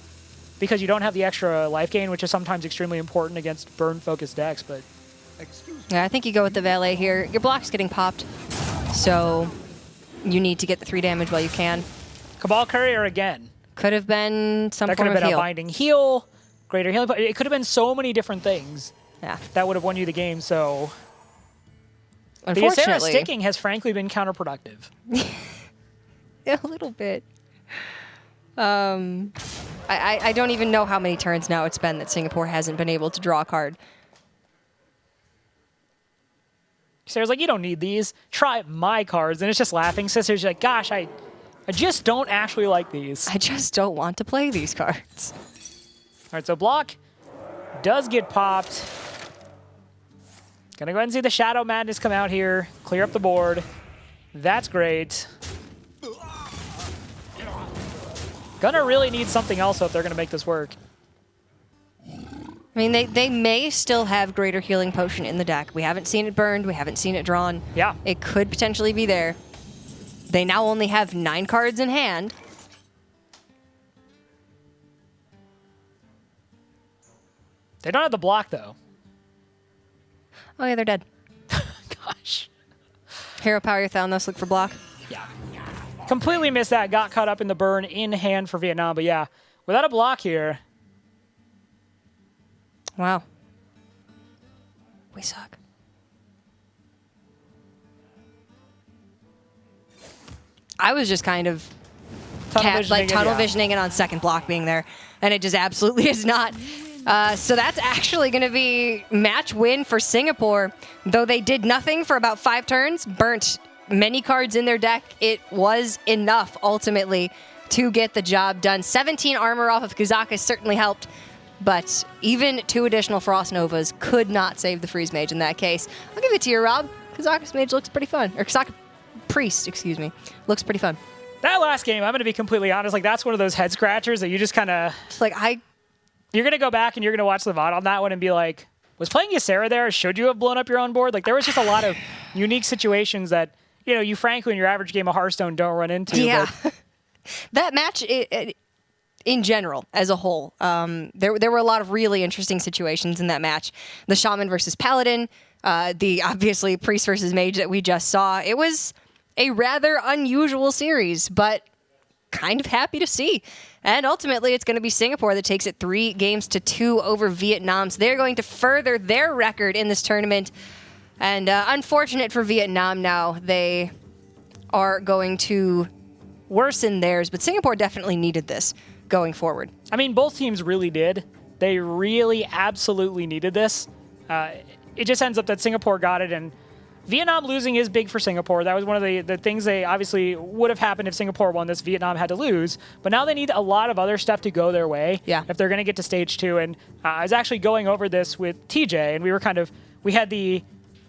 Speaker 1: because you don't have the extra life gain, which is sometimes extremely important against burn-focused decks, but...
Speaker 2: Yeah, I think you go with the Valet here. Your block's getting popped, so you need to get the 3 damage while you can.
Speaker 1: Cabal Courier again.
Speaker 2: Could have been some
Speaker 1: That could
Speaker 2: form
Speaker 1: have
Speaker 2: of
Speaker 1: been
Speaker 2: heal.
Speaker 1: a Binding Heal. greater healing. But it could have been so many different things
Speaker 2: Yeah.
Speaker 1: that would have won you the game. So the Ysera
Speaker 2: Unfortunately,
Speaker 1: sticking has frankly been counterproductive.
Speaker 2: a little bit. I don't even know how many turns now it's been that Singapore hasn't been able to draw a card.
Speaker 1: Sarah's like, you don't need these. Try my cards. And it's just laughing. Sister's like, gosh, I just don't actually like these.
Speaker 2: I just don't want to play these cards.
Speaker 1: All right, so block does get popped. Gonna go ahead and see the Shadow Madness come out here. Clear up the board. That's great. Gonna really need something else if they're gonna make this work.
Speaker 2: I mean, they may still have Greater Healing Potion in the deck. We haven't seen it burned. We haven't seen it drawn.
Speaker 1: Yeah.
Speaker 2: It could potentially be there. They now only have 9 cards in hand.
Speaker 1: They don't have the block, though.
Speaker 2: Oh, yeah, they're dead.
Speaker 1: Gosh.
Speaker 2: Hero Power your Thalanos, look for block.
Speaker 1: Yeah. Completely missed that. Got caught up in the burn in hand for Vietnam. But yeah, without a block here.
Speaker 2: Wow. We suck. I was just kind of tunnel visioning it on second block being there, and it just absolutely is not. So that's actually going to be match win for Singapore. Though they did nothing for about 5 turns, burnt many cards in their deck, it was enough ultimately to get the job done. 17 armor off of Kazakus certainly helped, but even 2 additional Frost Novas could not save the Freeze Mage in that case. I'll give it to you, Rob. Kazakus Mage looks pretty fun. Or Kazakus Priest, excuse me, looks pretty fun.
Speaker 1: That last game, I'm going to be completely honest, like that's one of those head scratchers that you just kind of...
Speaker 2: Like,
Speaker 1: You're going to go back and you're going to watch the VOD on that one and be like, was playing Ysera there? Should you have blown up your own board? Like, there was just a lot of unique situations that, you know, you frankly in your average game of Hearthstone don't run into.
Speaker 2: Yeah.
Speaker 1: But
Speaker 2: That match, in general, as a whole, there were a lot of really interesting situations in that match. The Shaman versus Paladin, the obviously Priest versus Mage that we just saw. It was a rather unusual series, but kind of happy to see. And ultimately, it's going to be Singapore that takes it 3-2 over Vietnam. So they're going to further their record in this tournament. And unfortunate for Vietnam now, they are going to worsen theirs. But Singapore definitely needed this going forward.
Speaker 1: I mean, both teams really did. They really absolutely needed this. It just ends up that Singapore got it, and Vietnam losing is big for Singapore. That was one of the things they obviously would have happened if Singapore won this. Vietnam had to lose. But now they need a lot of other stuff to go their way if they're going to get to stage 2. And I was actually going over this with TJ, and we had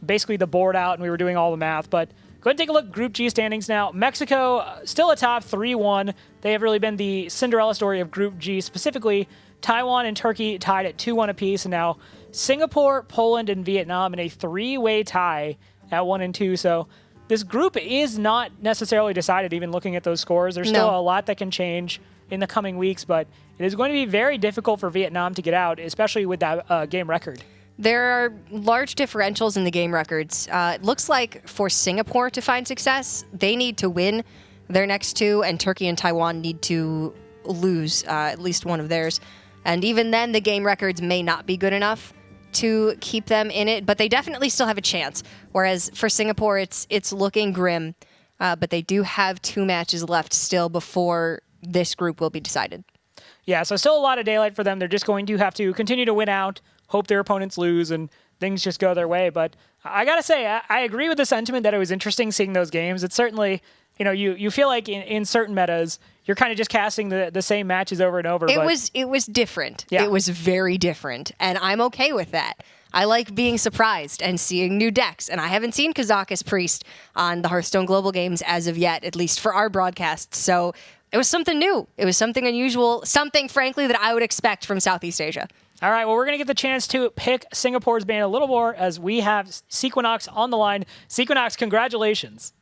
Speaker 1: basically the board out, and we were doing all the math. But go ahead and take a look at Group G standings now. Mexico still atop 3-1. They have really been the Cinderella story of Group G, specifically Taiwan and Turkey tied at 2-1 apiece. And now Singapore, Poland, and Vietnam in a 3-way tie at 1 and 2. So this group is not necessarily decided, even looking at those scores. There's still a lot that can change in the coming weeks, but it is going to be very difficult for Vietnam to get out, especially with that game record.
Speaker 2: There are large differentials in the game records. It looks like for Singapore to find success, they need to win their next 2, and Turkey and Taiwan need to lose at least one of theirs. And even then, the game records may not be good enough to keep them in it, but they definitely still have a chance. Whereas for Singapore, it's looking grim, but they do have 2 matches left still before this group will be decided.
Speaker 1: Yeah, so still a lot of daylight for them. They're just going to have to continue to win out, hope their opponents lose, and things just go their way. But I gotta say, I agree with the sentiment that it was interesting seeing those games. It's certainly, you know, you feel like in certain metas, you're kind of just casting the same matches over and over.
Speaker 2: It was different.
Speaker 1: Yeah.
Speaker 2: It was very different, and I'm okay with that. I like being surprised and seeing new decks, and I haven't seen Kazakus Priest on the Hearthstone Global Games as of yet, at least for our broadcast. So it was something new. It was something unusual, something, frankly, that I would expect from Southeast Asia.
Speaker 1: All right, well, we're going to get the chance to pick Singapore's ban a little more as we have Sequinox on the line. Sequinox, congratulations.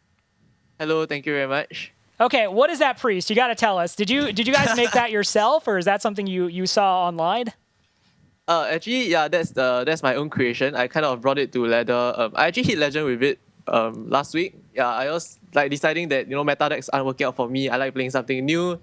Speaker 6: Hello, thank you very much.
Speaker 1: Okay, what is that priest? You got to tell us. Did you guys make that yourself, or is that something you saw online?
Speaker 6: Actually, yeah, that's my own creation. I kind of brought it to ladder. I actually hit legend with it last week. Yeah, I was like deciding that meta decks aren't working out for me. I like playing something new.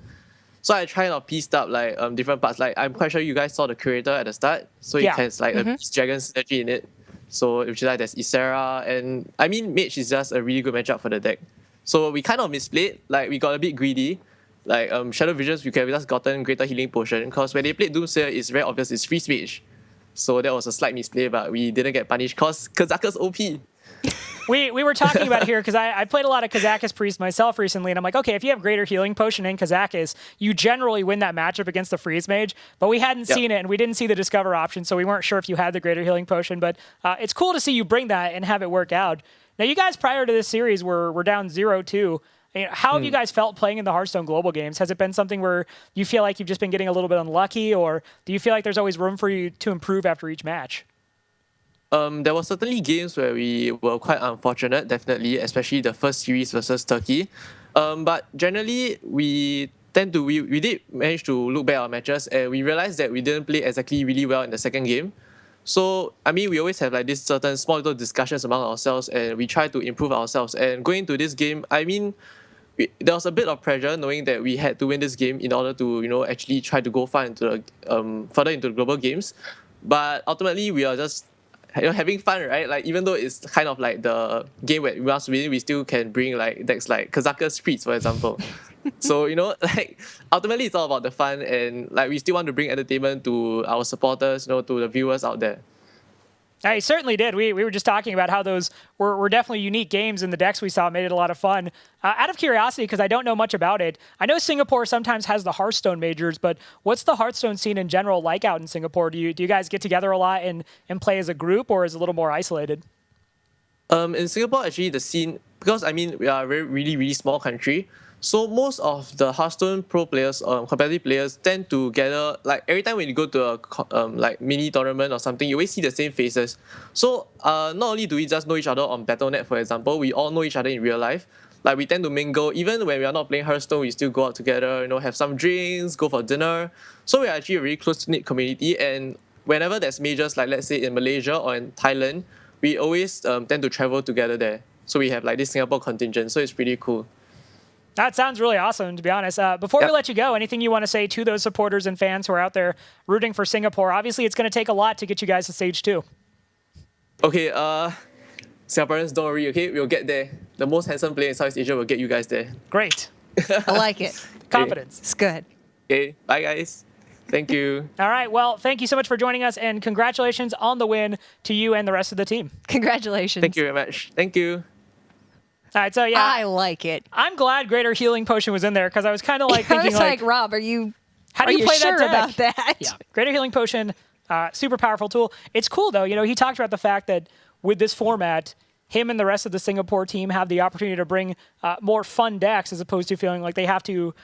Speaker 6: So I tried to pieced up like different parts. Like I'm quite sure you guys saw the curator at the start. So it has like a Beast Dragon synergy in it. So which is like there's Ysera, and I mean Mage is just a really good matchup for the deck. So we kind of misplayed, like we got a bit greedy. Like Shadow Visions, we could have just gotten Greater Healing Potion, because when they played Doomsayer, it's very obvious it's Freeze Mage. So that was a slight misplay, but we didn't get punished because Kazakus OP.
Speaker 1: We were talking about it here because I played a lot of Kazakus Priest myself recently, and I'm like, okay, if you have Greater Healing Potion in Kazakus, you generally win that matchup against the Freeze Mage, but we hadn't seen it, and we didn't see the Discover option, so we weren't sure if you had the Greater Healing Potion, but it's cool to see you bring that and have it work out. Now, you guys prior to this series were down 0-2. How have you guys felt playing in the Hearthstone Global Games? Has it been something where you feel like you've just been getting a little bit unlucky, or do you feel like there's always room for you to improve after each match?
Speaker 6: There were certainly games where we were quite unfortunate, definitely, especially the first series versus Turkey. But generally, we did manage to look back at our matches, and we realized that we didn't play exactly really well in the second game. So, I mean, we always have like this certain small little discussions among ourselves, and we try to improve ourselves. And going into this game, I mean, there was a bit of pressure knowing that we had to win this game in order to, actually try to go far into the further into the global games. But ultimately, we are just having fun, right? Like, even though it's kind of like the game where we must win, we still can bring like decks like Kazakus Streets, for example. So, like ultimately it's all about the fun, and like we still want to bring entertainment to our supporters, to the viewers out there.
Speaker 1: I certainly did. We were just talking about how those were definitely unique games, and the decks we saw made it a lot of fun. Out of curiosity, because I don't know much about it, I know Singapore sometimes has the Hearthstone majors, but what's the Hearthstone scene in general like out in Singapore? Do you guys get together a lot and play as a group, or is it a little more isolated?
Speaker 6: In Singapore, actually, the scene, because I mean we are a really, really small country, so most of the Hearthstone pro players, competitive players, tend to gather, like every time when you go to a like mini tournament or something, you always see the same faces. So not only do we just know each other on Battle.net, for example, we all know each other in real life. Like we tend to mingle, even when we are not playing Hearthstone, we still go out together, have some drinks, go for dinner. So we are actually a really close-knit community, and whenever there's majors, like let's say in Malaysia or in Thailand, we always tend to travel together there. So we have like this Singapore contingent, so it's pretty cool.
Speaker 1: That sounds really awesome, to be honest. Before we let you go, anything you want to say to those supporters and fans who are out there rooting for Singapore? Obviously, it's going to take a lot to get you guys to stage 2.
Speaker 6: Okay, Singaporeans, don't worry, okay? We'll get there. The most handsome player in Southeast Asia will get you guys there.
Speaker 1: Great.
Speaker 2: I like it.
Speaker 1: Confidence.
Speaker 2: It's good.
Speaker 6: Okay, bye guys. Thank you.
Speaker 1: All right, well, thank you so much for joining us, and congratulations on the win to you and the rest of the team.
Speaker 2: Congratulations.
Speaker 6: Thank you very much. Thank you.
Speaker 1: All right, so yeah.
Speaker 2: I like it.
Speaker 1: I'm glad Greater Healing Potion was in there, because I was kind of like
Speaker 2: I
Speaker 1: thinking
Speaker 2: was like, Rob, how do you
Speaker 1: play
Speaker 2: sure
Speaker 1: that deck?
Speaker 2: about that?
Speaker 1: Yeah, Greater Healing Potion, super powerful tool. It's cool, though. He talked about the fact that with this format, him and the rest of the Singapore team have the opportunity to bring more fun decks, as opposed to feeling like they have to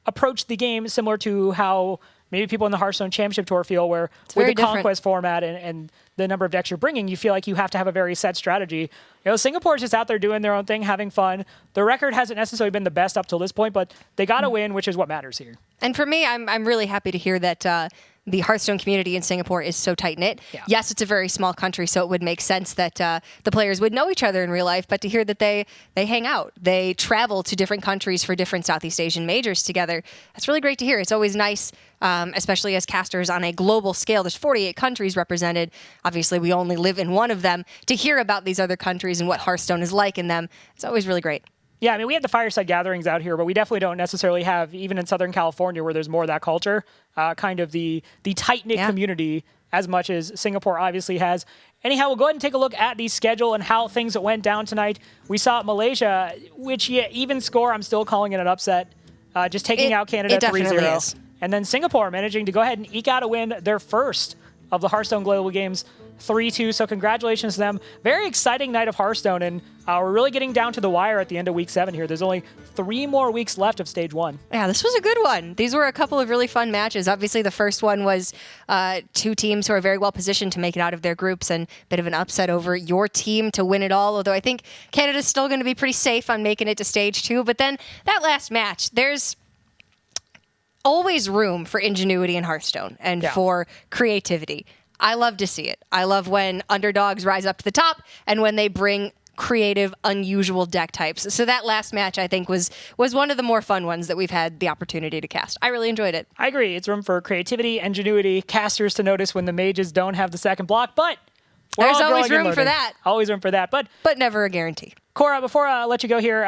Speaker 1: approach the game similar to how maybe people in the Hearthstone Championship Tour feel, where with the Conquest format and the number of decks you're bringing, you feel like you have to have a very set strategy. Singapore's just out there doing their own thing, having fun. The record hasn't necessarily been the best up till this point, but they got to win, which is what matters here.
Speaker 2: And for me, I'm really happy to hear that the Hearthstone community in Singapore is so tight-knit.
Speaker 1: Yeah.
Speaker 2: Yes, it's a very small country, so it would make sense that the players would know each other in real life, but to hear that they hang out, they travel to different countries for different Southeast Asian majors together, that's really great to hear. It's always nice, especially as casters on a global scale. There's 48 countries represented. Obviously, we only live in one of them. To hear about these other countries and what Hearthstone is like in them, it's always really great.
Speaker 1: Yeah, I mean, we have the fireside gatherings out here, but we definitely don't necessarily have, even in Southern California, where there's more of that culture, kind of the tight-knit community, as much as Singapore obviously has. Anyhow, we'll go ahead and take a look at the schedule and how things went down tonight. We saw Malaysia, which, even score, I'm still calling it an upset, just taking out Canada 3-0. And then Singapore managing to go ahead and eke out a win, their first of the Hearthstone Global Games, 3-2, so congratulations to them. Very exciting night of Hearthstone, and we're really getting down to the wire at the end of Week 7 here. There's only 3 more weeks left of Stage 1.
Speaker 2: Yeah, this was a good one. These were a couple of really fun matches. Obviously, the first one was 2 teams who are very well positioned to make it out of their groups, and a bit of an upset over your team to win it all, although I think Canada's still going to be pretty safe on making it to Stage 2. But then that last match, there's always room for ingenuity in Hearthstone and for creativity. I love to see it. I love when underdogs rise up to the top and when they bring creative, unusual deck types. So that last match, I think, was one of the more fun ones that we've had the opportunity to cast. I really enjoyed it.
Speaker 1: I agree. It's room for creativity, ingenuity, casters to notice when the mages don't have the second block, but we're
Speaker 2: There's
Speaker 1: all
Speaker 2: always
Speaker 1: growing and
Speaker 2: room for
Speaker 1: learning.
Speaker 2: that.
Speaker 1: Always room for that. But
Speaker 2: Never a guarantee.
Speaker 1: Cora, before I let you go here,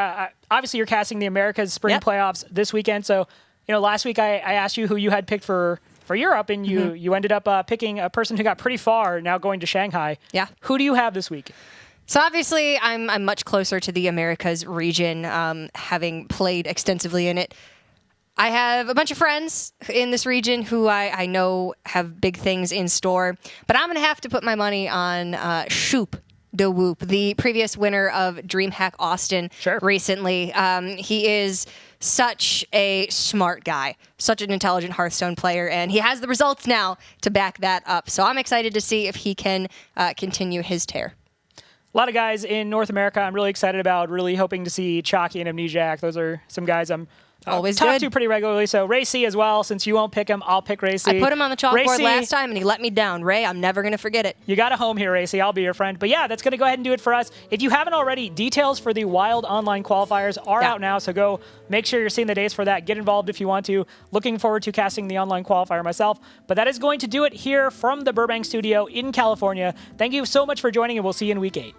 Speaker 1: obviously you're casting the Americas Spring Playoffs this weekend. So, last week I asked you who you had picked for Europe, and you ended up picking a person who got pretty far, now going to Shanghai.
Speaker 2: Yeah.
Speaker 1: Who do you have this week?
Speaker 2: So obviously, I'm much closer to the Americas region, having played extensively in it. I have a bunch of friends in this region who I know have big things in store, but I'm going to have to put my money on Shoop de Whoop, the previous winner of DreamHack Austin recently. He is such a smart guy, such an intelligent Hearthstone player, and he has the results now to back that up. So I'm excited to see if he can continue his tear.
Speaker 1: A lot of guys in North America I'm really excited about, really hoping to see Chalky and Amnesiac. Those are some guys I'm
Speaker 2: always
Speaker 1: talk
Speaker 2: good
Speaker 1: to pretty regularly. So Racy as well, since you won't pick him, I'll pick Racy.
Speaker 2: I put him on the chalkboard
Speaker 1: Racy,
Speaker 2: last time and he let me down. Ray, I'm never going to forget it.
Speaker 1: You got a home here, Racy. I'll be your friend. But yeah, that's going to go ahead and do it for us. If you haven't already, details for the Wild Online qualifiers are out now, so go make sure you're seeing the dates for that. Get involved if you want to. Looking forward to casting the online qualifier myself. But that is going to do it here from the Burbank studio in California. Thank you so much for joining, and we'll see you in Week 8.